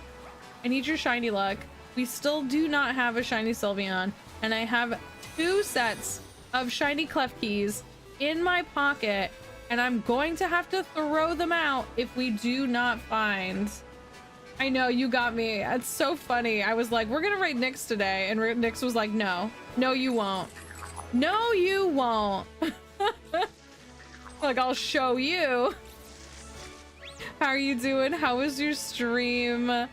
I need your shiny luck. We still do not have a shiny Sylveon, and I have 2 sets of shiny Clef Keys in my pocket, and I'm going to have to throw them out if we do not find... I know, you got me. It's so funny. I was like, we're gonna raid Nyx today, and Nyx was like, no. No, you won't. No, you won't. Like, I'll show you. How are you doing? How was your stream?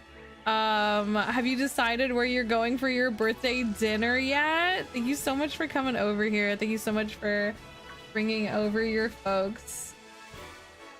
Have you decided where you're going for your birthday dinner yet? Thank you so much for coming over here. Thank you so much for bringing over your folks.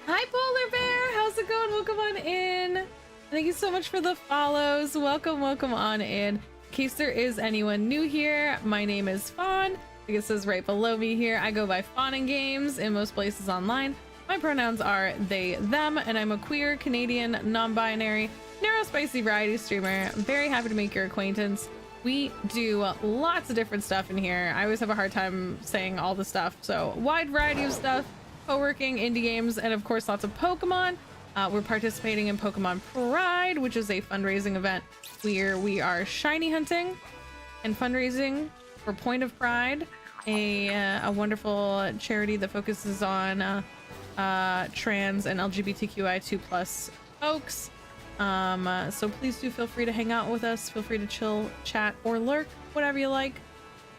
Hi, Polar Bear. How's it going? Welcome on in. Thank you so much for the follows. Welcome on in. In case there is anyone new here, my name is Fawn. I think it says right below me here. I go by FaunAndGames in most places online. My pronouns are they, them, and I'm a queer, Canadian, non-binary, neurospicy variety streamer. I'm very happy to make your acquaintance. We do lots of different stuff in here. I always have a hard time saying all the stuff. So wide variety of stuff, co-working, indie games, and of course lots of Pokemon. We're participating in Pokemon Pride, which is a fundraising event where we are shiny hunting and fundraising for Point of Pride, a wonderful charity that focuses on trans and LGBTQI2+ folks. So please do feel free to hang out with us. Feel free to chill, chat, or lurk, whatever you like.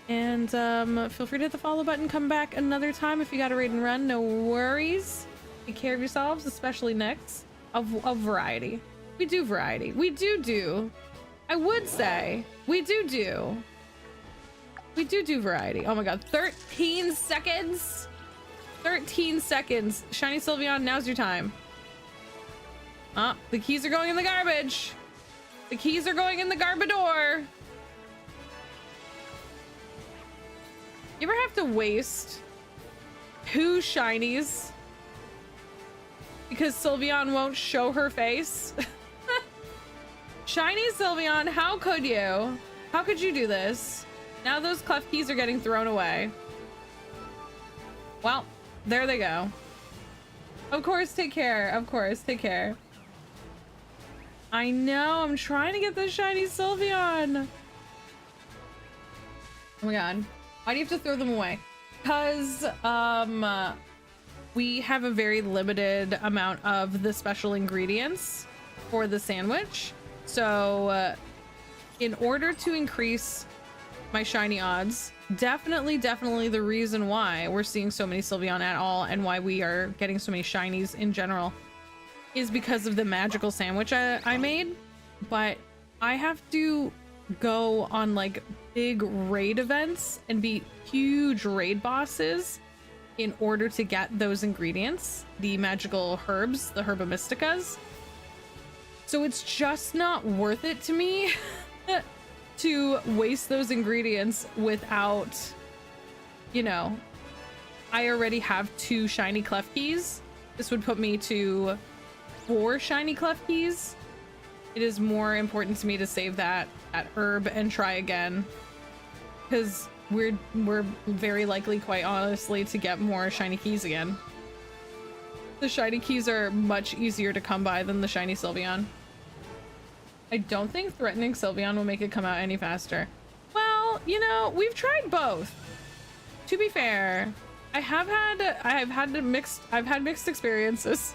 And feel free to hit the follow button. Come back another time if you got a raid and run. No worries. Take care of yourselves, especially Nyx. Of variety. We do variety. We do. I would say we do variety. Oh my god, 13 seconds. 13 seconds. Shiny Sylveon, now's your time. The keys are going in the garbage. The keys are going in the garbador. You ever have to waste 2 shinies because Sylveon won't show her face? Shiny Sylveon, how could you? How could you do this? Now those clef keys are getting thrown away. Well, there they go. Of course, take care. Of course, take care. I know, I'm trying to get the shiny Sylveon. Oh my god. Why do you have to throw them away? Because we have a very limited amount of the special ingredients for the sandwich. So in order to increase my shiny odds, definitely the reason why we're seeing so many Sylveon at all and why we are getting so many shinies in general is because of the magical sandwich I made. But I have to go on like big raid events and beat huge raid bosses in order to get those ingredients, the magical herbs, the herba mysticas. So it's just not worth it to me to waste those ingredients without, you know, I already have 2 shiny clef keys. This would put me to 4 shiny clef keys. It is more important to me to save that herb and try again, because we're very likely, quite honestly, to get more shiny keys again. The shiny keys are much easier to come by than the shiny Sylveon. I don't think threatening Sylveon will make it come out any faster. Well, you know, we've tried both. To be fair, I've had mixed experiences.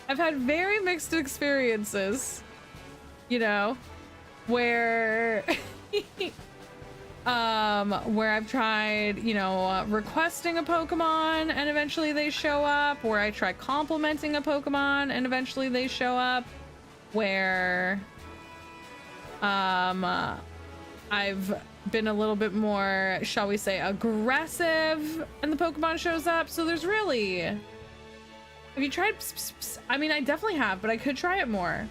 I've had very mixed experiences, you know, where where I've tried, you know, requesting a Pokemon and eventually they show up, where I try complimenting a Pokemon and eventually they show up, where I've been a little bit more, shall we say, aggressive and the Pokemon shows up. So there's really, have you tried I mean, I definitely have, but I could try it more.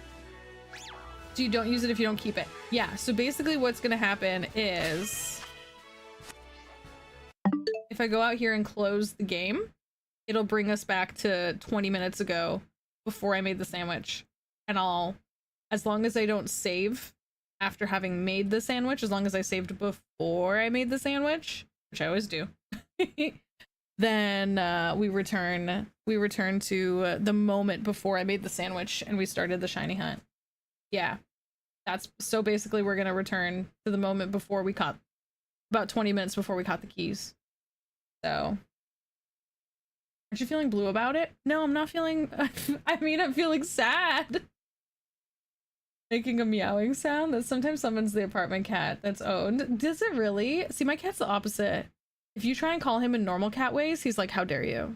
So you don't use it if you don't keep it. Yeah, so basically what's gonna happen is if I go out here and close the game, it'll bring us back to 20 minutes ago before I made the sandwich. And as long as I don't save after having made the sandwich, as long as I saved before I made the sandwich, which I always do, then we return to the moment before I made the sandwich and we started the shiny hunt. Yeah, that's so basically we're gonna return to the moment before we caught, about 20 minutes before we caught the keys. So aren't you feeling blue about it? No, I'm not feeling I mean, I'm feeling sad. Making a meowing sound that sometimes summons the apartment cat that's owned. Does it really? See, my cat's the opposite. If you try and call him in normal cat ways, he's like, how dare you?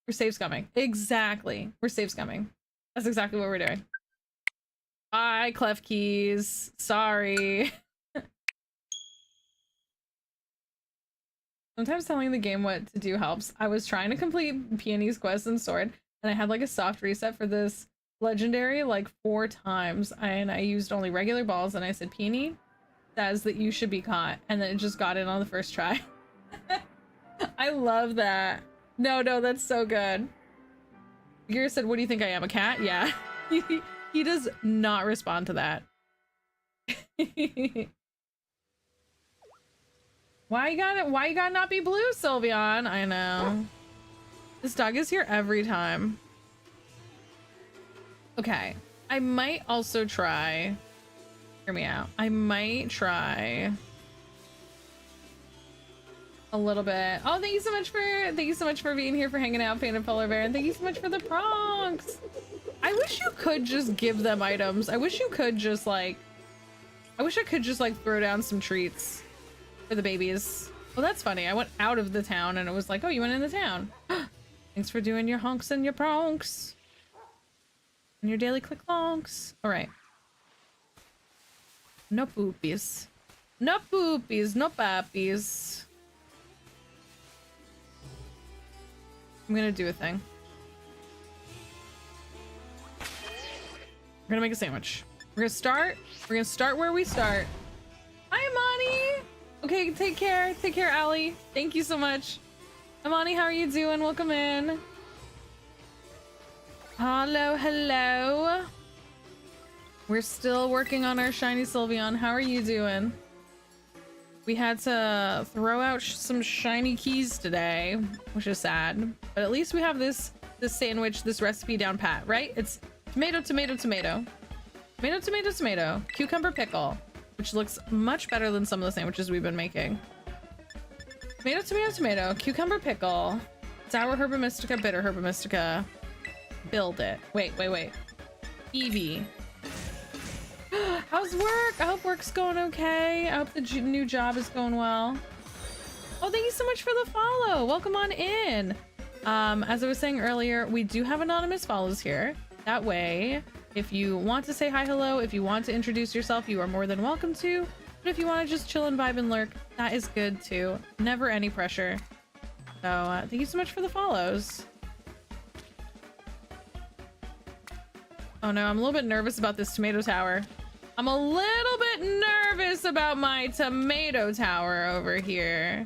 We're save scumming. Exactly. We're save scumming. That's exactly what we're doing. Bye, clef keys. Sorry. Sometimes telling the game what to do helps. I was trying to complete Peony's quest in Sword, and I had like a soft reset for this legendary like 4 times, and I used only regular balls, and I said, Peony says that you should be caught, and then it just got in on the first try. I love that. No, that's so good. Gear said, what do you think I am, a cat? Yeah. He does not respond to that. Why you gotta not be blue, Sylveon? I know. This dog is here every time. Okay. I might also try, hear me out. I might try a little bit. Oh, thank you so much for being here, for hanging out, Painted Polar Bear, and thank you so much for the prongs. I wish you could just give them items. I wish you could just like, I wish I could just like throw down some treats for the babies. Well, that's funny. I went out of the town and it was like, oh, you went in the town. Thanks for doing your honks and your pronks. And your daily click lonks. Alright. No poopies. No poopies, no pappies. I'm gonna do a thing. We're gonna make a sandwich. We're gonna start where we start. Hi, Amani! Okay, take care. Take care, Allie. Thank you so much. Amani, how are you doing? Welcome in. Hello, hello. We're still working on our shiny Sylveon. How are you doing? We had to throw out some shiny keys today, which is sad. But at least we have this sandwich, this recipe down pat, right? It's tomato, tomato, tomato. Tomato, tomato, tomato. Cucumber pickle, which looks much better than some of the sandwiches we've been making. Tomato, tomato, tomato. Cucumber pickle. Sour herba mystica, bitter herba mystica. Build it. Wait. Eevee. How's work? I hope work's going okay. I hope the new job is going well. Oh, thank you so much for the follow. Welcome on in. As I was saying earlier, we do have anonymous follows here. That way, if you want to say hi, hello, if you want to introduce yourself, you are more than welcome to. But if you want to just chill and vibe and lurk, that is good too. Never any pressure. So thank you so much for the follows. Oh no, I'm a little bit nervous about this tomato tower. I'm a little bit nervous about my tomato tower over here.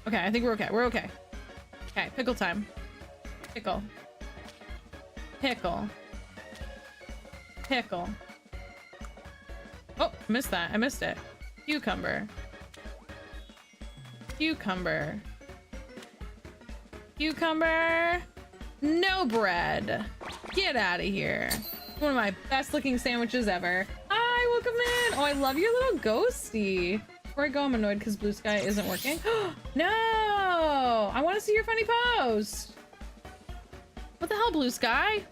Okay, I think we're okay. We're okay. Okay, pickle time. Pickle. Pickle. Pickle. Oh, missed that. I missed it. Cucumber. Cucumber. Cucumber. No bread. Get out of here. One of my best looking sandwiches ever. Hi, welcome in. Oh, I love your little ghosty. Before I go, I'm annoyed because Blue Sky isn't working. No! I want to see your funny post. What the hell, Blue Sky?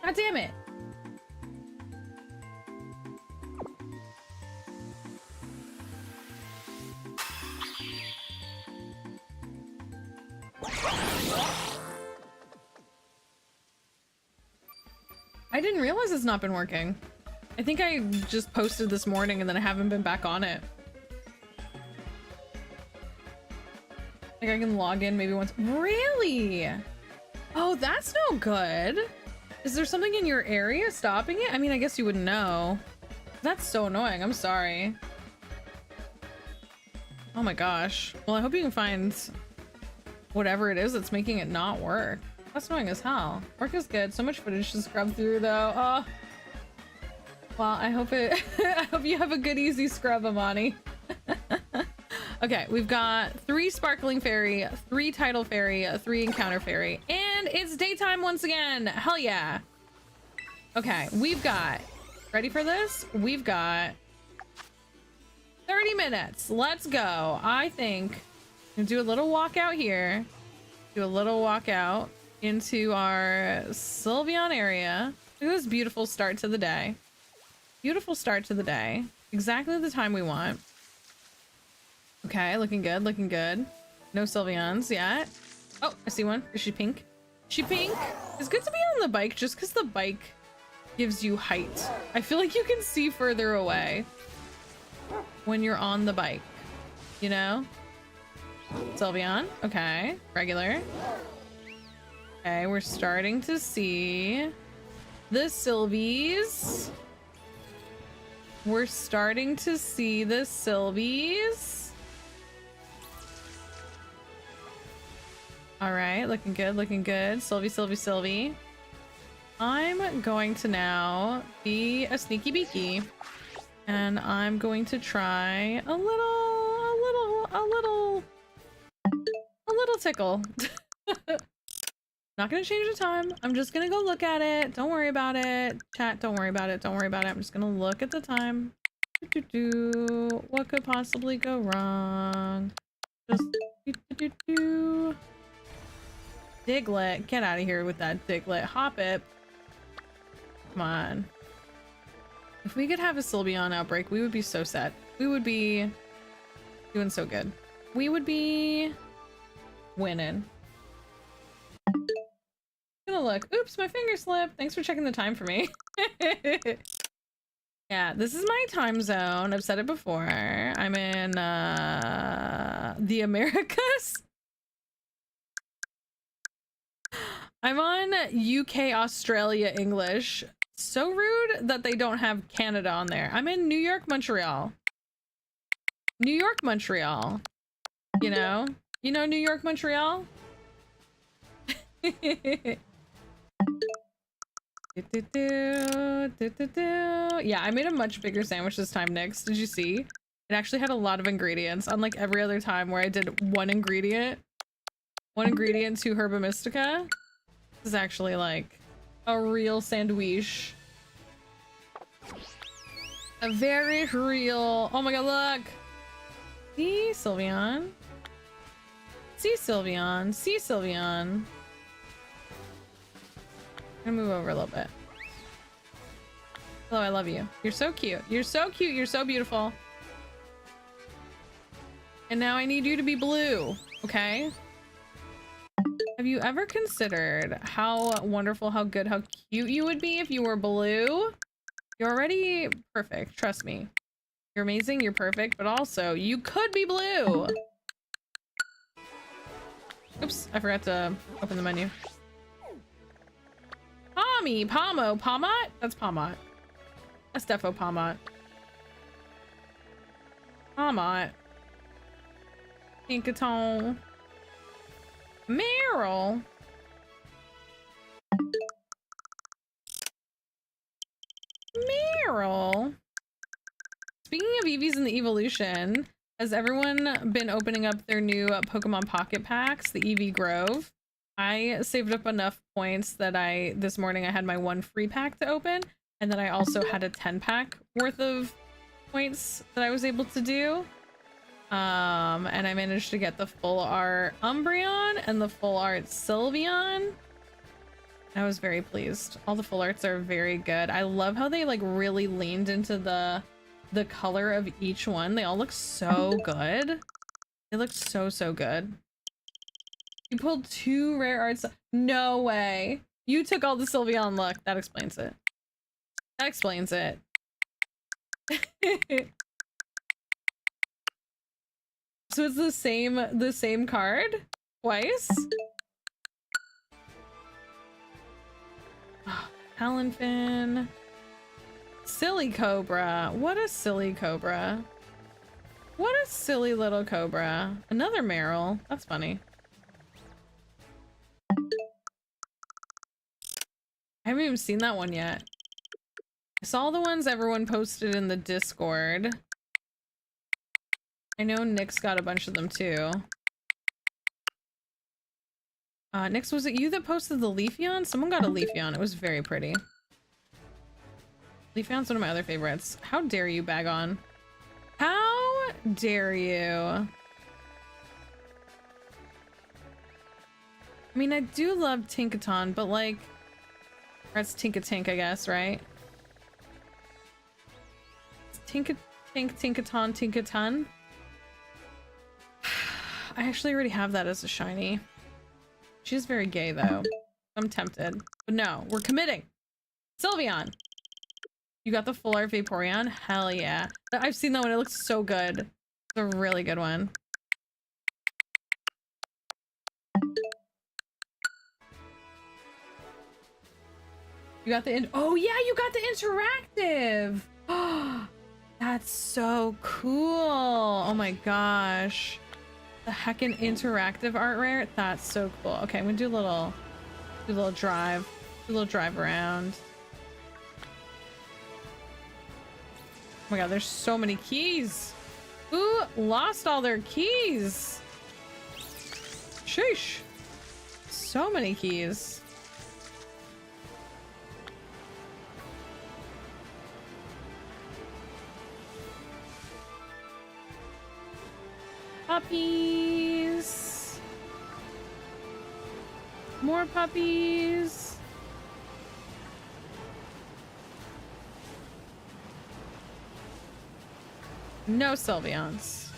God damn it. I didn't realize it's not been working. I think I just posted this morning and then I haven't been back on it. Like I can log in maybe once. Really? Oh, that's no good. Is there something in your area stopping it? I mean, I guess you wouldn't know. That's so annoying. I'm sorry. Oh my gosh. Well, I hope you can find whatever it is that's making it not work. That's annoying as hell. Work is good. So much footage to scrub through though. Oh. Well, I hope I hope you have a good easy scrub, Amani. Okay, we've got 3 sparkling fairy, 3 tidal fairy, 3 encounter fairy, and it's daytime once again. Hell yeah. Okay, we've got, ready for this? We've got 30 minutes. Let's go. I think I'm gonna do a little walk out here. Do a little walk out into our Sylveon area. Look at this beautiful start to the day. Beautiful start to the day. Exactly the time we want. Okay, looking good, looking good. No Sylveons yet. Oh, I see one. Is she pink? She pink? It's good to be on the bike just because the bike gives you height. I feel like you can see further away when you're on the bike, you know? Sylveon, okay. Regular. Okay, we're starting to see the Sylvies. We're starting to see the Sylvies. All right, looking good, looking good. Sylvie, Sylvie, Sylvie. I'm going to now be a sneaky beaky, and I'm going to try a little tickle. Not gonna change the time. I'm just gonna go look at it. Don't worry about it. Chat, don't worry about it. Don't worry about it. I'm just gonna look at the time. What could possibly go wrong? Just Diglett, get out of here with that Diglett. Hop it. Come on. If we could have a Sylveon outbreak, we would be so set. We would be doing so good. we would be winning. Gonna look. Oops, my finger slipped. Thanks for checking the time for me. Yeah, this is my time zone. I've said it before. I'm in the Americas. I'm on UK, Australia, English. So rude that they don't have Canada on there. I'm in New York, Montreal. New York, Montreal. You know? You know New York, Montreal? Yeah, I made a much bigger sandwich this time, Nyx. Did you see? It actually had a lot of ingredients, unlike every other time where I did one ingredient to Herba Mystica. This is actually like a real sandwich. A very real. Oh my god, look! See, Sylveon. See, Sylveon. See, Sylveon. I'm gonna move over a little bit. Hello, I love you. You're so cute. You're so cute. You're so beautiful. And now I need you to be blue, okay? Have you ever considered how wonderful, how good, how cute you would be if you were blue? You're already perfect. Trust me. You're amazing. You're perfect. But also, you could be blue. Oops, I forgot to open the menu. Pommy, Pomo, Pomot? That's Pomot. That's defo Pomot. Pomot. Pinkaton. Meryl. Meryl. Speaking of Eevees in the evolution, has everyone been opening up their new Pokemon Pocket Packs, the Eevee Grove? I saved up enough points that this morning I had my one free pack to open, and then I also had a 10-pack worth of points that I was able to do. And I managed to get the full art Umbreon and the full art Sylveon. I was very pleased. All the full arts are very good. I love how they like really leaned into the color of each one. They all look so good. They look so good. You pulled 2 rare arts. No way. You took all the Sylveon luck. That explains it. That explains it. So it's the same card twice? Oh, Talonfin. Silly Cobra. What a silly Cobra. What a silly little Cobra. Another Meryl. That's funny. I haven't even seen that one yet. I saw the ones everyone posted in the Discord. I know Nyx got a bunch of them too. Nyx, was it you that posted the Leafeon? Someone got a Leafeon. It was very pretty. Leafeon's one of my other favorites. How dare you, bag on? How dare you? I mean, I do love Tinkaton, but like, that's Tinkatink, I guess, right? Tinkaton, Tinkaton. I actually already have that as a shiny. She's very gay though. I'm tempted, but no, we're committing. Sylveon. You got the full art Vaporeon? Hell yeah. I've seen that one. It looks so good. It's a really good one. You got the oh yeah, you got the interactive. Oh, that's so cool. Oh my gosh. The heckin' interactive art rare. That's so cool. Okay, I'm gonna do a little drive. Do a little drive around. Oh my god, there's so many keys. Who lost all their keys? Sheesh. So many keys. Puppies. More puppies. No Sylveons.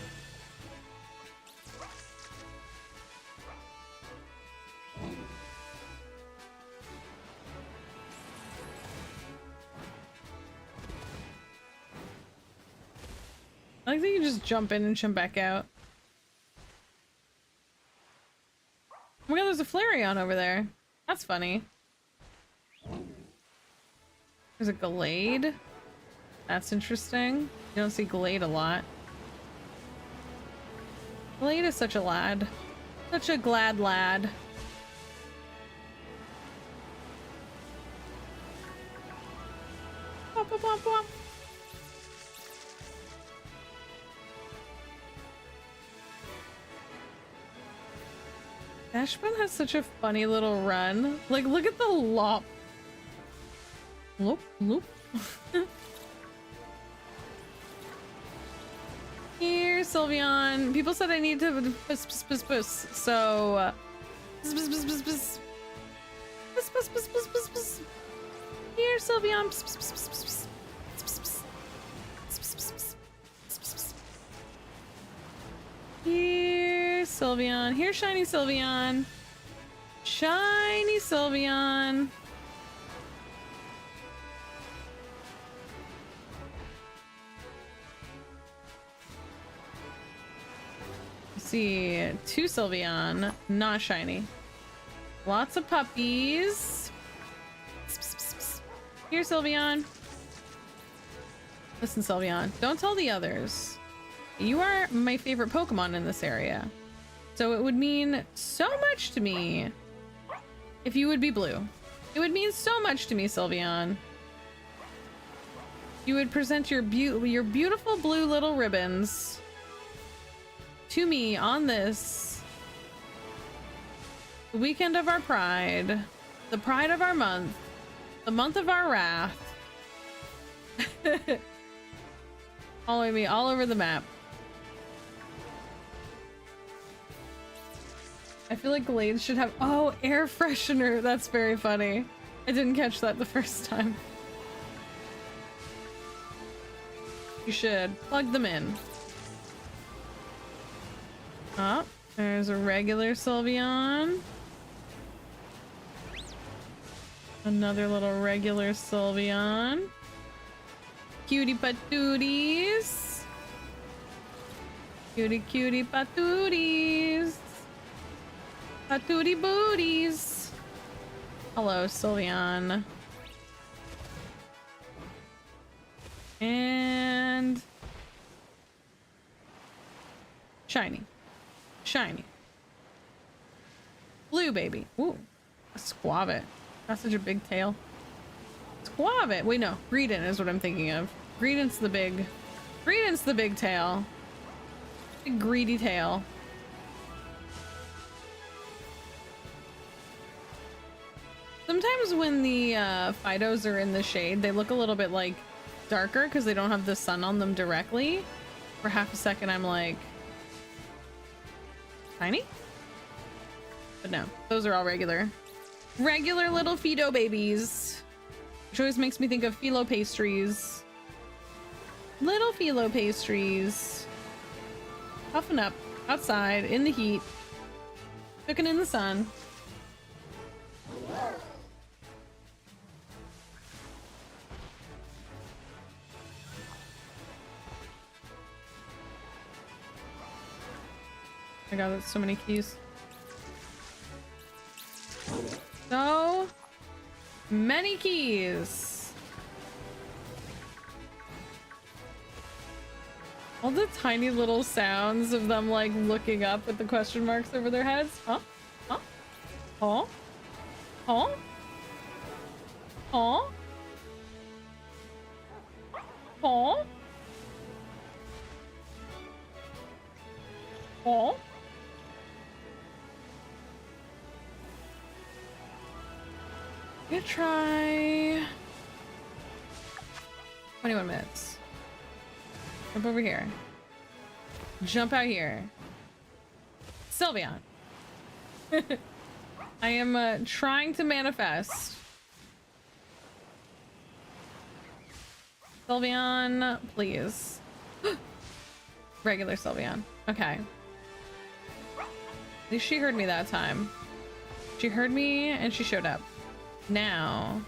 I like that you just jump in and jump back out. Oh my god, there's a Flareon over there. That's funny. There's a Glade. That's interesting. You don't see Glade a lot. Glade is such a lad. Such a glad lad. Womp, womp, womp, womp. Dashman has such a funny little run. Like, look at the lop. Loop, loop. Here, Sylveon. People said I need to puss, puss, puss, puss. So, puss, puss, puss, puss, puss. Puss, puss, puss, puss, puss, puss. Here, Sylveon. Puss, puss, puss, puss, puss, puss. Puss, puss, puss. Puss, puss, puss, puss. Puss, puss, puss. Here, Sylveon. Here, shiny Sylveon. Shiny Sylveon. See, 2 Sylveon, not shiny. Lots of puppies. Psst, psst, psst, psst. Here, Sylveon. Listen, Sylveon, don't tell the others. You are my favorite Pokemon in this area. So it would mean so much to me if you would be blue. It would mean so much to me, Sylveon. You would present your beautiful blue little ribbons to me on this the weekend of our pride, the pride of our month, the month of our wrath. Following me all over the map. I feel like Glades should have air freshener. That's very funny. I didn't catch that the first time. You should plug them in. Oh, there's a regular Sylveon. Another little regular Sylveon. Cutie patooties. Cutie cutie patooties. Patootie booties. Hello, Sylveon. And shiny. Shiny. Blue baby. Ooh. A Squavit. That's such a big tail. Squavit. Wait, no. Greedent is what I'm thinking of. Greedent's the big tail. Big greedy tail. Sometimes when the Fidos are in the shade, they look a little bit like darker because they don't have the sun on them directly. For half a second, I'm like, tiny? But no, those are all regular. Regular little Fido babies. Which always makes me think of phyllo pastries. Little phyllo pastries. Puffing up outside in the heat. Cooking in the sun. Oh my god, that's so many keys. So many keys. All the tiny little sounds of them like looking up with the question marks over their heads. Huh? Huh? Huh? Huh? Huh? Huh? Huh? I'm gonna try 21 minutes. Jump over here. Jump out here. Sylveon. I am trying to manifest. Sylveon, please. Regular Sylveon. Okay. At least she heard me that time. She heard me and she showed up. Now,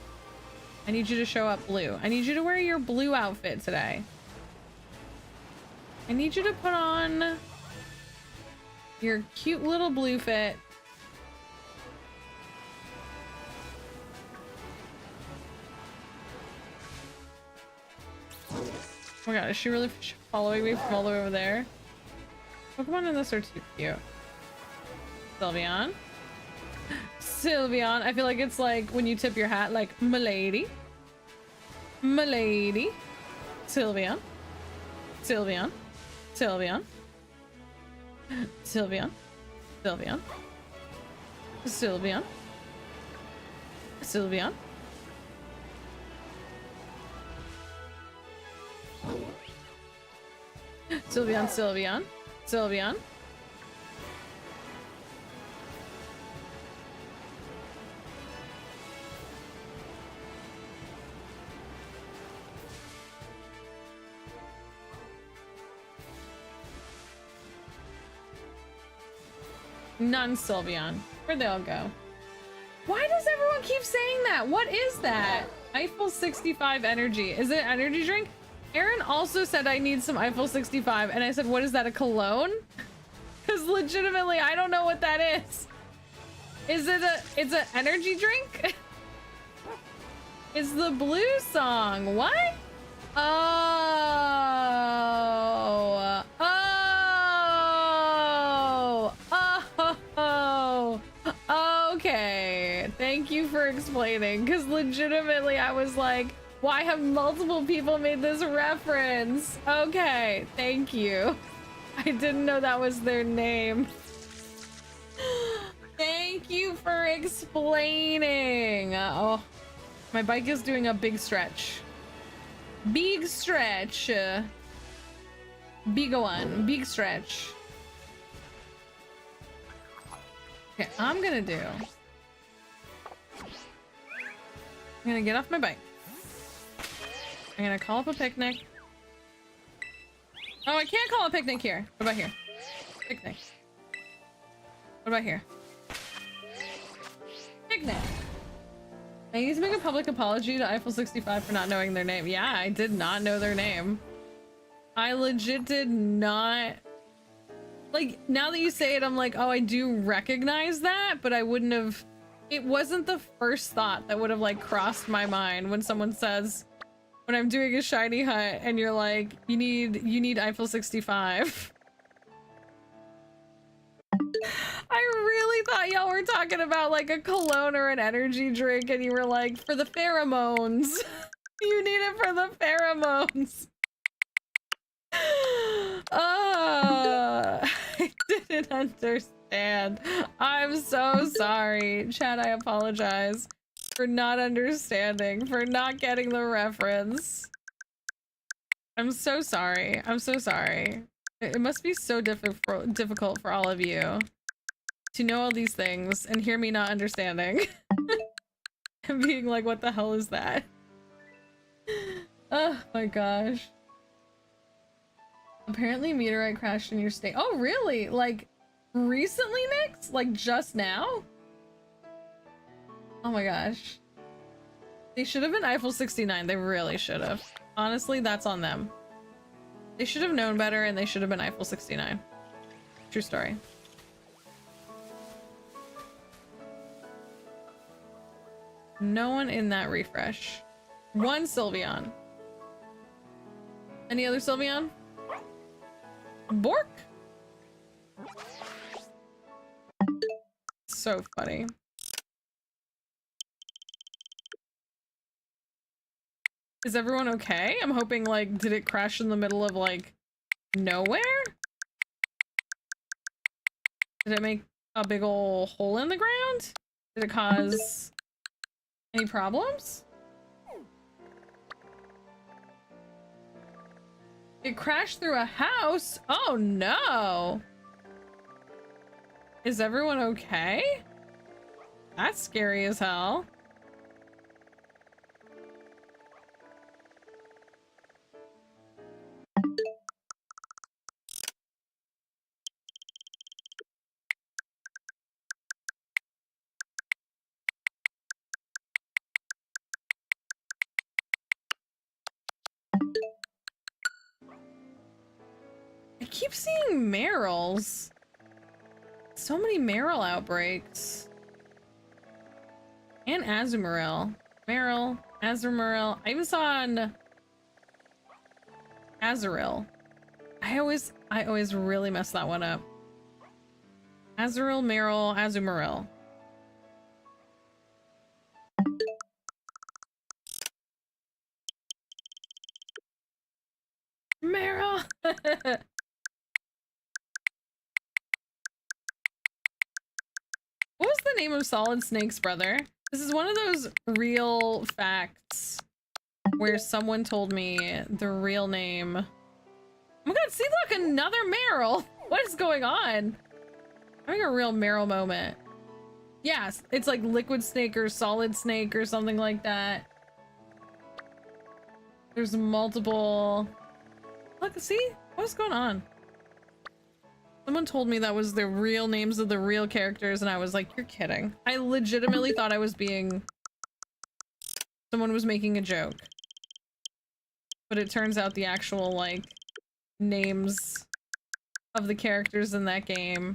I need you to show up blue. I need you to wear your blue outfit today. I need you to put on your cute little blue fit. Oh my god, is she really following me from all the way over there? Pokemon in this are too cute. Sylveon. Sylveon. I feel like it's like when you tip your hat, like, milady. Milady. Sylveon. Sylveon. Sylveon. Sylveon. Sylveon. Sylveon. Sylveon. Sylveon, Sylveon. Sylveon. None Sylveon. Where'd they all go? Why does everyone keep saying that? What is that? Eiffel 65 energy. Is it an energy drink? Aaron also said I need some Eiffel 65 and I said, what is that, a cologne? Because legitimately I don't know what that is. Is it it's an energy drink? It's the blue song. What? Oh. Oh. Okay. Thank you for explaining, because legitimately I was like, why have multiple people made this reference? Okay, thank you. I didn't know that was their name. Thank you for explaining. Oh, my bike is doing a big stretch. Big stretch. Big one. Big stretch. Okay, I'm gonna get off my bike. I'm gonna call up a picnic. Oh, I can't call a picnic here. What about here? Picnic. What about here? Picnic. I need to make a public apology to Eiffel 65 for not knowing their name. Yeah, I did not know their name. I legit did not. Like, now that you say it, I'm like, oh, I do recognize that, but I wouldn't have. It wasn't the first thought that would have like crossed my mind when someone says, when I'm doing a shiny hunt and you're like, you need Eiffel 65. I really thought y'all were talking about like a cologne or an energy drink and you were like, for the pheromones. You need it for the pheromones. I didn't understand. I'm so sorry. Chad, I apologize for not understanding, for not getting the reference. I'm so sorry. I'm so sorry. It must be so difficult for all of you to know all these things and hear me not understanding. And being like, what the hell is that? Oh my gosh. Apparently meteorite crashed in your state. Oh really? Like recently, Nyx? Like just now? Oh my gosh. They should have been Eiffel 69. They really should have. Honestly, that's on them. They should have known better and they should have been Eiffel 69. True story. No one in that refresh. One Sylveon. Any other Sylveon? Bork? So funny. Is everyone okay? I'm hoping, like, did it crash in the middle of, like, nowhere? Did it make a big ol' hole in the ground? Did it cause any problems? It crashed through a house? Oh no! Is everyone okay? That's scary as hell. keep seeing Meryl's. So many Meryl outbreaks. And Azumarill. Meryl, Azumarill. I even saw on Azurill. I always really mess that one up. Azurill, Meryl, Azumarill. Meryl! What was the name of Solid Snake's brother? This is one of those real facts where someone told me the real name. Oh my god, see, look, another Meryl! What is going on? I'm having a real Meryl moment. Yes, it's like Liquid Snake or Solid Snake or something like that. There's multiple... Look, see? What's going on? Someone told me that was the real names of the real characters, and I was like, you're kidding. I legitimately thought I was being... Someone was making a joke. But it turns out the actual, like, names of the characters in that game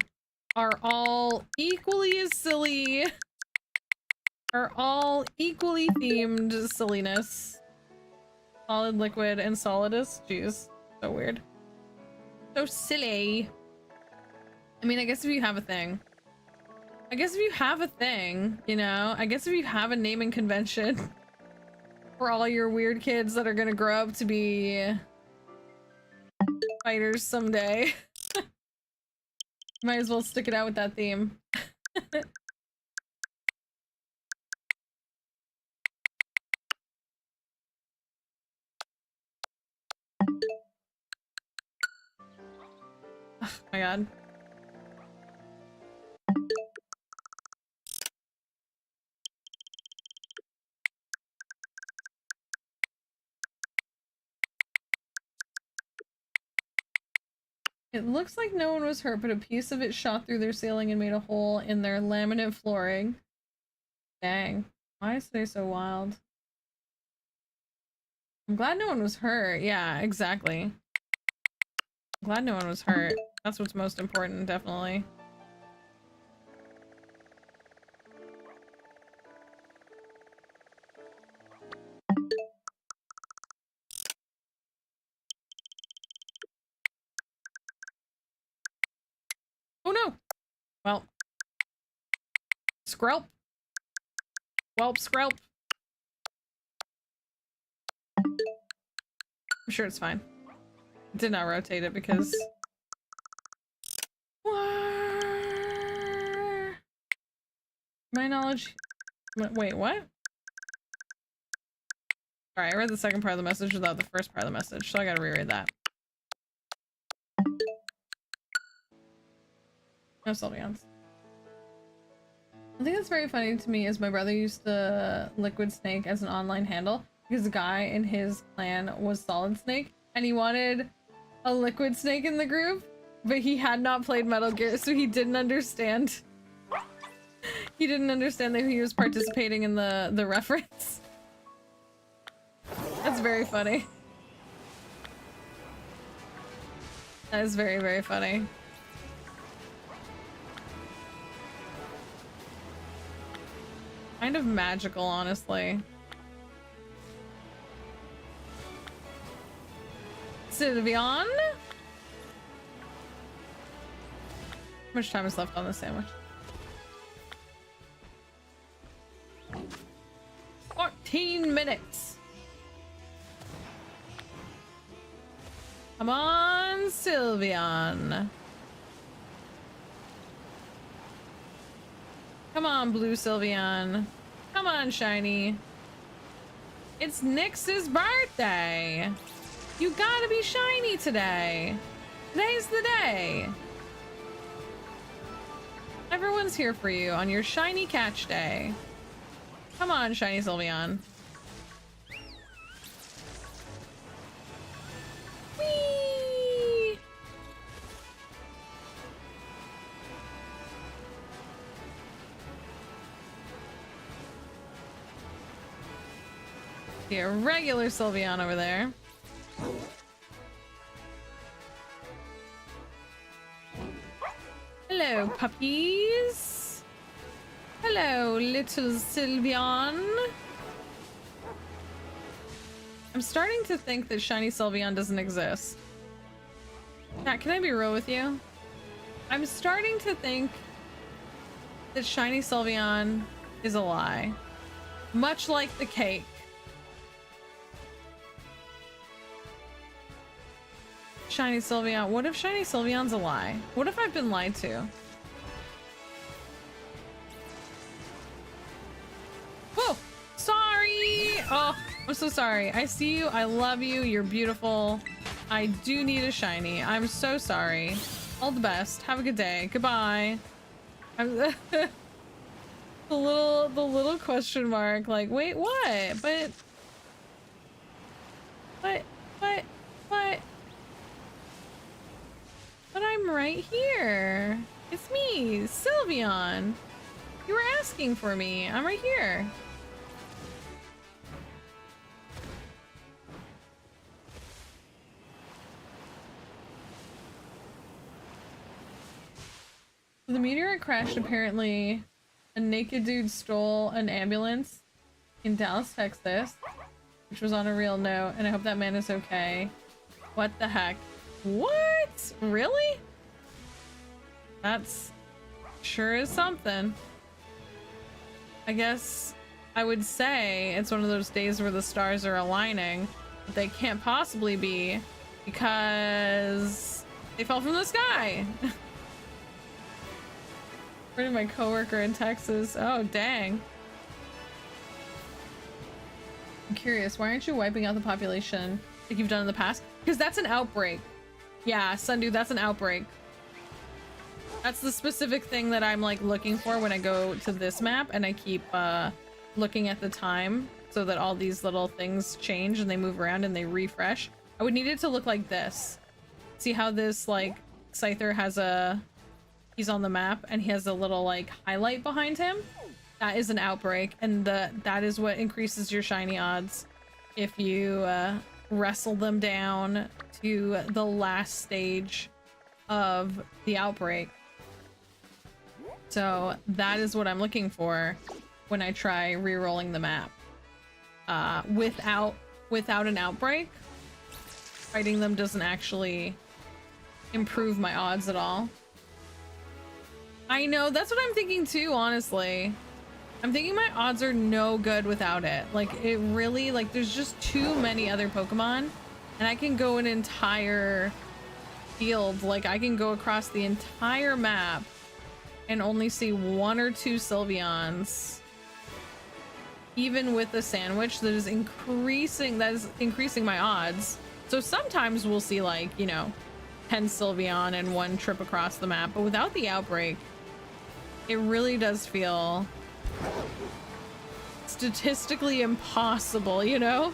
are all equally as silly. Are all equally themed silliness. Solid, Liquid, and Solidus. Jeez. So weird. So silly. I mean, I guess if you have a thing. I guess if you have a thing, you know? I guess if you have a naming convention for all your weird kids that are gonna grow up to be fighters someday. Might as well stick it out with that theme. Oh my god. It looks like no one was hurt, but a piece of it shot through their ceiling and made a hole in their laminate flooring. Dang. Why is today so wild? I'm glad no one was hurt. Yeah, exactly. I'm glad no one was hurt. That's what's most important, definitely. Oh no! Well. Skrelp. Welp, Skrelp. I'm sure it's fine. Did not rotate it because... My knowledge... Wait, what? Alright, I read the second part of the message without the first part of the message, so I gotta reread that. No Sylveons. I think that's very funny to me is my brother used the Liquid Snake as an online handle because the guy in his clan was Solid Snake and he wanted a Liquid Snake in the group, but he had not played Metal Gear, so he didn't understand. He didn't understand that he was participating in the reference. That's very funny. That is very, very funny. Kind of magical, honestly. Sylveon? How much time is left on this sandwich? 14 minutes. Come on, Sylveon. Come on, Blue Sylveon. Come on, Shiny. It's Nyx's birthday. You gotta be shiny today. Today's the day. Everyone's here for you on your shiny catch day. Come on, Shiny Sylveon. Whee! See a regular Sylveon over there. Hello, puppies. Hello, little Sylveon. I'm starting to think that shiny Sylveon doesn't exist. Chat, can I be real with you? I'm starting to think that shiny Sylveon is a lie. Much like the cake. Shiny Sylveon. What if shiny Sylveon's a lie? What if I've been lied to? Whoa! Sorry! Oh, I'm so sorry. I see you. I love you. You're beautiful. I do need a shiny. I'm so sorry. All the best. Have a good day. Goodbye. I'm the little question mark. Like, wait, what? But I'm right here. It's me, Sylveon. You were asking for me. I'm right here. The meteorite crashed. Apparently, a naked dude stole an ambulance in Dallas, Texas, which was on a real note, and I hope that man is okay. What the heck? What? Really? That's sure is something. I guess I would say it's one of those days where the stars are aligning, but they can't possibly be because they fell from the sky. According to my coworker in Texas. Oh, dang. I'm curious, why aren't you wiping out the population like you've done in the past? Because that's an outbreak. Yeah, Sundu, that's an outbreak. That's the specific thing that I'm like looking for when I go to this map, and I keep looking at the time so that all these little things change and they move around and they refresh. I would need it to look like this. See how this like Scyther has he's on the map and he has a little like highlight behind him? That is an outbreak, and that is what increases your shiny odds if you wrestle them down to the last stage of the outbreak. So that is what I'm looking for when I try re-rolling the map. Without an outbreak, fighting them doesn't actually improve my odds at all. I know, that's what I'm thinking too, honestly. I'm thinking my odds are no good without it. Like, it really, like, there's just too many other Pokemon, and I can go an entire field. Like, I can go across the entire map and only see 1 or 2 Sylveons. Even with the sandwich that is increasing my odds. So sometimes we'll see, like, you know, 10 Sylveon in one trip across the map, but without the outbreak, it really does feel statistically impossible, you know?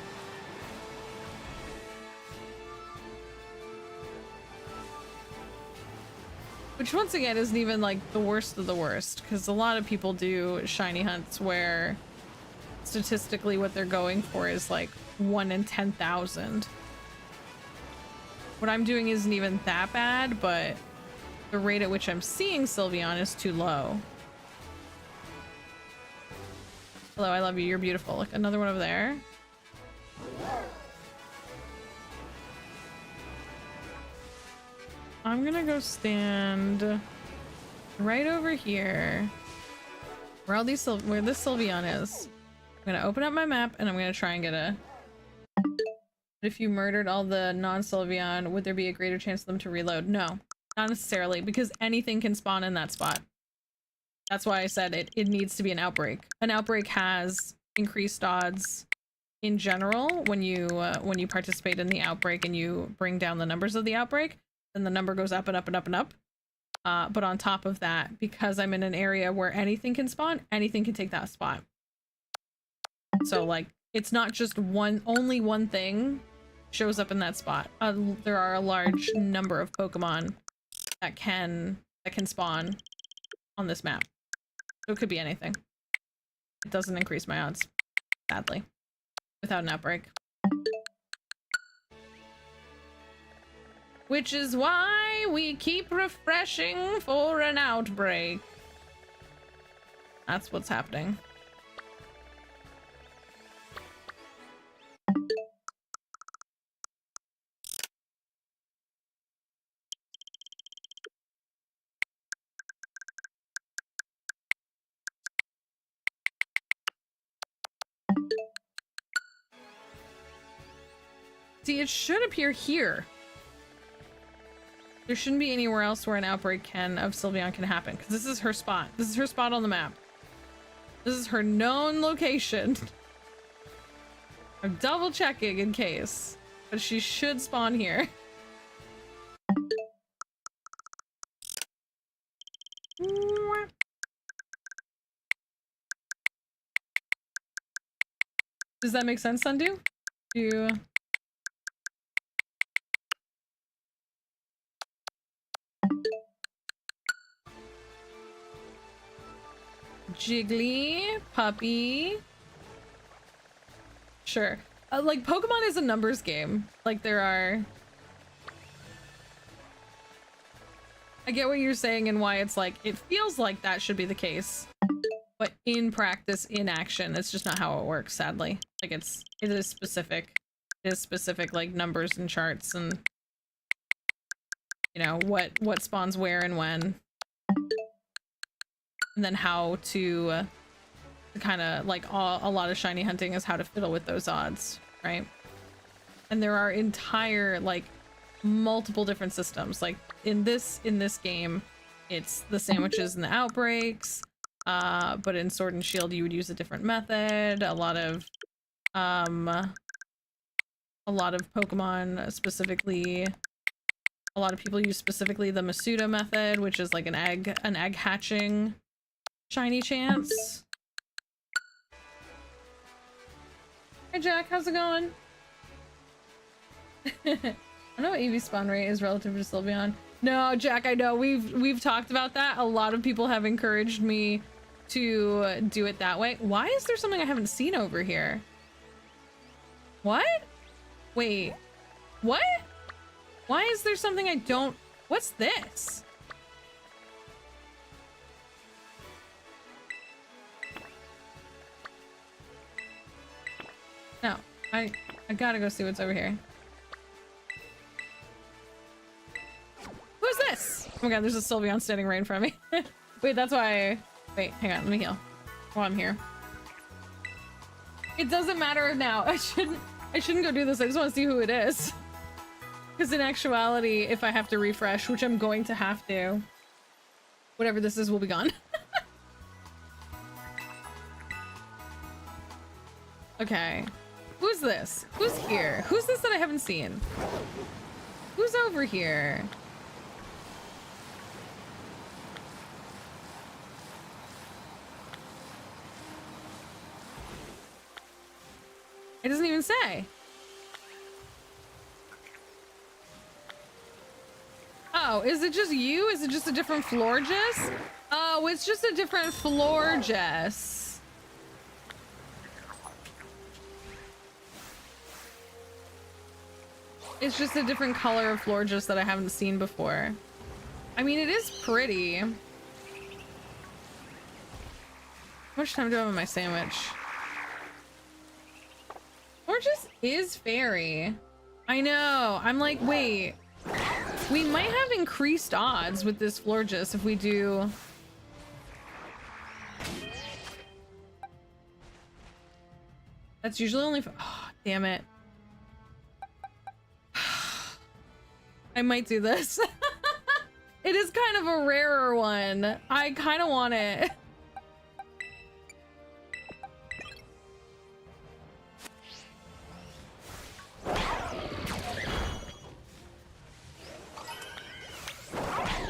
Which once again isn't even like the worst of the worst, because a lot of people do shiny hunts where statistically what they're going for is like 1 in 10,000. What I'm doing isn't even that bad, but the rate at which I'm seeing Sylveon is too low. Hello, I love you. You're beautiful. Look, another one over there. I'm gonna go stand right over here where this Sylveon is. I'm gonna open up my map and I'm gonna try and get a... If you murdered all the non-Sylveon, would there be a greater chance of them to reload? No, not necessarily, because anything can spawn in that spot. That's why I said it needs to be an outbreak. An outbreak has increased odds in general when you participate in the outbreak and you bring down the numbers of the outbreak. Then the number goes up and up and up and up. But on top of that, because I'm in an area where anything can spawn, anything can take that spot. So like, it's not just only one thing shows up in that spot. There are a large number of Pokemon that can spawn on this map. So it could be anything. It doesn't increase my odds, sadly, without an outbreak. Which is why we keep refreshing for an outbreak. That's what's happening. See, it should appear here. There shouldn't be anywhere else where an outbreak of Sylveon can happen, because this is her spot. This is her spot on the map. This is her known location. I'm double checking in case, but she should spawn here. Does that make sense, Sundu? Do Jiggly, puppy. Sure. Like, Pokemon is a numbers game. Like, there are... I get what you're saying and why it's like, it feels like that should be the case. But in practice, in action, it's just not how it works, sadly. Like, it is specific. It is specific, like, numbers and charts and... You know, what spawns where and when. And then how to kind of like a lot of shiny hunting is how to fiddle with those odds, right? And there are entire like multiple different systems. Like in this game, it's the sandwiches and the outbreaks. But in Sword and Shield, you would use a different method. A lot of Pokemon specifically. A lot of people use specifically the Masuda method, which is like an egg hatching shiny chance. Hey Jack, how's it going? I know EV spawn rate is relative to Sylveon. No, Jack, I know we've talked about that. A lot of people have encouraged me to do it that way. Why is there something I haven't seen over here? What? Wait, what? Why is there something I don't... What's this? No, I gotta go see what's over here. Who's this? Oh my god, there's a Sylveon standing right in front of me. Wait, that's why wait, hang on, let me heal while I'm here. It doesn't matter now. I shouldn't go do this. I just want to see who it is. Because in actuality, if I have to refresh, which I'm going to have to, whatever this is will be gone. Okay. Who's this? Who's here? Who's this that I haven't seen? Who's over here? It doesn't even say. Oh, is it just you? Is it just a different Florges? Oh, it's just a different Florges. It's just a different color of Florges that I haven't seen before. I mean, it is pretty. How much time do I have on my sandwich? Florges is fairy. I know. I'm like, wait. We might have increased odds with this Florges if we do... That's usually only... Oh, damn it. I might do this. It is kind of a rarer one. I kind of want it.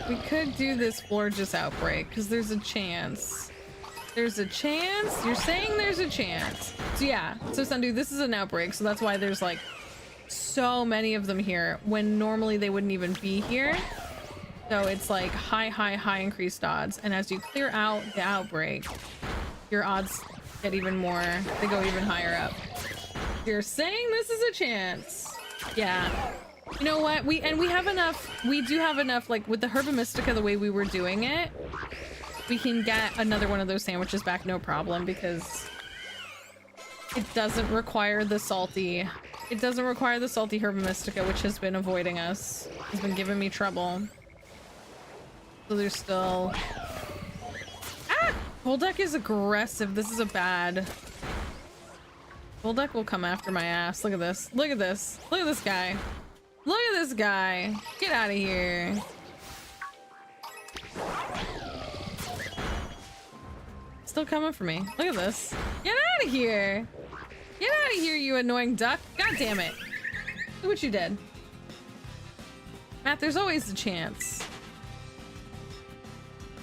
We could do this Florges outbreak because there's a chance. There's a chance? You're saying there's a chance. So yeah, so Sundu, this is an outbreak, so that's why there's like so many of them here when normally they wouldn't even be here. So it's like high increased odds. And as you clear out the outbreak, your odds get even more, they go even higher up. You're saying this is a chance. Yeah. You know what? We have enough. We do have enough, like with the Herba Mystica, the way we were doing it, we can get another one of those sandwiches back, no problem, because it doesn't require the salty. It doesn't require the salty Herba Mystica, which has been avoiding us. Has been giving me trouble. So there's still... Ah! Golduck is aggressive. This is a bad... Golduck will come after my ass. Look at this. Look at this. Look at this guy. Look at this guy. Get out of here. Still coming for me. Look at this. Get out of here. Get out of here, you annoying duck. God damn it. Look what you did. Matt, there's always a chance.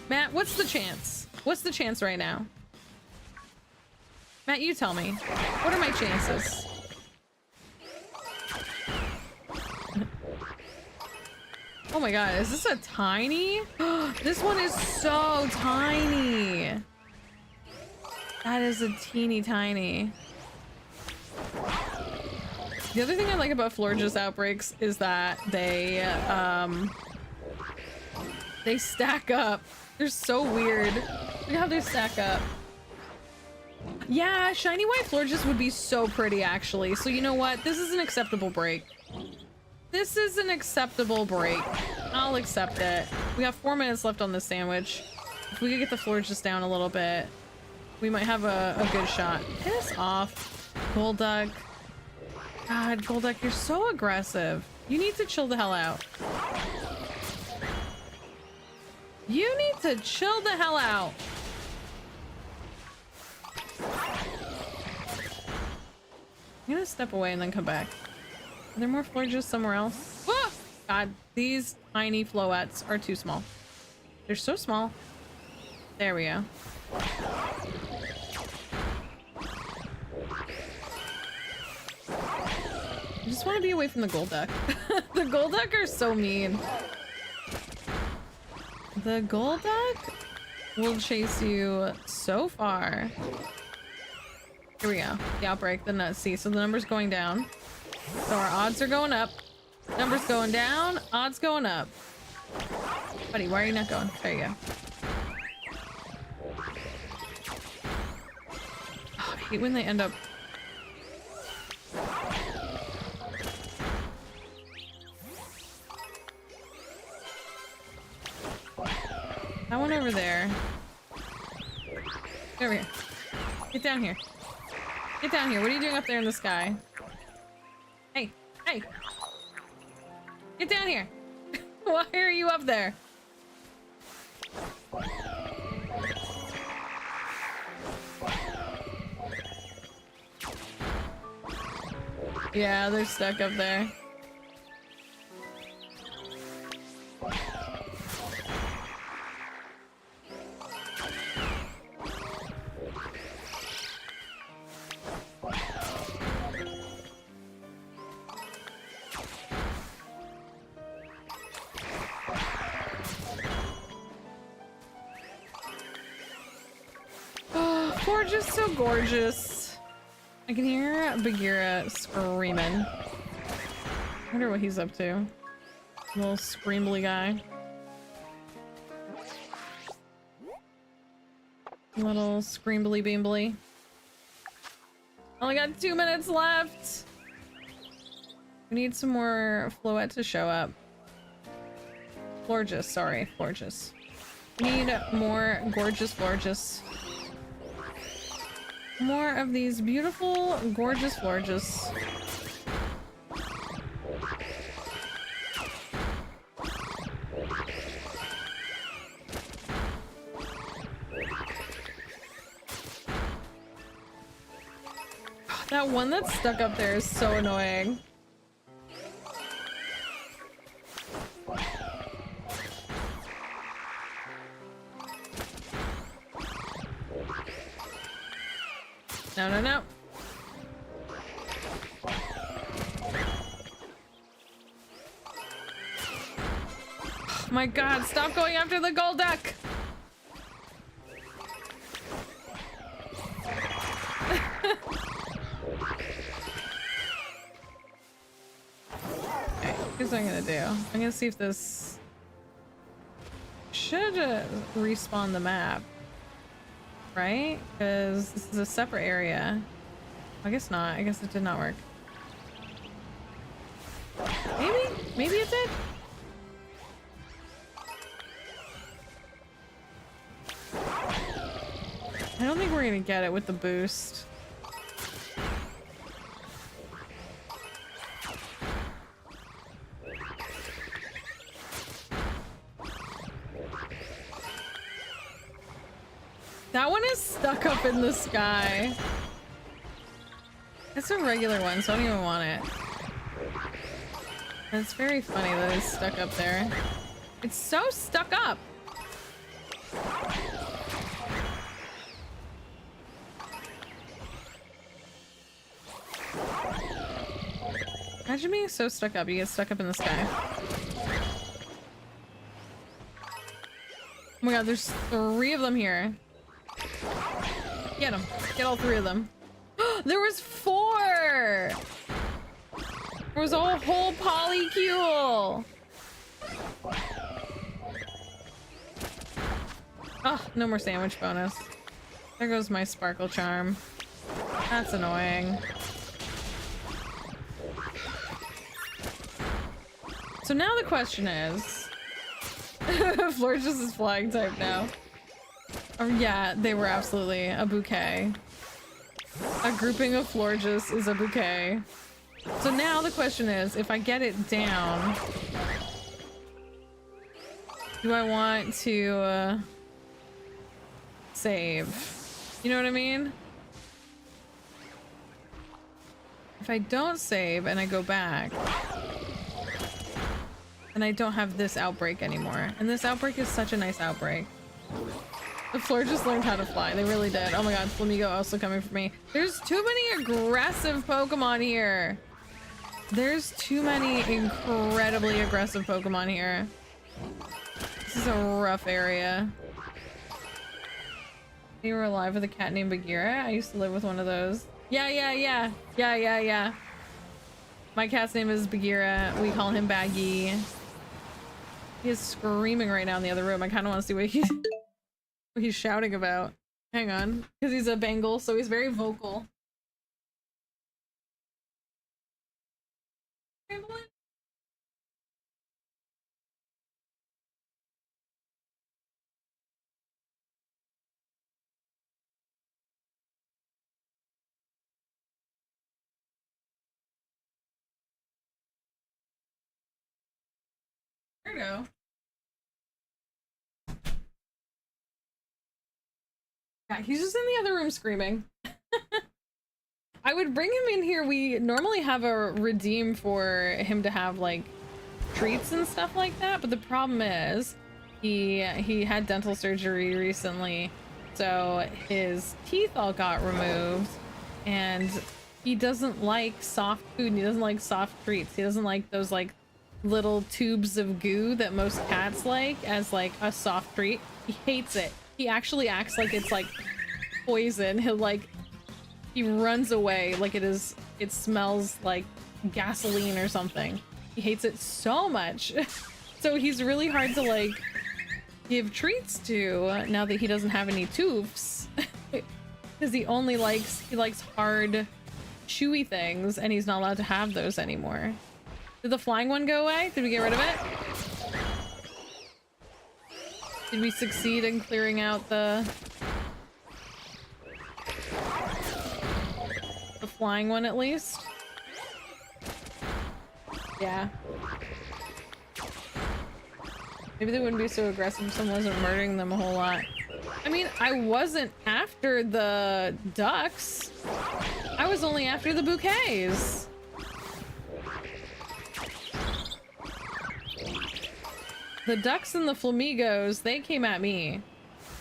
Matt, what's the chance? What's the chance right now? Matt, you tell me. What are my chances? Oh my god, is this a tiny? This one is so tiny. That is a teeny tiny. The other thing I like about Florges outbreaks is that they stack up. They're so weird. Look how they stack up. Yeah, shiny white Florges would be so pretty, actually. So you know what? This is an acceptable break. This is an acceptable break. I'll accept it. We have 4 minutes left on this sandwich. If we could get the Florges down a little bit, we might have a good shot. Piss off, Golduck. God, Golduck, you're so aggressive. You need to chill the hell out. You need to chill the hell out. I'm gonna step away and then come back. Are there more Florges somewhere else? Whoa! God, these tiny Floettes are too small. They're so small. There we go. I just want to be away from the Golduck. The Golduck are so mean. The Golduck will chase you so far. Here we go. The outbreak, the nut. See, so the number's going down. So our odds are going up. Numbers going down, odds going up. Buddy, why are you not going? There you go. Oh, I hate when they end up... That one over there. Get over here. Get down here. Get down here. What are you doing up there in the sky? Hey, hey. Get down here. Why are you up there? Yeah, they're stuck up there. Gorgeous, so gorgeous. I can hear Bagheera screaming. I wonder what he's up to. Little screambly guy. Little screambly beambly. Only got 2 minutes left. We need some more Floette to show up. Florges, sorry, Florges. We need more gorgeous Florges. More of these beautiful, gorgeous Florges. That one that's stuck up there is so annoying. No, no, no. Oh my god, stop going after the Golduck! Okay, what I'm gonna do. I'm gonna see if this should respawn the map, right? Because this is a separate area. I guess not. I guess it did not work. Maybe it did. I don't think we're gonna get it with the boost. That one is stuck up in the sky. It's a regular one, so I don't even want it. And it's very funny that it's stuck up there. It's so stuck up. Imagine being so stuck up, you get stuck up in the sky. Oh my god, there's 3 of them here. Get them. Get all 3 of them. There was 4! There was a whole polycule! Oh, no more sandwich bonus. There goes my sparkle charm. That's annoying. So now the question is... Florges is flying type now. Oh yeah, they were absolutely a bouquet. A grouping of Florges is a bouquet. So now the question is, if I get it down, do I want to save? You know what I mean? If I don't save and I go back, then I don't have this outbreak anymore. And this outbreak is such a nice outbreak. The floor just learned how to fly. They really did. Oh my god, Flamigo also coming for me. There's too many aggressive Pokemon here. There's too many incredibly aggressive Pokemon here. This is a rough area. You were alive with a cat named Bagheera? I used to live with one of those. Yeah. My cat's name is Bagheera. We call him Baggy. He is screaming right now in the other room. I kind of want to see what he's shouting about. Hang on, because he's a Bengal, so he's very vocal. There we go. Yeah, he's just in the other room screaming. I would bring him in here. We normally have a redeem for him to have like treats and stuff like that, but the problem is he had dental surgery recently, so his teeth all got removed, and he doesn't like soft food and he doesn't like soft treats. He doesn't like those like little tubes of goo that most cats like as like a soft treat. He hates it. He actually acts like it's like poison. He runs away like it smells like gasoline or something. He hates it so much. So he's really hard to like give treats to now that he doesn't have any tooths. Because he likes hard chewy things, and he's not allowed to have those anymore. Did the flying one go away? Did we get rid of it? Did we succeed in clearing out the flying one at least? Yeah. Maybe they wouldn't be so aggressive if someone wasn't murdering them a whole lot. I mean, I wasn't after the ducks. I was only after the bouquets. The ducks and the flamingos, they came at me.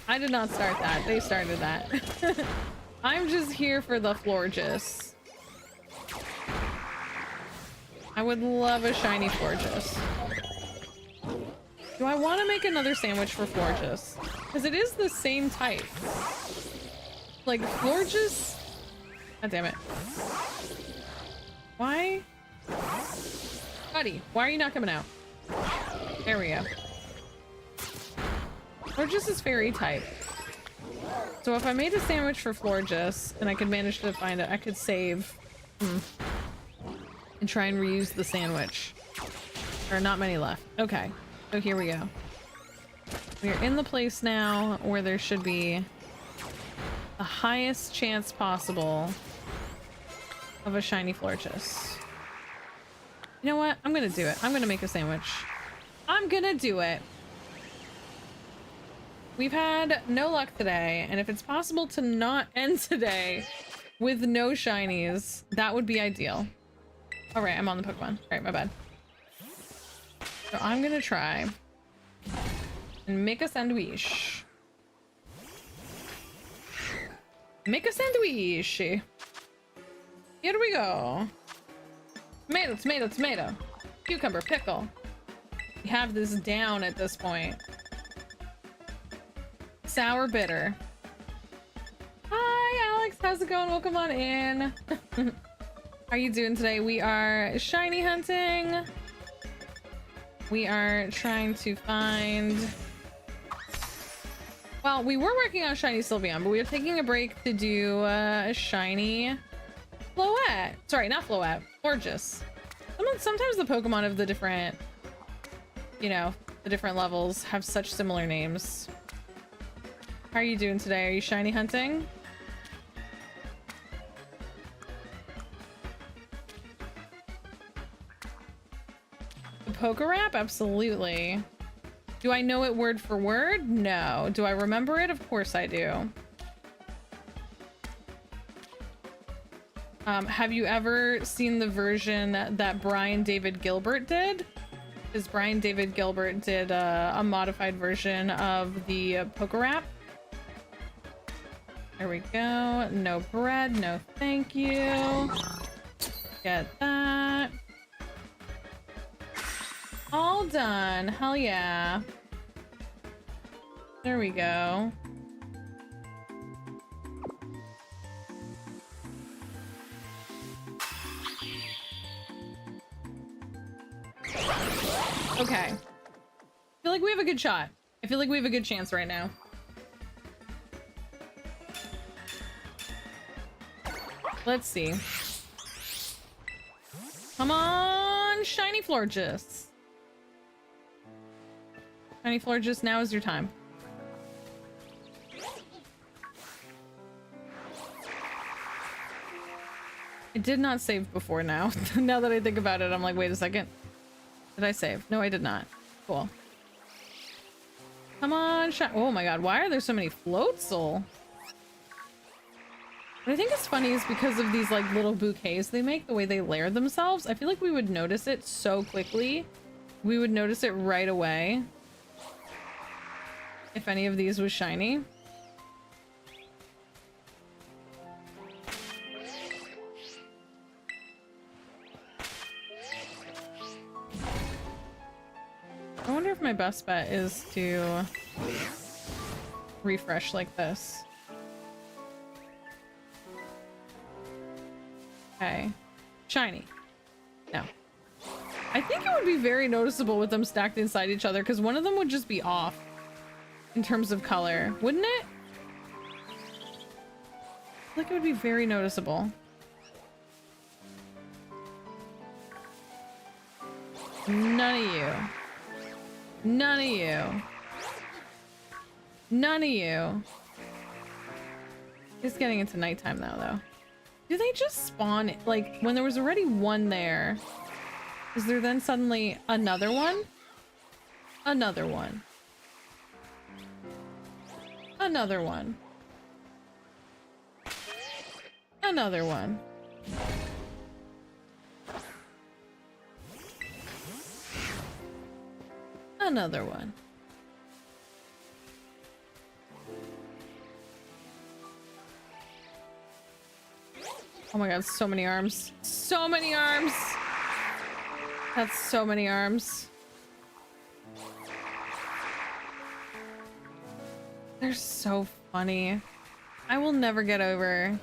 I did not start that. They started that. I'm just here for the Florges. I would love a shiny Florges. Do I want to make another sandwich for Florges? Because it is the same type. Like, Florges... God damn it. Why? God Buddy, why are you not coming out? There we go. Florges is fairy type. So if I made a sandwich for Florges and I could manage to find it, I could save and try and reuse the sandwich. There are not many left. Okay, so here we go. We're in the place now where there should be the highest chance possible of a shiny Florges. You know what? I'm gonna do it. I'm gonna make a sandwich. I'm gonna do it. We've had no luck today, and if it's possible to not end today with no shinies, that would be ideal. All right, I'm on the Pokemon. All right, my bad. So I'm gonna try and make a sandwich. Make a sandwich. Here we go. Tomato, tomato, tomato. Cucumber, pickle. We have this down at this point. Sour bitter. Hi, Alex. How's it going? Welcome on in. How are you doing today? We are shiny hunting. We are trying to find... Well, we were working on shiny Sylveon, but we are taking a break to do a shiny Floette. Sorry, not Floette. Florges. Sometimes the Pokemon of the different, you know, the different levels have such similar names. How are you doing today? Are you shiny hunting? The Pokerap? Absolutely. Do I know it word for word? No. Do I remember it? Of course I do. Have you ever seen the version that Brian David Gilbert did? Because Brian David Gilbert did a modified version of the Pokerap. There we go. No bread. No thank you. Get that. All done. Hell yeah. There we go. Okay. I feel like we have a good shot. I feel like we have a good chance right now. Let's see. Come on, shiny Florges. Shiny Florges, now is your time. I did not save before now. Now that I think about it, I'm like, wait a second. Did I save? No, I did not. Cool. Come on, oh my god, why are there so many Floatzel? What I think is funny is because of these like little bouquets they make, the way they layer themselves, I feel like we would notice it so quickly. We would notice it right away if any of these was shiny. I wonder if my best bet is to refresh like this. Okay. Shiny. No. I think it would be very noticeable with them stacked inside each other because one of them would just be off in terms of color, wouldn't it? I feel like it would be very noticeable. None of you. None of you. None of you. It's getting into nighttime now, though. Do they just spawn, like, when there was already one there, is there then suddenly another one? Another one. Another one. Another one. Another one. Oh my god, so many arms. So many arms! That's so many arms. They're so funny. I will never get over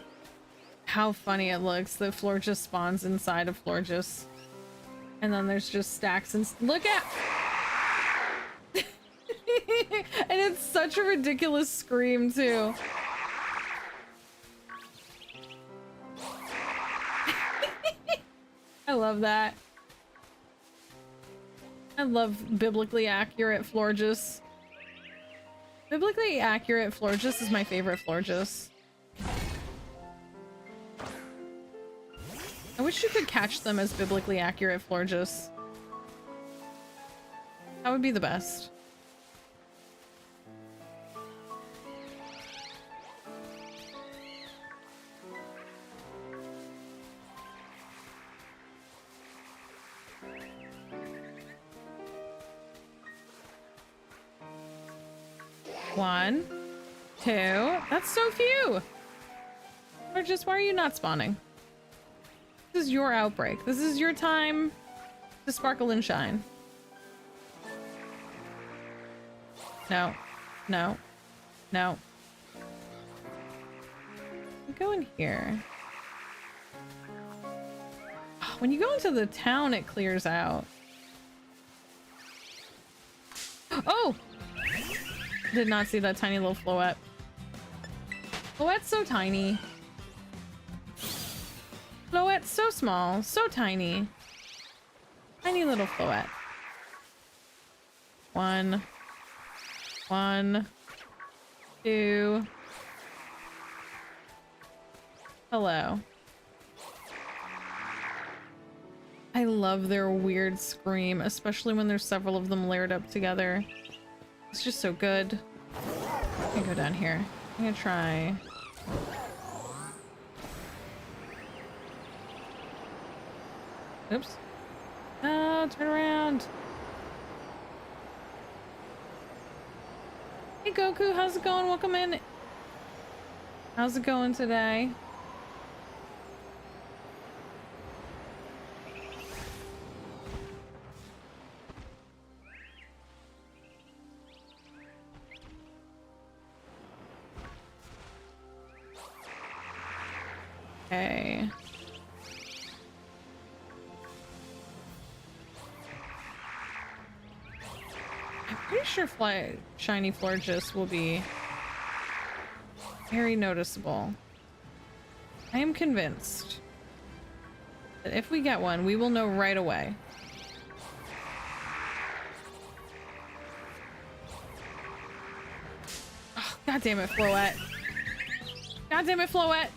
how funny it looks that Florges spawns inside of Florges. And then there's just stacks and look at and it's such a ridiculous scream too. I love that. I love biblically accurate Florges. Biblically accurate Florges is my favorite Florges. I wish you could catch them as biblically accurate Florges. That would be the best. One, two. That's so few. Or just why are you not spawning? This is your outbreak. This is your time to sparkle and shine. No, no, no. Go in here. When you go into the town, it clears out. Oh! Did not see that tiny little Floette. Floette's so tiny. Floette's so small, so tiny. Tiny little Floette. One, two. Hello. I love their weird scream, especially when there's several of them layered up together. It's just so good. I'm gonna go down here. I'm gonna try. Oops. Oh, turn around. Hey Goku, how's it going? Welcome in. How's it going today? Okay. I'm pretty sure shiny Florges will be very noticeable. I am convinced that if we get one, we will know right away. Oh, God damn it, Floette. God damn it, Floette.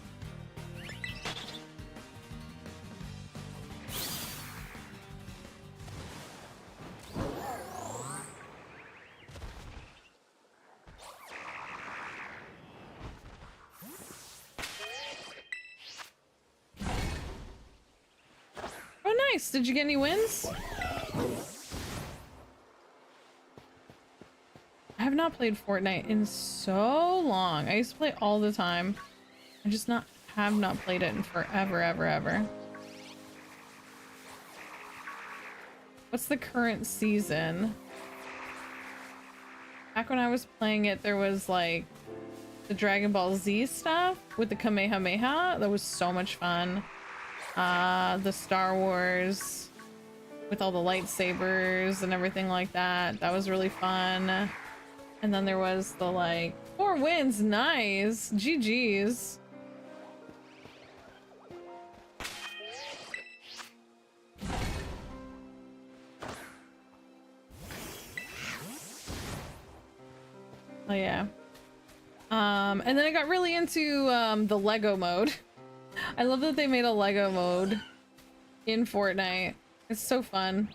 Nice. Did you get any wins? I have not played Fortnite in so long. I used to play all the time. I just have not played it in forever, ever. What's the current season? Back when I was playing it, there was like the Dragon Ball Z stuff with the Kamehameha. That was so much fun. The Star Wars with all the lightsabers and everything like that. That was really fun. And then there was the like 4 wins. Nice. GG's. Oh yeah. And then I got really into the Lego mode. I love that they made a Lego mode in Fortnite. It's so fun.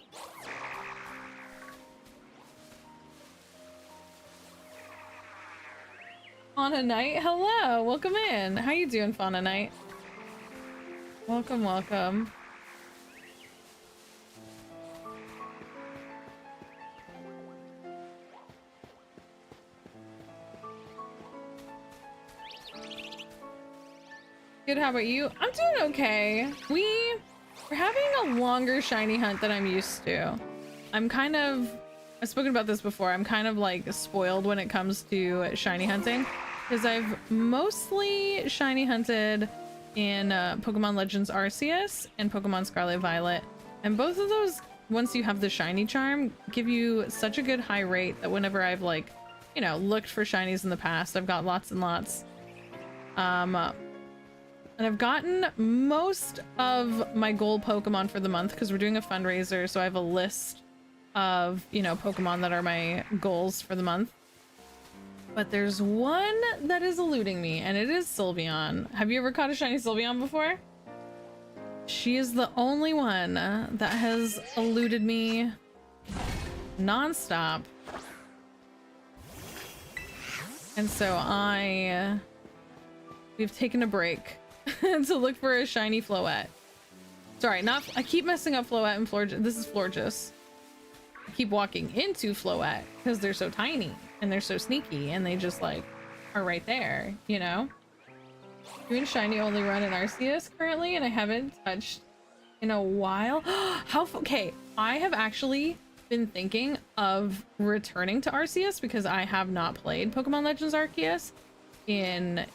Fauna Knight, hello, welcome in. How you doing, Fauna Knight? Welcome, welcome. Good, how about you? I'm doing okay. We're having a longer shiny hunt than I'm used to. I've spoken about this before. I'm kind of like spoiled when it comes to shiny hunting because I've mostly shiny hunted in Pokemon Legends Arceus and Pokemon Scarlet Violet. And both of those, once you have the shiny charm, give you such a good high rate that whenever I've like, you know, looked for shinies in the past, I've got lots and lots. And I've gotten most of my gold Pokemon for the month because we're doing a fundraiser, so I have a list of, you know, Pokemon that are my goals for the month. But there's one that is eluding me, and it is Sylveon. Have you ever caught a shiny Sylveon before? She is the only one that has eluded me non-stop. And so we've taken a break to look for a shiny Floette. Sorry, I keep messing up Floette and Florges. This is Florges. I keep walking into Floette because they're so tiny and they're so sneaky and they just like are right there, you know? Doing shiny only run in Arceus currently, and I haven't touched in a while. Okay, I have actually been thinking of returning to Arceus because I have not played Pokemon Legends Arceus in,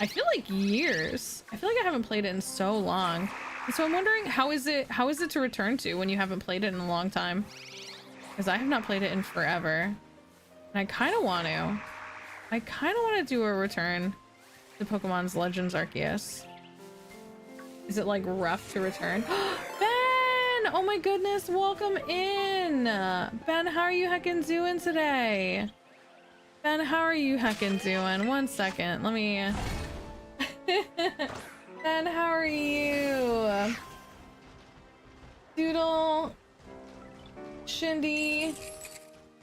I feel like, years. I feel like I haven't played it in so long. And so I'm wondering, how is it to return to when you haven't played it in a long time? Because I have not played it in forever. And I kind of want to do a return to Pokemon's Legends Arceus. Is it like rough to return? Ben! Oh my goodness, welcome in! Ben, how are you heckin' doing today? Ben, how are you heckin' doing? One second, let me... Ben, how are you? Doodle, Shindy,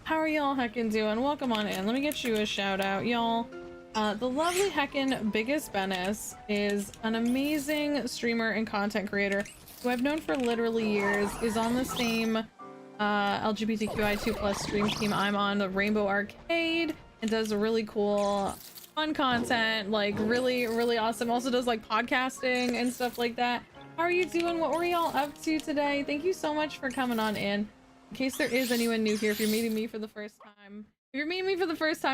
how are y'all heckin' doing? Welcome on in. Let me get you a shout out, y'all. The lovely heckin' Biggest Bennis is an amazing streamer and content creator who I've known for literally years, is on the same LGBTQI2+ stream team I'm on, the Rainbow Arcade, and does a really cool fun content, like really, really awesome. Also does like podcasting and stuff like that. How are you doing? What were y'all up to today? Thank you so much for coming on in. In case there is anyone new here, if you're meeting me for the first time,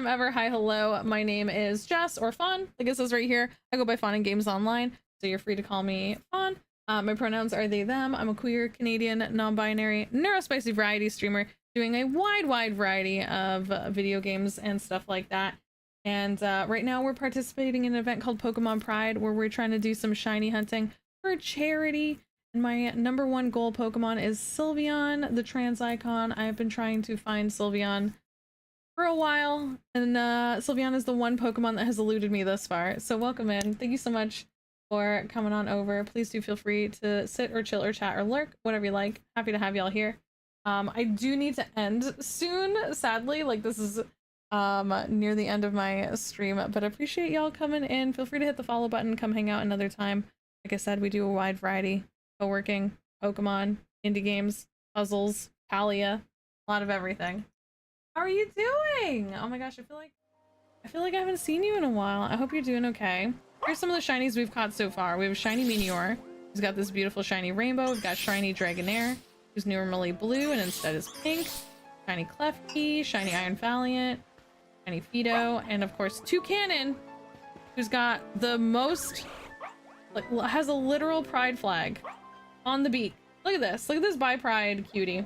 ever, hi, hello. My name is Jess, or Fawn, like it says right here. I go by FaunAndGames online, so you're free to call me Fawn. My pronouns are they, them. I'm a queer, Canadian, non-binary, neurospicy variety streamer doing a wide variety of video games and stuff like that. And right now we're participating in an event called Pokemon Pride, where we're trying to do some shiny hunting for charity. And my #1 goal Pokemon is Sylveon, the trans icon. I have been trying to find Sylveon for a while, and Sylveon is the one Pokemon that has eluded me thus far. So welcome in. Thank you so much for coming on over. Please do feel free to sit or chill or chat or lurk, whatever you like. Happy to have y'all here. I do need to end soon, sadly. Like, this is near the end of my stream, but I appreciate y'all coming in. Feel free to hit the follow button, come hang out another time. Like I said, we do a wide variety: co-working, Pokemon, indie games, puzzles, Talia, a lot of everything. How are you doing? Oh my gosh, I feel like I haven't seen you in a while. I hope you're doing okay. Here's some of the shinies we've caught so far. We have shiny Meteor, who's got this beautiful shiny rainbow. We've got shiny Dragonair, who's normally blue and instead is pink. Shiny Klefki, shiny Iron Valiant, shiny Fido, and of course Toucannon, who's got the most, like, has a literal pride flag on the beak. Look at this bi pride cutie.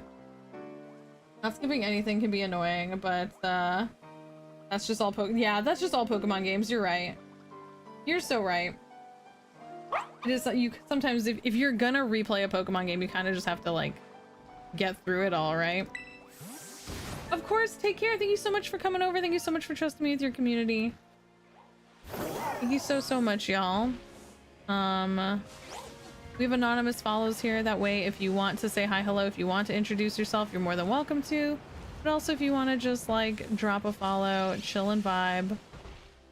Not skipping anything can be annoying, but that's just all that's just all Pokemon games. You're right. You're so right. It is, you sometimes, if you're gonna replay a Pokemon game, you kind of just have to like get through it all, right? Of course, take care. Thank you so much for coming over. Thank you so much for trusting me with your community. Thank you so much, y'all. We have anonymous follows here. That way, if you want to say hi, hello, if you want to introduce yourself, you're more than welcome to. But also, if you want to just like drop a follow, chill and vibe,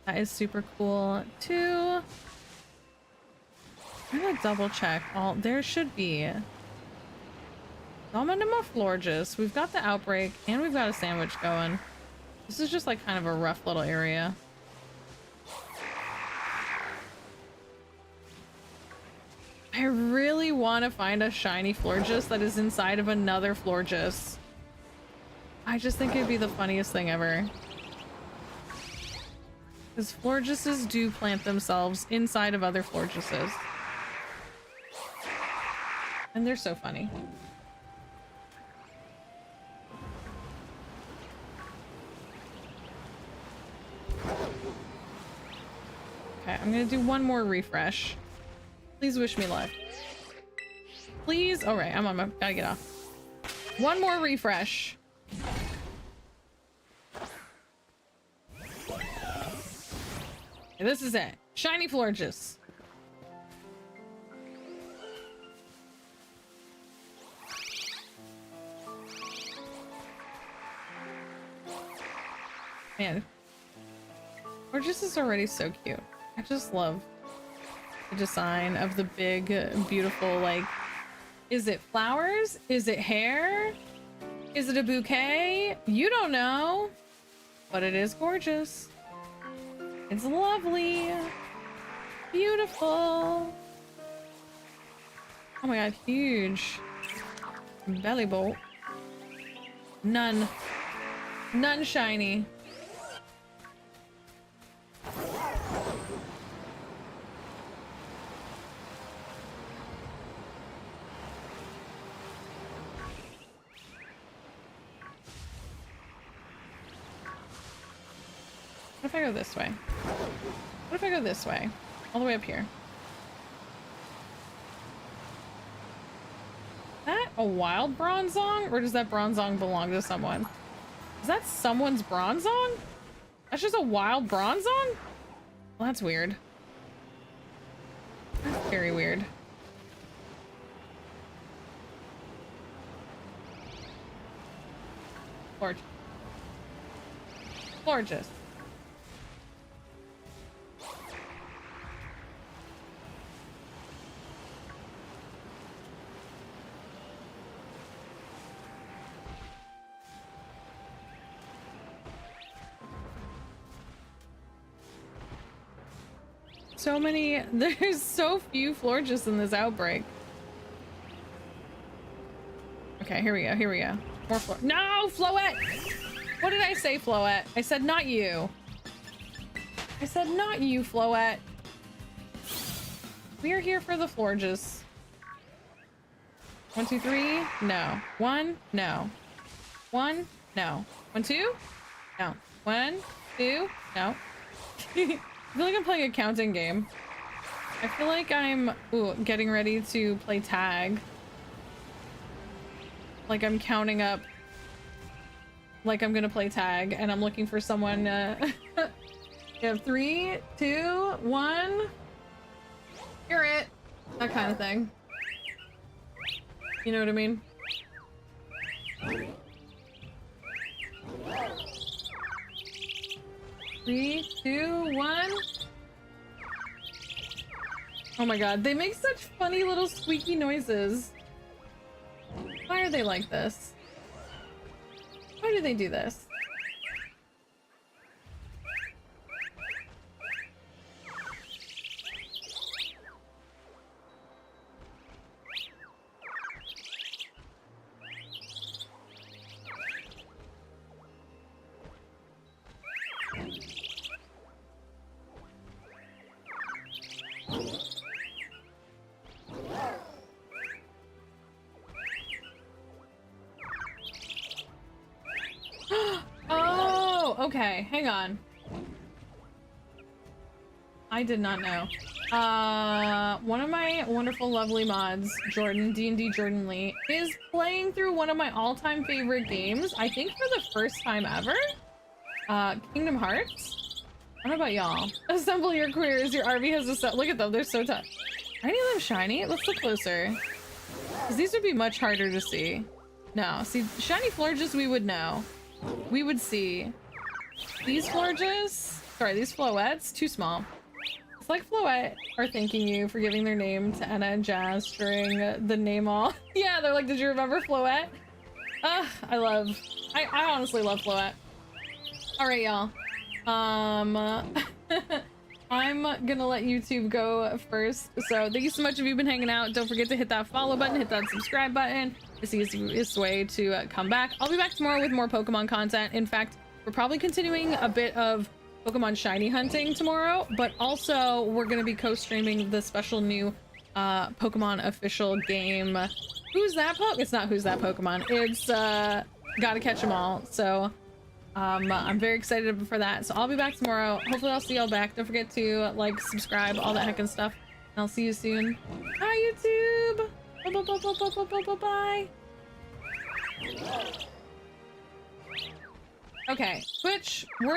that is super cool too. I'm gonna double check all. There should be. I'm into my Florges. We've got the outbreak and we've got a sandwich going. This is just like kind of a rough little area. I really want to find a shiny Florges that is inside of another Florges. I just think it'd be the funniest thing ever. Because Florgeses do plant themselves inside of other Florgeses. And they're so funny. Okay, I'm gonna do one more refresh. Please wish me luck. Please. All right, I'm on my. Gotta get off. One more refresh. Okay, this is it. Shiny Florges. Man, Florges is already so cute. I just love the design of the big, beautiful, like, is it flowers? Is it hair? Is it a bouquet? You don't know, but it is gorgeous. It's lovely. Beautiful. Oh my god, huge. Belly bolt. None shiny. What if I go this way? What if I go this way? All the way up here. Is that a wild bronzong? Or does that bronzong belong to someone? Is that someone's bronzong? That's just a wild bronzong? Well, that's weird. That's very weird. Gorgeous. Gorgeous. So many, there's so few Florges in this outbreak. Okay, here we go, here we go. More no, Floette! What did I say, Floette? I said not you. I said not you, Floette. We are here for the Florges. 1, 2, 3, no. 1, no. 1, no. 1, 2, no. 1, 2, no. I feel like I'm playing a counting game. I feel like I'm getting ready to play tag. Like I'm counting up. Like I'm gonna play tag and I'm looking for someone. You have 3, 2, 1. You're it. That kind of thing. You know what I mean? 3, 2, 1. Oh my god, they make such funny little squeaky noises. Why are they like this? Why do they do this? Okay, hang on. I did not know. One of my wonderful, lovely mods, Jordan, D&D Jordan Lee, is playing through one of my all-time favorite games, I think for the first time ever. Kingdom Hearts. I don't know about y'all. Assemble your queers, your RV has a set. Look at them, they're so tough. Are any of them shiny? Let's look closer. Because these would be much harder to see. No, see, shiny Florges we would know. We would see. These Florges, sorry, these Floettes, too small. It's like Floette are thanking you for giving their name to Anna and Jazz during the name all. Yeah, they're like, did you remember Floette? I honestly love Floette. All right, y'all. I'm gonna let YouTube go first. So thank you so much if you've been hanging out. Don't forget to hit that follow button, hit that subscribe button. It's the easiest way to come back. I'll be back tomorrow with more Pokemon content. In fact, we're probably continuing a bit of Pokemon shiny hunting tomorrow, but also we're going to be co-streaming the special new Pokemon official game. Who's that Pokemon? It's not Who's That Pokemon. It's Gotta Catch 'Em All. So I'm very excited for that. So I'll be back tomorrow. Hopefully I'll see y'all back. Don't forget to like, subscribe, all that heckin' stuff. And I'll see you soon. Bye, YouTube. Bye. Okay, Twitch, we're